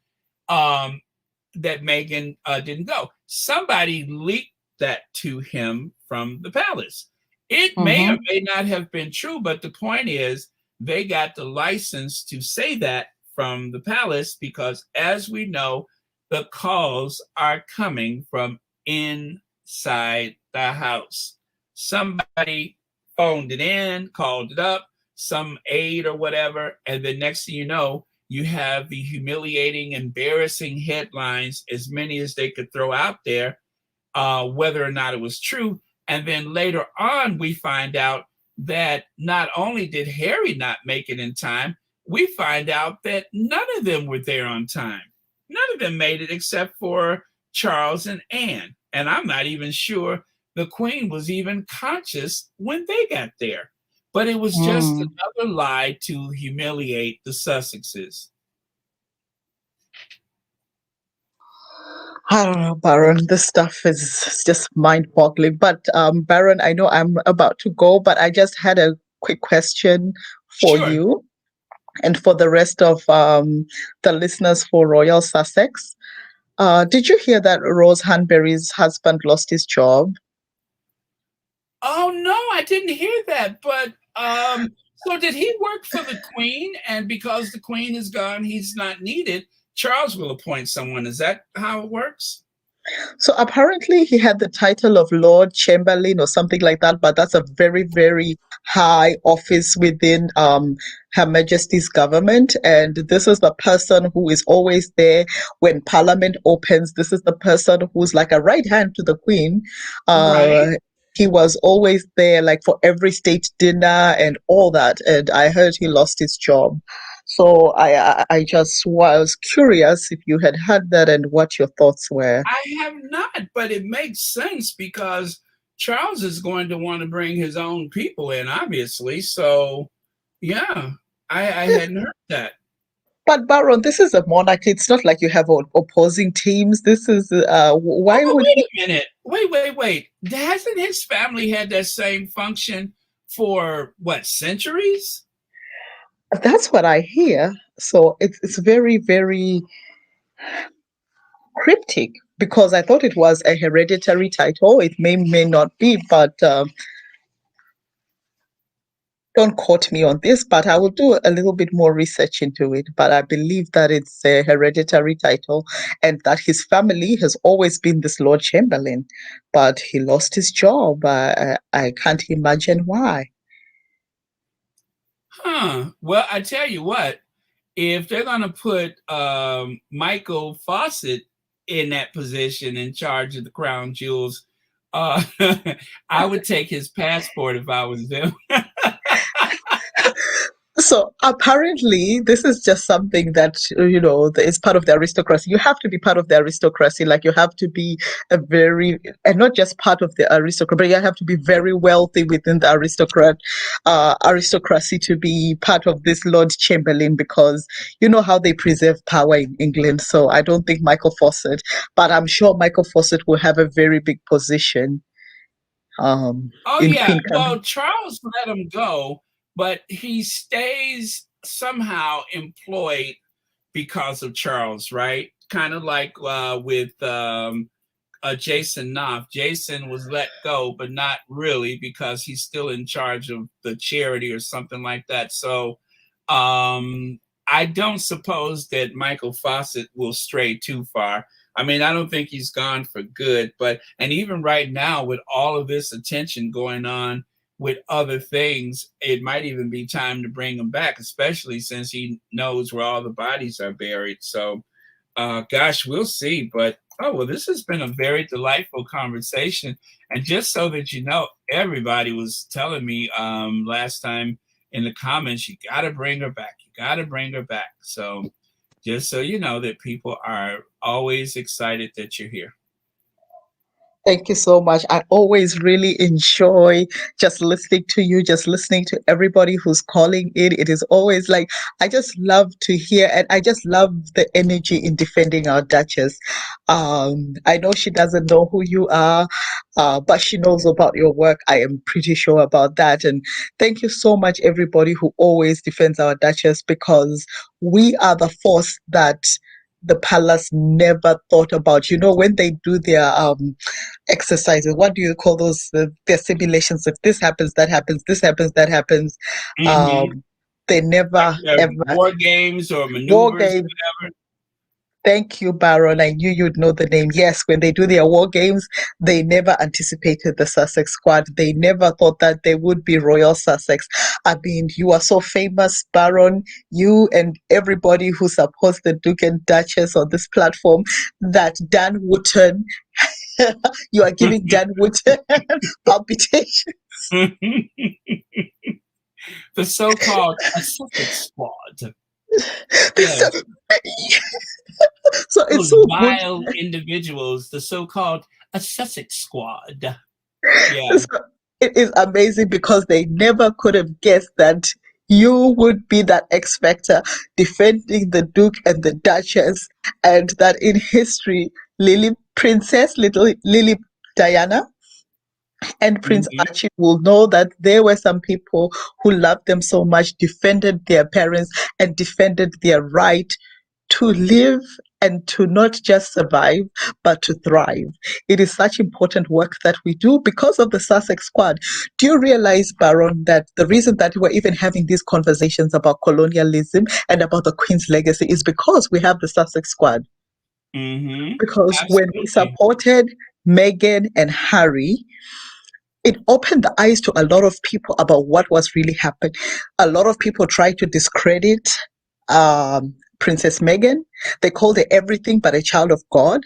Speaker 1: that Meghan didn't go. Somebody leaked that to him from the palace. It may or may not have been true, but the point is they got the license to say that from the palace, because as we know, the calls are coming from inside the house. Somebody phoned it in, called it up, some aide or whatever, and the next thing you know, you have the humiliating, embarrassing headlines, as many as they could throw out there, whether or not it was true. And then later on, we find out that not only did Harry not make it in time, we find out that none of them were there on time. None of them made it except for Charles and Anne. And I'm not even sure the Queen was even conscious when they got there. But it was just another lie to humiliate the Sussexes.
Speaker 4: I don't know, Baron. This stuff is just mind-boggling. But Baron, I know I'm about to go, but I just had a quick question for you and for the rest of the listeners for Royal Sussex. Did you hear that Rose Hanbury's husband lost his job?
Speaker 1: Oh, no, I didn't hear that. But so did he work for the Queen? And because the Queen is gone, he's not needed. Charles will appoint someone. Is that how it works?
Speaker 4: So apparently he had the title of Lord Chamberlain or something like that, but that's a very, very high office within Her Majesty's government. And this is the person who is always there when Parliament opens. This is the person who's like a right hand to the Queen.
Speaker 1: Right.
Speaker 4: He was always there, like for every state dinner and all that. And I heard he lost his job. So I just was curious if you had heard that and what your thoughts were.
Speaker 1: I have not, but it makes sense because Charles is going to want to bring his own people in, obviously. So, yeah, I hadn't heard that.
Speaker 4: But Baron, this is a monarchy. It's not like you have opposing teams. This is
Speaker 1: Oh,
Speaker 4: why
Speaker 1: but
Speaker 4: would
Speaker 1: wait
Speaker 4: he?
Speaker 1: a minute. Wait. Hasn't his family had that same function for what, centuries?
Speaker 4: That's what I hear. So it's very, very cryptic because I thought it was a hereditary title. It may not be, but don't quote me on this. But I will do a little bit more research into it. But I believe that it's a hereditary title, and that his family has always been this Lord Chamberlain, but he lost his job. I can't imagine why.
Speaker 1: Huh. Well, I tell you what, if they're going to put Michael Fawcett in that position in charge of the crown jewels, I would take his passport if I was them.
Speaker 4: So apparently, this is just something that is part of the aristocracy. You have to be part of the aristocracy, like you have to be and not just part of the aristocracy, but you have to be very wealthy within the aristocracy to be part of this Lord Chamberlain, because you know how they preserve power in England. So I don't think Michael Fawcett, but I'm sure Michael Fawcett will have a very big position
Speaker 1: Oh,
Speaker 4: in
Speaker 1: yeah.
Speaker 4: Queen
Speaker 1: Well,
Speaker 4: Camilla.
Speaker 1: Charles let him go, but he stays somehow employed because of Charles, right? Kind of like with Jason Knopf. Jason was let go, but not really because he's still in charge of the charity or something like that. So I don't suppose that Michael Fawcett will stray too far. I mean, I don't think he's gone for good, and even right now, with all of this attention going on with other things, it might even be time to bring him back, especially since he knows where all the bodies are buried. So, gosh, we'll see. But oh well, this has been a very delightful conversation. And just so that you know, everybody was telling me last time in the comments, you got to bring her back. You got to bring her back. So just so you know that people are always excited that you're here.
Speaker 4: Thank you so much. I always really enjoy just listening to you, just listening to everybody who's calling in. It is always like, I just love to hear, and I just love the energy in defending our Duchess. I know she doesn't know who you are, but she knows about your work. I am pretty sure about that. And thank you so much, everybody who always defends our Duchess, because we are the force that the palace never thought about. You know, when they do their exercises, what do you call those, their simulations? If this happens, that happens, this happens, that happens.
Speaker 1: Mm-hmm.
Speaker 4: They never ever
Speaker 1: war games or
Speaker 4: war
Speaker 1: maneuvers,
Speaker 4: games.
Speaker 1: whatever.
Speaker 4: Thank you, Baron. I knew you'd know the name. Yes, when they do their war games, they never anticipated the Sussex squad. They never thought that they would be Royal Sussex. I mean, you are so famous, Baron. You and everybody who supports the Duke and Duchess on this platform, that Dan Wootton, you are giving Dan Wootton palpitation.
Speaker 1: The so-called Sussex squad.
Speaker 4: This
Speaker 1: Yes.
Speaker 4: So it's
Speaker 1: Those
Speaker 4: so good.
Speaker 1: vile individuals, the so-called Sussex squad. Yeah.
Speaker 4: So it is amazing because they never could have guessed that you would be that X Factor defending the Duke and the Duchess, and that in history, Little Lily Diana and Prince
Speaker 1: Mhm.
Speaker 4: Archie will know that there were some people who loved them so much, defended their parents, and defended their right to live and to not just survive, but to thrive. It is such important work that we do because of the Sussex squad. Do you realize, Baron, that the reason that we're even having these conversations about colonialism and about the Queen's legacy is because we have the Sussex squad?
Speaker 1: Mm-hmm.
Speaker 4: because when we
Speaker 1: Absolutely.
Speaker 4: supported Meghan and Harry, it opened the eyes to a lot of people about what was really happening. A lot of people tried to discredit Princess Meghan. They called her everything but a child of God.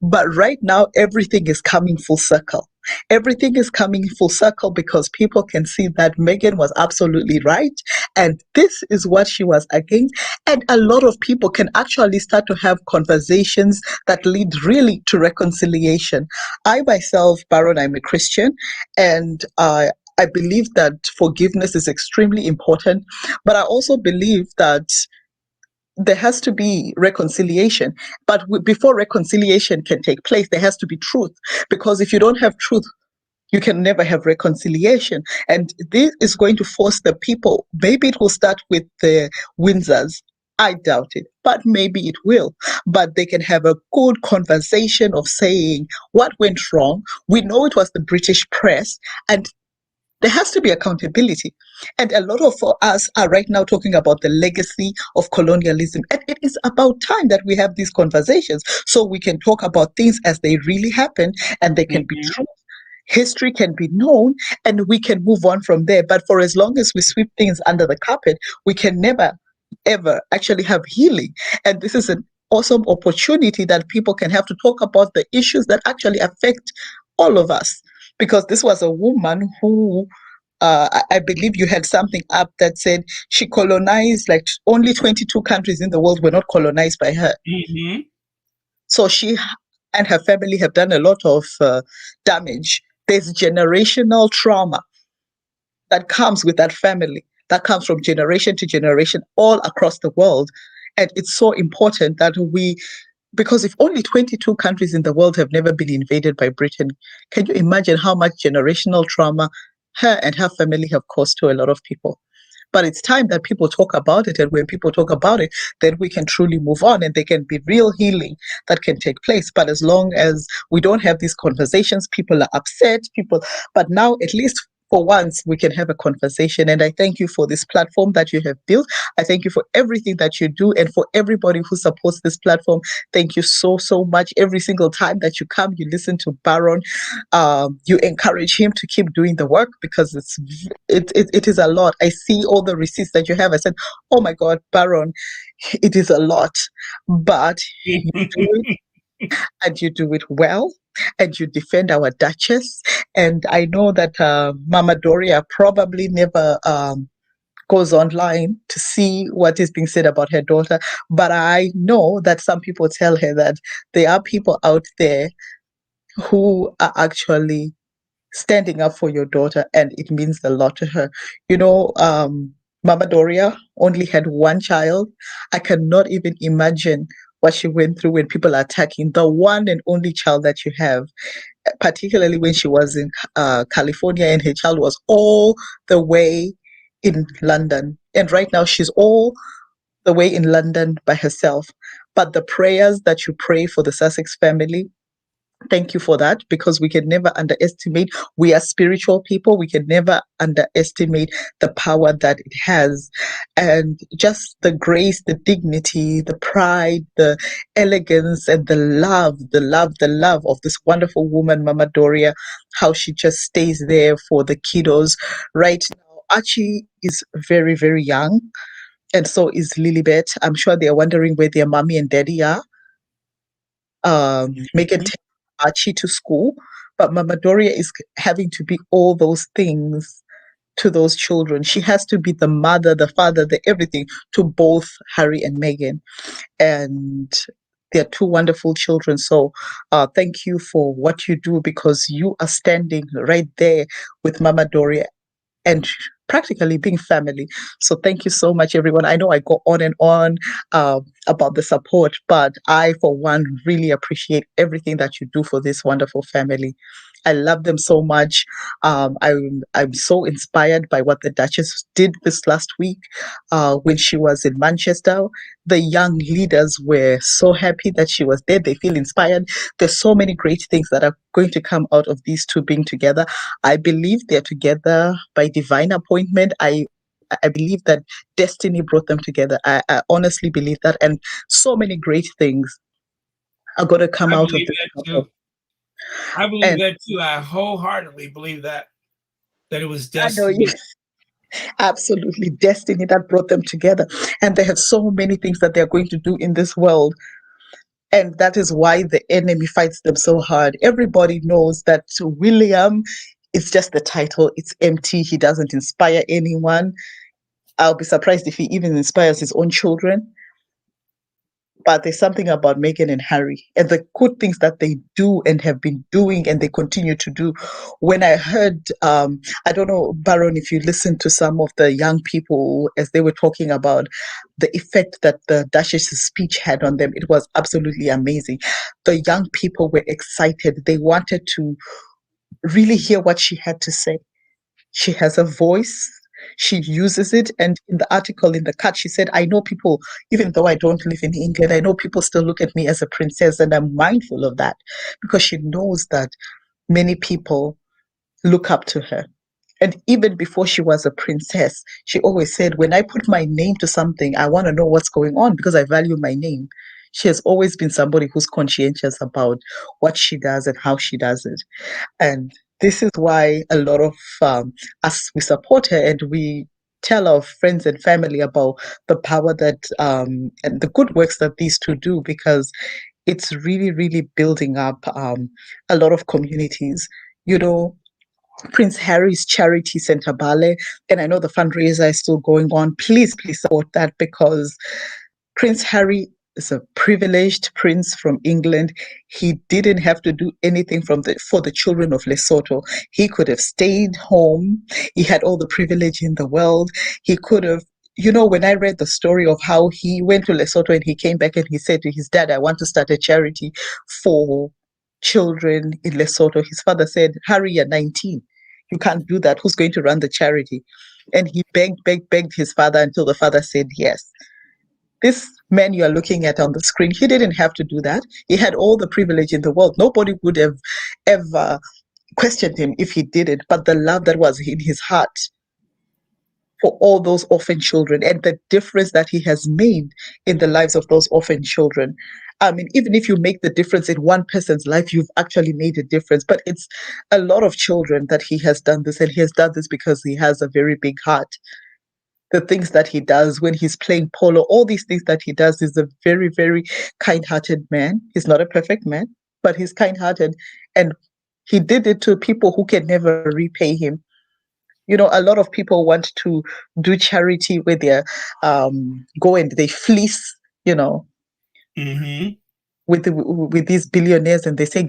Speaker 4: But right now, everything is coming full circle. Everything is coming full circle because people can see that Meghan was absolutely right. And this is what she was against. And a lot of people can actually start to have conversations that lead really to reconciliation. I myself, Baron, I'm a Christian, and I believe that forgiveness is extremely important. But I also believe that there has to be reconciliation. But before reconciliation can take place, there has to be truth. Because if you don't have truth, you can never have reconciliation. And this is going to force the people. Maybe it will start with the Windsors. I doubt it, but maybe it will. But they can have a good conversation of saying what went wrong. We know it was the British press, and there has to be accountability. And a lot of us are right now talking about the legacy of colonialism. And it is about time that we have these conversations so we can talk about things as they really happen and they can be
Speaker 1: Mm-hmm.
Speaker 4: true. History can be known and we can move on from there. But for as long as we sweep things under the carpet, we can never, ever actually have healing. And this is an awesome opportunity that people can have to talk about the issues that actually affect all of us. Because this was a woman who I believe you had something up that said she colonized like only 22 countries in the world were not colonized by her.
Speaker 1: Mm-hmm.
Speaker 4: So she and her family have done a lot of damage. There's generational trauma that comes with that family, that comes from generation to generation all across the world. And it's so important that because if only 22 countries in the world have never been invaded by Britain, can you imagine how much generational trauma her and her family have caused to a lot of people? But it's time that people talk about it. And when people talk about it, then we can truly move on and there can be real healing that can take place. But as long as we don't have these conversations, people are upset, but now at least for once we can have a conversation. And I thank you for this platform that you have built. I thank you for everything that you do and for everybody who supports this platform. Thank you so, so much. Every single time that you come, you listen to Baron, you encourage him to keep doing the work because it is a lot. I see all the receipts that you have. I said, oh my God, Baron, it is a lot, but you do it and you do it well and you defend our Duchess. And I know that Mama Doria probably never goes online to see what is being said about her daughter. But I know that some people tell her that there are people out there who are actually standing up for your daughter, and it means a lot to her. You know, Mama Doria only had one child. I cannot even imagine what she went through when people are attacking the one and only child that you have, particularly when she was in California and her child was all the way in London. And right now she's all the way in London by herself. But the prayers that you pray for the Sussex family, thank you for that, because we can never underestimate. We are spiritual people. We can never underestimate the power that it has. And just the grace, the dignity, the pride, the elegance, and the love of this wonderful woman, Mama Doria, how she just stays there for the kiddos. Right now, Archie is very, very young. And so is Lilibet. I'm sure they're wondering where their mommy and daddy are. Meghan takes Archie to school, but Mama Doria is having to be all those things to those children. She has to be the mother, the father, the everything to both Harry and Meghan. And they're two wonderful children. So thank you for what you do, because you are standing right there with Mama Doria and practically being family. So thank you so much, everyone. I know I go on and on about the support, but I, for one, really appreciate everything that you do for this wonderful family. I love them so much. I'm so inspired by what the Duchess did this last week when she was in Manchester. The young leaders were so happy that she was there. They feel inspired. There's so many great things that are going to come out of these two being together. I believe they're together by divine appointment. I believe that destiny brought them together. I honestly believe that. And so many great things are going to come
Speaker 1: I
Speaker 4: out of
Speaker 1: believe
Speaker 4: this
Speaker 1: that
Speaker 4: couple.
Speaker 1: too. I believe
Speaker 4: And
Speaker 1: that too. I wholeheartedly believe that it was
Speaker 4: I know you
Speaker 1: destiny.
Speaker 4: absolutely destiny that brought them together. And they have so many things that they're going to do in this world. And that is why the enemy fights them so hard. Everybody knows that William is just the title, it's empty. He doesn't inspire anyone. I'll be surprised if he even inspires his own children. But there's something about Meghan and Harry and the good things that they do and have been doing and they continue to do. When I heard, I don't know, Baron, if you listened to some of the young people as they were talking about the effect that the Duchess's speech had on them, it was absolutely amazing. The young people were excited. They wanted to really hear what she had to say. She has a voice. She uses it. And in the article, in the cut, she said, I know people, even though I don't live in England, I know people still look at me as a princess. And I'm mindful of that because she knows that many people look up to her. And even before she was a princess, she always said, when I put my name to something, I want to know what's going on because I value my name. She has always been somebody who's conscientious about what she does and how she does it. And this is why a lot of us, we support her and we tell our friends and family about the power that and the good works that these two do because it's really, really building up a lot of communities. You know, Prince Harry's charity Center Ballet, and I know the fundraiser is still going on. Please, please support that because Prince Harry is a privileged prince from England. He didn't have to do anything for the children of Lesotho. He could have stayed home. He had all the privilege in the world. He could have, you know, when I read the story of how he went to Lesotho and he came back and he said to his dad, I want to start a charity for children in Lesotho. His father said, Harry, you're 19. You can't do that. Who's going to run the charity? And he begged his father until the father said yes. This man you are looking at on the screen, he didn't have to do that. He had all the privilege in the world. Nobody would have ever questioned him if he did it. But the love that was in his heart for all those orphan children and the difference that he has made in the lives of those orphan children. I mean, even if you make the difference in one person's life, you've actually made a difference. But it's a lot of children that he has done this, and he has done this because he has a very big heart. The things that he does when he's playing polo, all these things that he does, is a very, very kind-hearted man. He's not a perfect man, but he's kind-hearted. And he did it to people who can never repay him. You know, a lot of people want to do charity where they go and they fleece, you know,
Speaker 1: Mm-hmm.
Speaker 4: with these billionaires, and they say,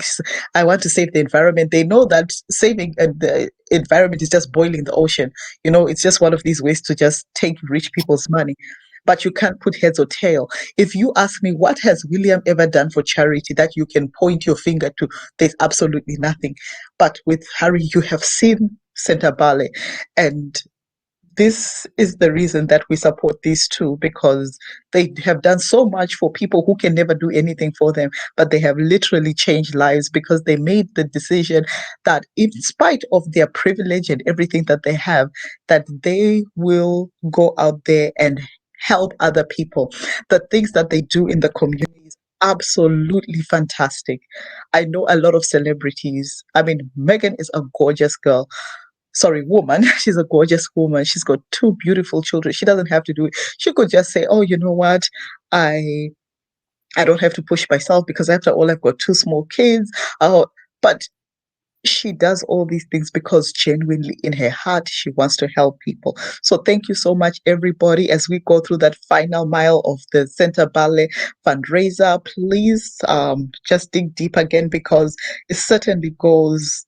Speaker 4: I want to save the environment. They know that saving the environment is just boiling the ocean. You know, it's just one of these ways to just take rich people's money. But you can't put heads or tail. If you ask me, what has William ever done for charity that you can point your finger to? There's absolutely nothing. But with Harry, you have seen Center Ballet, and this is the reason that we support these two, because they have done so much for people who can never do anything for them, but they have literally changed lives because they made the decision that in spite of their privilege and everything that they have, that they will go out there and help other people. The things that they do in the community is absolutely fantastic. I know a lot of celebrities. I mean, Meghan is a gorgeous girl, sorry, woman. She's a gorgeous woman. She's got two beautiful children. She doesn't have to do it. She could just say, oh, you know what? I don't have to push myself because after all, I've got two small kids. But she does all these things because genuinely in her heart, she wants to help people. So thank you so much, everybody. As we go through that final mile of the Center Ballet fundraiser, please just dig deep again because it certainly goes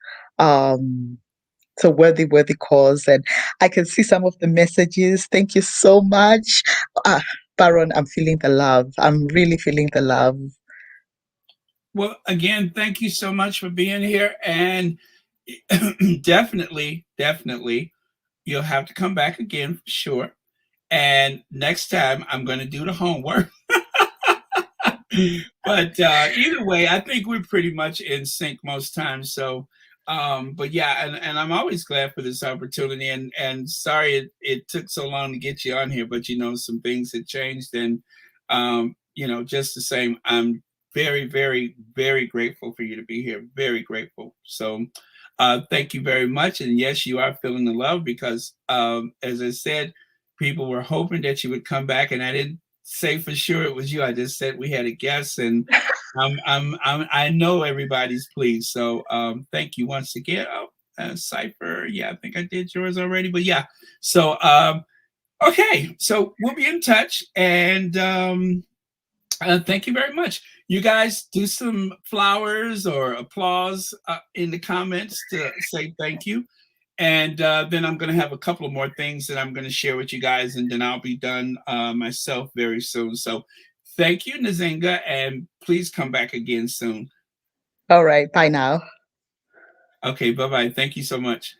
Speaker 4: it's a worthy, worthy cause. And I can see some of the messages. Thank you so much. Baron, I'm feeling the love. I'm really feeling the love.
Speaker 1: Well, again, thank you so much for being here. And definitely, you'll have to come back again for sure. And next time, I'm going to do the homework. But either way, I think we're pretty much in sync most times. So, but yeah, and I'm always glad for this opportunity. And sorry it took so long to get you on here, but you know some things had changed, and you know just the same, I'm very, very, very grateful for you to be here. Very grateful. So thank you very much. And yes, you are feeling the love because, as I said, people were hoping that you would come back, and I didn't say for sure it was you. I just said we had a guest, and I know everybody's pleased. So thank you once again. Oh, Cypher, yeah, I think I did yours already, but yeah. So okay, so we'll be in touch, and thank you very much. You guys do some flowers or applause in the comments to say thank you. And then I'm going to have a couple of more things that I'm going to share with you guys, and then I'll be done myself very soon. So thank you, Nzinga, and please come back again soon.
Speaker 4: All right. Bye now.
Speaker 1: Okay, bye-bye. Thank you so much.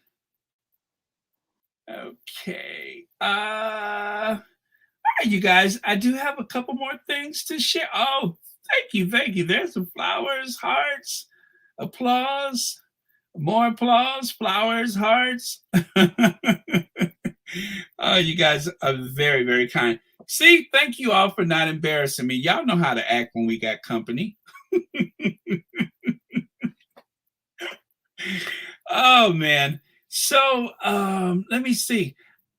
Speaker 1: Okay. All right, you guys, I do have a couple more things to share. Oh, thank you. Thank you. There's some flowers, hearts, applause, more applause, flowers, hearts. Oh, you guys are very, very kind. See, thank you all for not embarrassing me. Y'all know how to act when we got company. Oh, man. So let me see.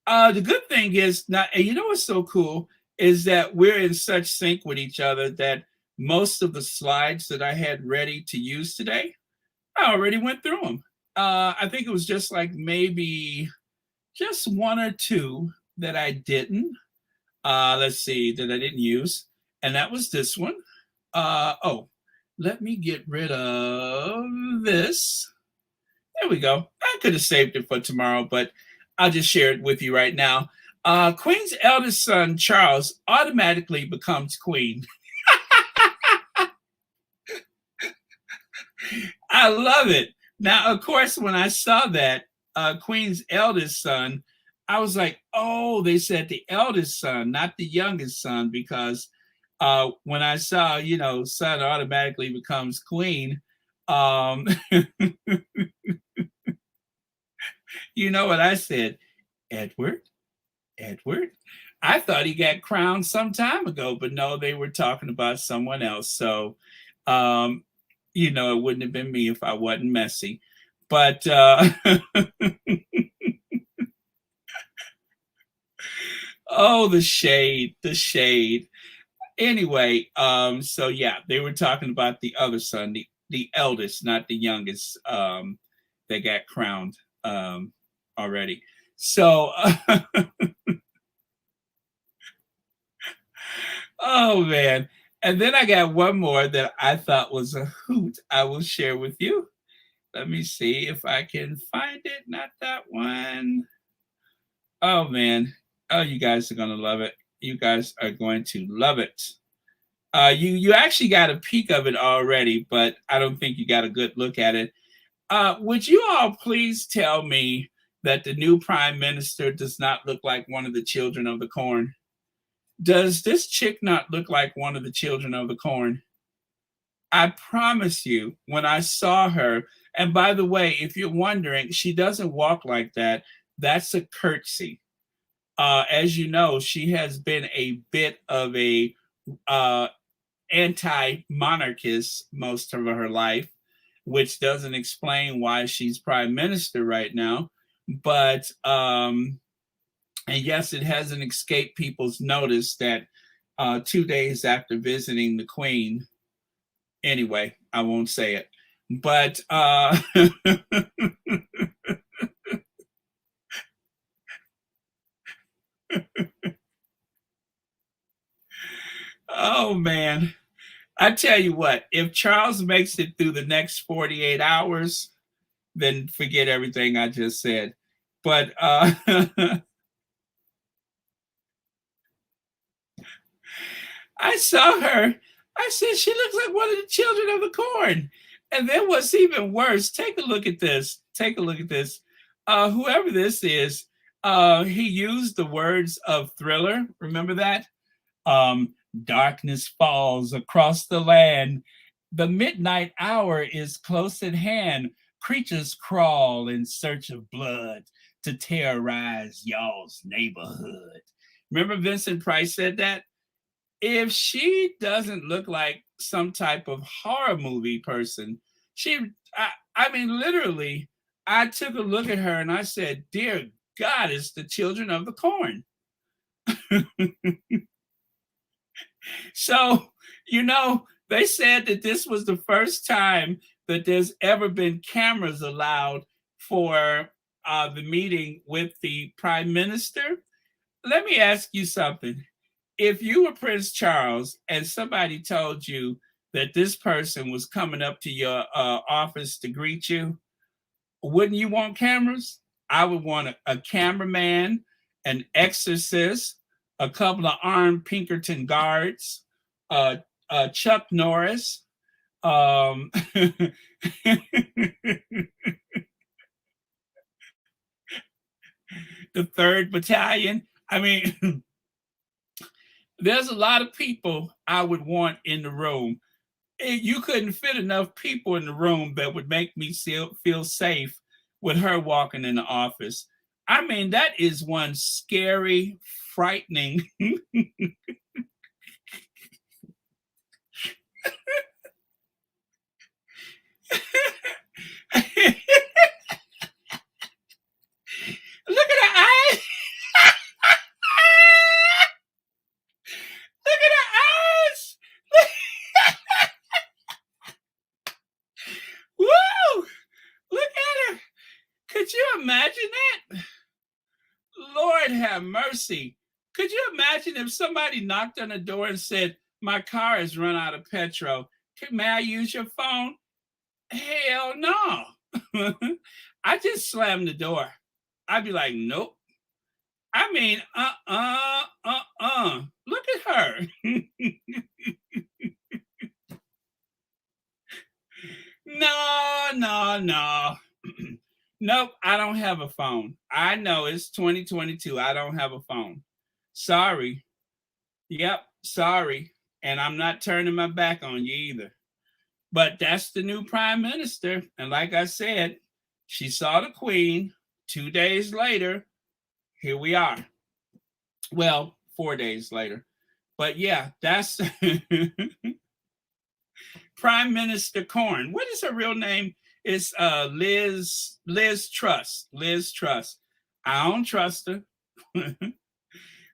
Speaker 1: The good thing is now, and you know what's so cool is that we're in such sync with each other that most of the slides that I had ready to use today, I already went through them. I think it was just like maybe just one or two that I didn't. Let's see, that I didn't use. And that was this one. Oh, let me get rid of this. There we go. I could have saved it for tomorrow, but I'll just share it with you right now. Queen's eldest son, Charles, automatically becomes queen. I love it. Now, of course, when I saw that, Queen's eldest son, I was like, oh, they said the eldest son, not the youngest son, because when I saw, son automatically becomes queen, you know what I said? Edward? I thought he got crowned some time ago, but no, they were talking about someone else. So, it wouldn't have been me if I wasn't messy. But oh, the shade. Anyway, so yeah, they were talking about the other son, the eldest, not the youngest, that got crowned already. So oh man. And then I got one more that I thought was a hoot. I will share with you. Let me see if I can find it. Not that one. Oh man. Oh, you guys are gonna love it. You guys are going to love it. You actually got a peek of it already, but I don't think you got a good look at it. Would you all please tell me that the new prime minister does not look like one of the children of the corn? Does this chick not look like one of the children of the corn? I promise you, when I saw her, and by the way, if you're wondering, she doesn't walk like that. That's a curtsy. As you know, she has been a bit of a anti-monarchist most of her life, which doesn't explain why she's prime minister right now. But and yes, it hasn't escaped people's notice that 2 days after visiting the Queen, anyway, I won't say it, but oh man, I tell you what, if Charles makes it through the next 48 hours, then forget everything I just said. But I saw her. I said, she looks like one of the children of the corn. And then what's even worse, take a look at this. Whoever this is, he used the words of Thriller. Remember that? Darkness falls across the land. The midnight hour is close at hand. Creatures crawl in search of blood to terrorize y'all's neighborhood. Remember Vincent Price said that? if she doesn't look like some type of horror movie person, I mean, literally, I took a look at her and I said, "Dear God, it's the children of the corn." So, they said that this was the first time that there's ever been cameras allowed for the meeting with the prime minister. Let me ask you something. If you were Prince Charles and somebody told you that this person was coming up to your office to greet you, wouldn't you want cameras? I would want a cameraman, an exorcist, a couple of armed Pinkerton guards, Chuck Norris, the third battalion. I mean, there's a lot of people I would want in the room. You couldn't fit enough people in the room that would make me feel safe with her walking in the office. I mean, that is one scary, frightening. Look at her eyes. Look at her eyes. Woo! Look at her. Could you imagine that? Lord have mercy. Could you imagine if somebody knocked on the door and said, "My car has run out of petrol. May I use your phone?" Hell no. I just slammed the door. I'd be like, "Nope." I mean, Look at her. No. Nope, I don't have a phone. I know it's 2022. I don't have a phone. Sorry. Yep, sorry. And I'm not turning my back on you either. But that's the new prime minister. And like I said, she saw the queen. 2 days later, here we are. Well, 4 days later. But yeah, that's Prime Minister Corn. What is her real name? It's Liz Truss. Liz Truss. I don't trust her.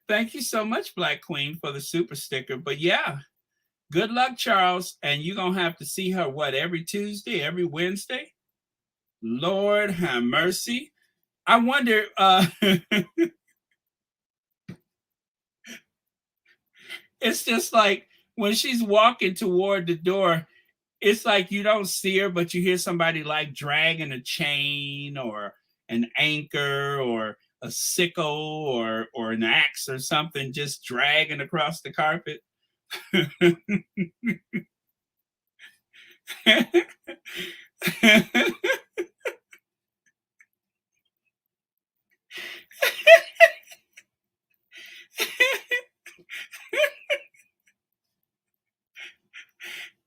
Speaker 1: Thank you so much, Black Queen, for the super sticker. But yeah, good luck, Charles. And you're going to have to see her, every Tuesday, every Wednesday? Lord have mercy. I wonder, it's just like when she's walking toward the door, it's like you don't see her, but you hear somebody like dragging a chain or an anchor or a sickle or an axe or something, just dragging across the carpet.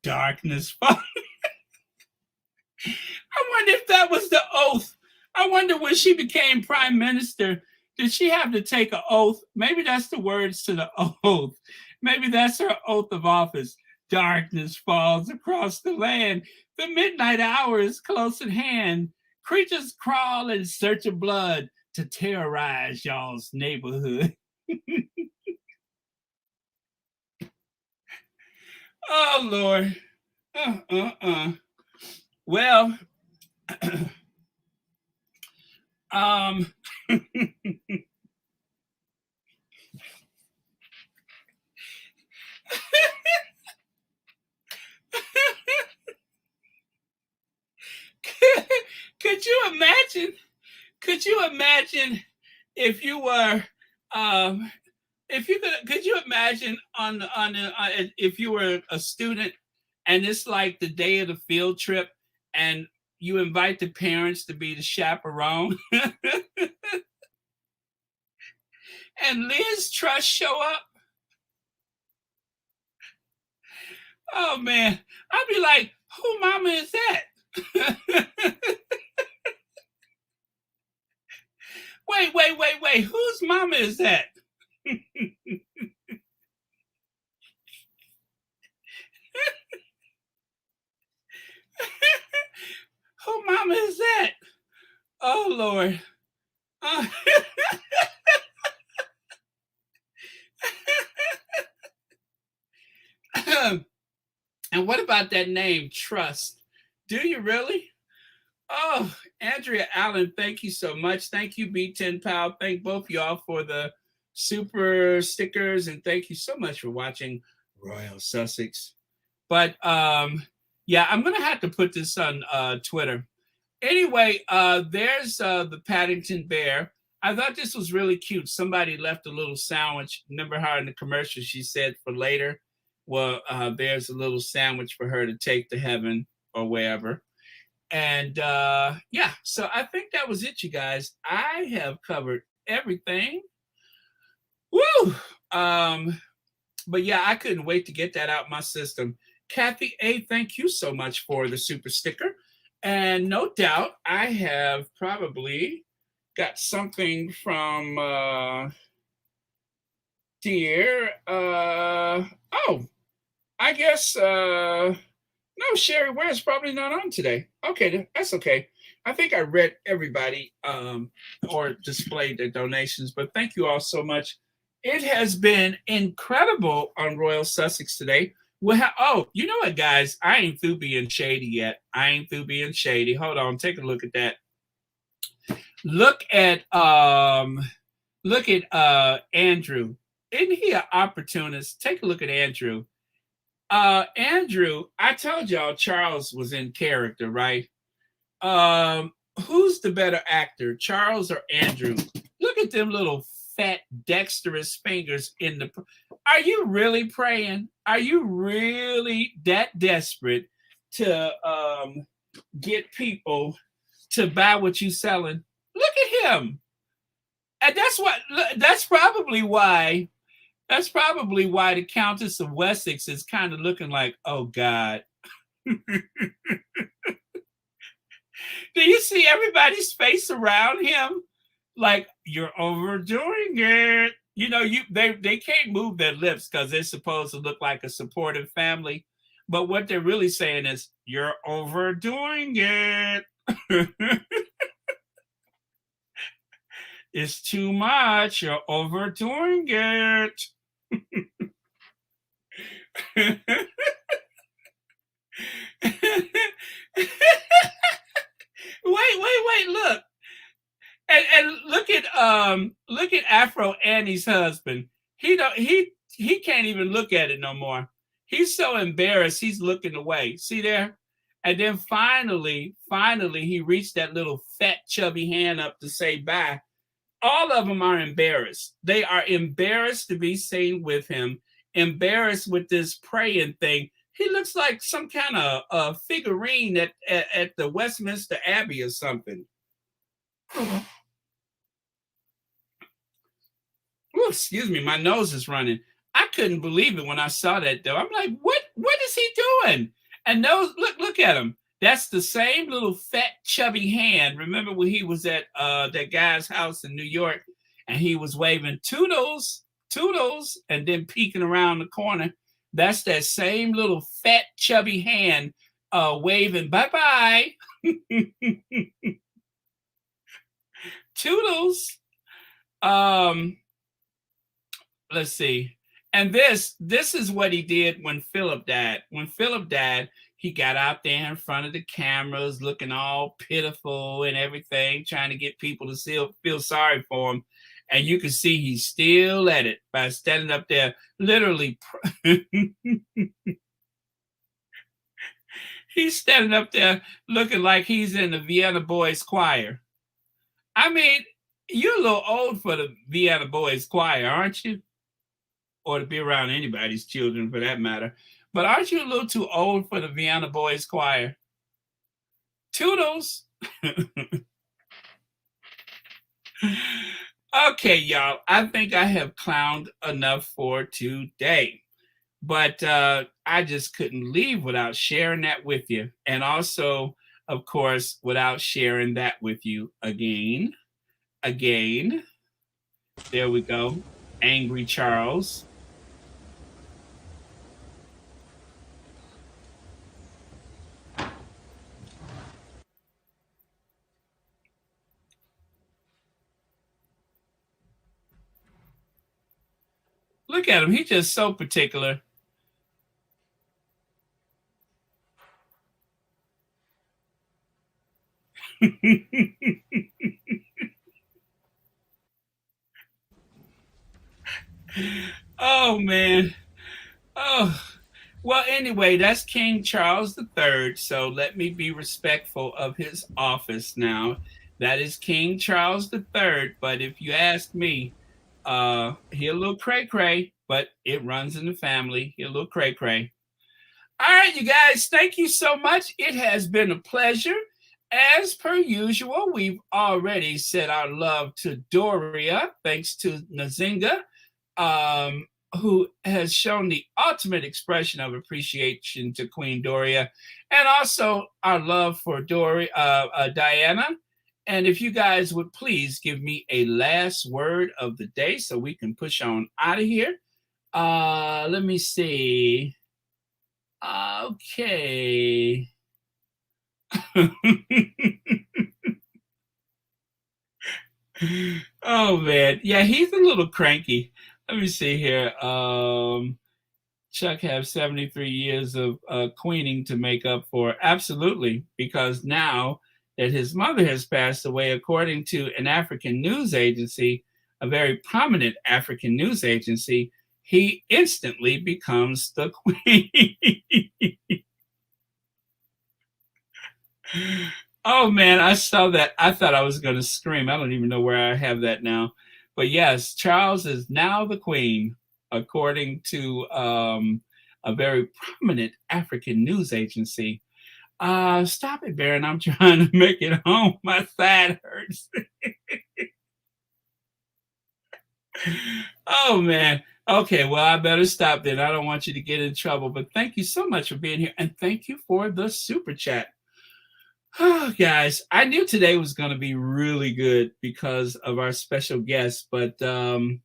Speaker 1: Darkness falling. I wonder if that was the oath. I wonder when she became prime minister, did she have to take an oath? Maybe that's the words to the oath. Maybe that's her oath of office. Darkness falls across the land. The midnight hour is close at hand. Creatures crawl in search of blood to terrorize y'all's neighborhood. Oh, Lord. Well, could you imagine? Could you imagine if you were, if you could you imagine if you were a student and it's like the day of the field trip and you invite the parents to be the chaperone and Liz Truss show up? Oh man, I'd be like, who mama is that? Wait, whose mama is that? Oh, Lord. Uh, and what about that name, Trust? Do you really? Oh, Andrea Allen, thank you so much. Thank you, B10 Pal. Thank both y'all for the super stickers, and thank you so much for watching Royal Sussex. But yeah, I'm gonna have to put this on Twitter. Anyway, there's the Paddington Bear. I thought this was really cute. Somebody left a little sandwich. Remember how in the commercial she said for later? Well, there's a little sandwich for her to take to heaven or wherever. And yeah, so I think that was it, you guys. I have covered everything. Woo! But yeah, I couldn't wait to get that out my system. Kathy A, thank you so much for the super sticker. And no doubt, I have probably got something from dear. Oh, I guess no, Sherry Ware is probably not on today. Okay, that's okay. I think I read everybody or displayed their donations, but thank you all so much. It has been incredible on Royal Sussex today. Oh, you know what, guys? I ain't through being shady yet. I ain't through being shady. Hold on, take a look at that. Look at Andrew. Isn't he an opportunist? Take a look at Andrew. Andrew, I told y'all Charles was in character, right? Who's the better actor, Charles or Andrew? Look at them little fat dexterous fingers in the. Are you really praying? Are you really that desperate to get people to buy what you're selling? Look at him, and that's probably why. That's probably why the Countess of Wessex is kind of looking like, oh God. Do you see everybody's face around him? Like, you're overdoing it. You know, they can't move their lips because they're supposed to look like a supportive family. But what they're really saying is, you're overdoing it. It's too much. You're overdoing it. wait, look. And look at Afro Annie's husband. He can't even look at it no more. He's so embarrassed he's looking away. See there? And then finally he reached that little fat chubby hand up to say bye. All of them are embarrassed. They are embarrassed to be seen with him, embarrassed with this praying thing. He looks like some kind of figurine at the Westminster Abbey or something. Oh, excuse me, my nose is running. I couldn't believe it when I saw that though. I'm like, what is he doing? And those look at him. That's the same little fat chubby hand. Remember when he was at that guy's house in New York and he was waving toodles, and then peeking around the corner. That's that same little fat chubby hand waving bye-bye. Toodles. Let's see. And this is what he did when Philip died. When Philip died, he got out there in front of the cameras looking all pitiful and everything, trying to get people to feel sorry for him. And you can see he's still at it by standing up there, literally. He's standing up there looking like he's in the Vienna Boys Choir. I mean, you're a little old for the Vienna Boys Choir, aren't you? Or to be around anybody's children for that matter. But aren't you a little too old for the Vienna Boys Choir? Toodles. Okay, y'all. I think I have clowned enough for today. But I just couldn't leave without sharing that with you. And also, of course, without sharing that with you again. There we go. Angry Charles. Look at him. He's just so particular. Oh, man. Oh, well, anyway, that's King Charles III. So let me be respectful of his office now. That is King Charles III. But if you ask me, he a little cray cray, but it runs in the family. He a little cray cray. All right, you guys, thank you so much. It has been a pleasure. As per usual, we've already said our love to Doria, thanks to Nazinga, who has shown the ultimate expression of appreciation to Queen Doria, and also our love for Diana. And if you guys would please give me a last word of the day so we can push on out of here. Let me see. Okay. Oh man, yeah, he's a little cranky. Let me see here. Chuck has 73 years of queening to make up for. Absolutely, because now that his mother has passed away, according to an African news agency, a very prominent African news agency, he instantly becomes the queen. Oh man, I saw that. I thought I was going to scream. I don't even know where I have that now. But yes, Charles is now the queen, according to a very prominent African news agency. Stop it, Baron. I'm trying to make it home. My side hurts. Oh man. Okay, well, I better stop then. I don't want you to get in trouble. But thank you so much for being here. And thank you for the super chat. Oh, guys, I knew today was going to be really good because of our special guest, but the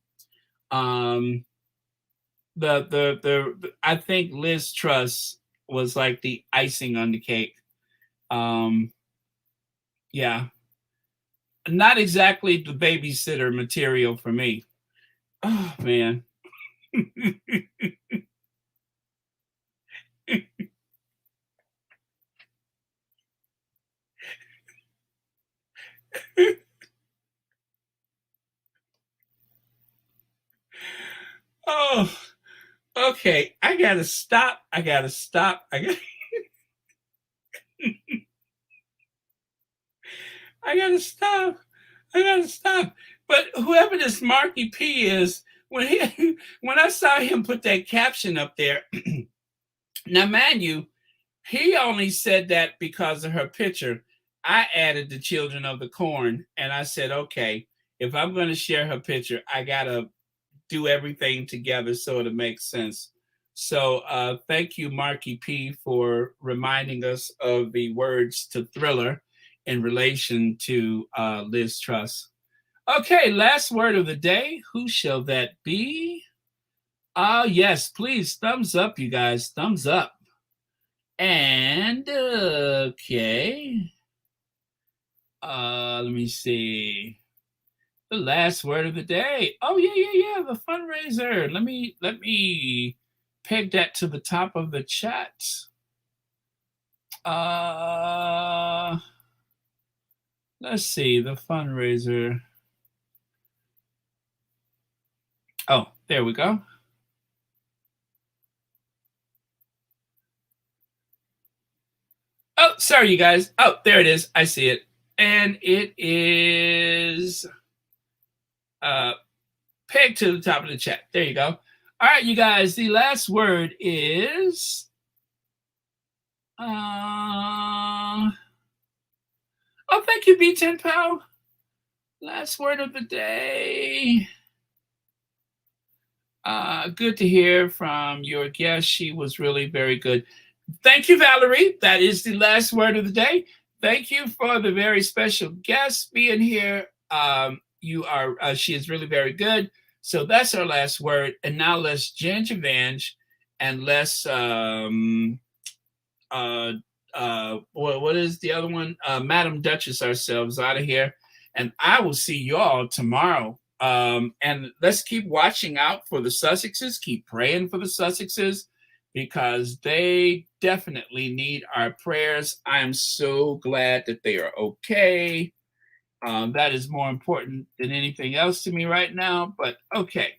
Speaker 1: I think Liz Truss was like the icing on the cake. Yeah, not exactly the babysitter material for me. Oh man. Oh, okay. I gotta stop. I gotta stop. I gotta stop. I gotta stop. But whoever this Marky P is, when I saw him put that caption up there, now mind you, he only said that because of her picture. I added the Children of the Corn, and I said, okay, if I'm going to share her picture, I gotta do everything together so it makes sense. So thank you, Marky P, for reminding us of the words to Thriller in relation to Liz Truss. Okay, last word of the day. Who shall that be? Yes, please, thumbs up, you guys. Thumbs up. And, okay. Let me see. The last word of the day. Oh, yeah. The fundraiser. Let me peg that to the top of the chat. Let's see, the fundraiser. Oh, there we go. Oh, sorry, you guys. Oh, there it is. I see it. And it is pegged to the top of the chat. There you go. All right, you guys. The last word is oh, thank you, B10 Pal. Last word of the day. Good to hear from your guest. She was really very good. Thank you, Valerie. That is the last word of the day. Thank you for the very special guest being here. She is really very good. So that's our last word. And now let's gingervange and let's what is the other one? Madam Duchess ourselves out of here. And I will see you all tomorrow And let's keep watching out for the Sussexes, keep praying for the Sussexes, because they definitely need our prayers. I am so glad that they are okay. That is more important than anything else to me right now, but okay.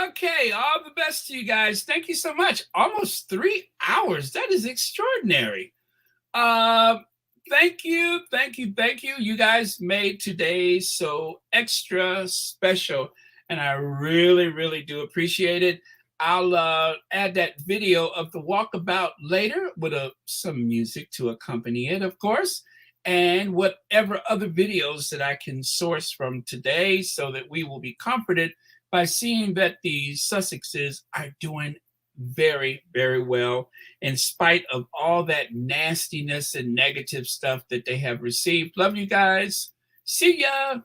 Speaker 1: Okay, all the best to you guys. Thank you so much. Almost 3 hours. That is extraordinary. Thank you, thank you, thank you. You guys made today so extra special, and I really, really do appreciate it. I'll add that video of the walkabout later with some music to accompany it, of course, and whatever other videos that I can source from today, so that we will be comforted by seeing that the Sussexes are doing very, very well, in spite of all that nastiness and negative stuff that they have received. Love you guys. See ya.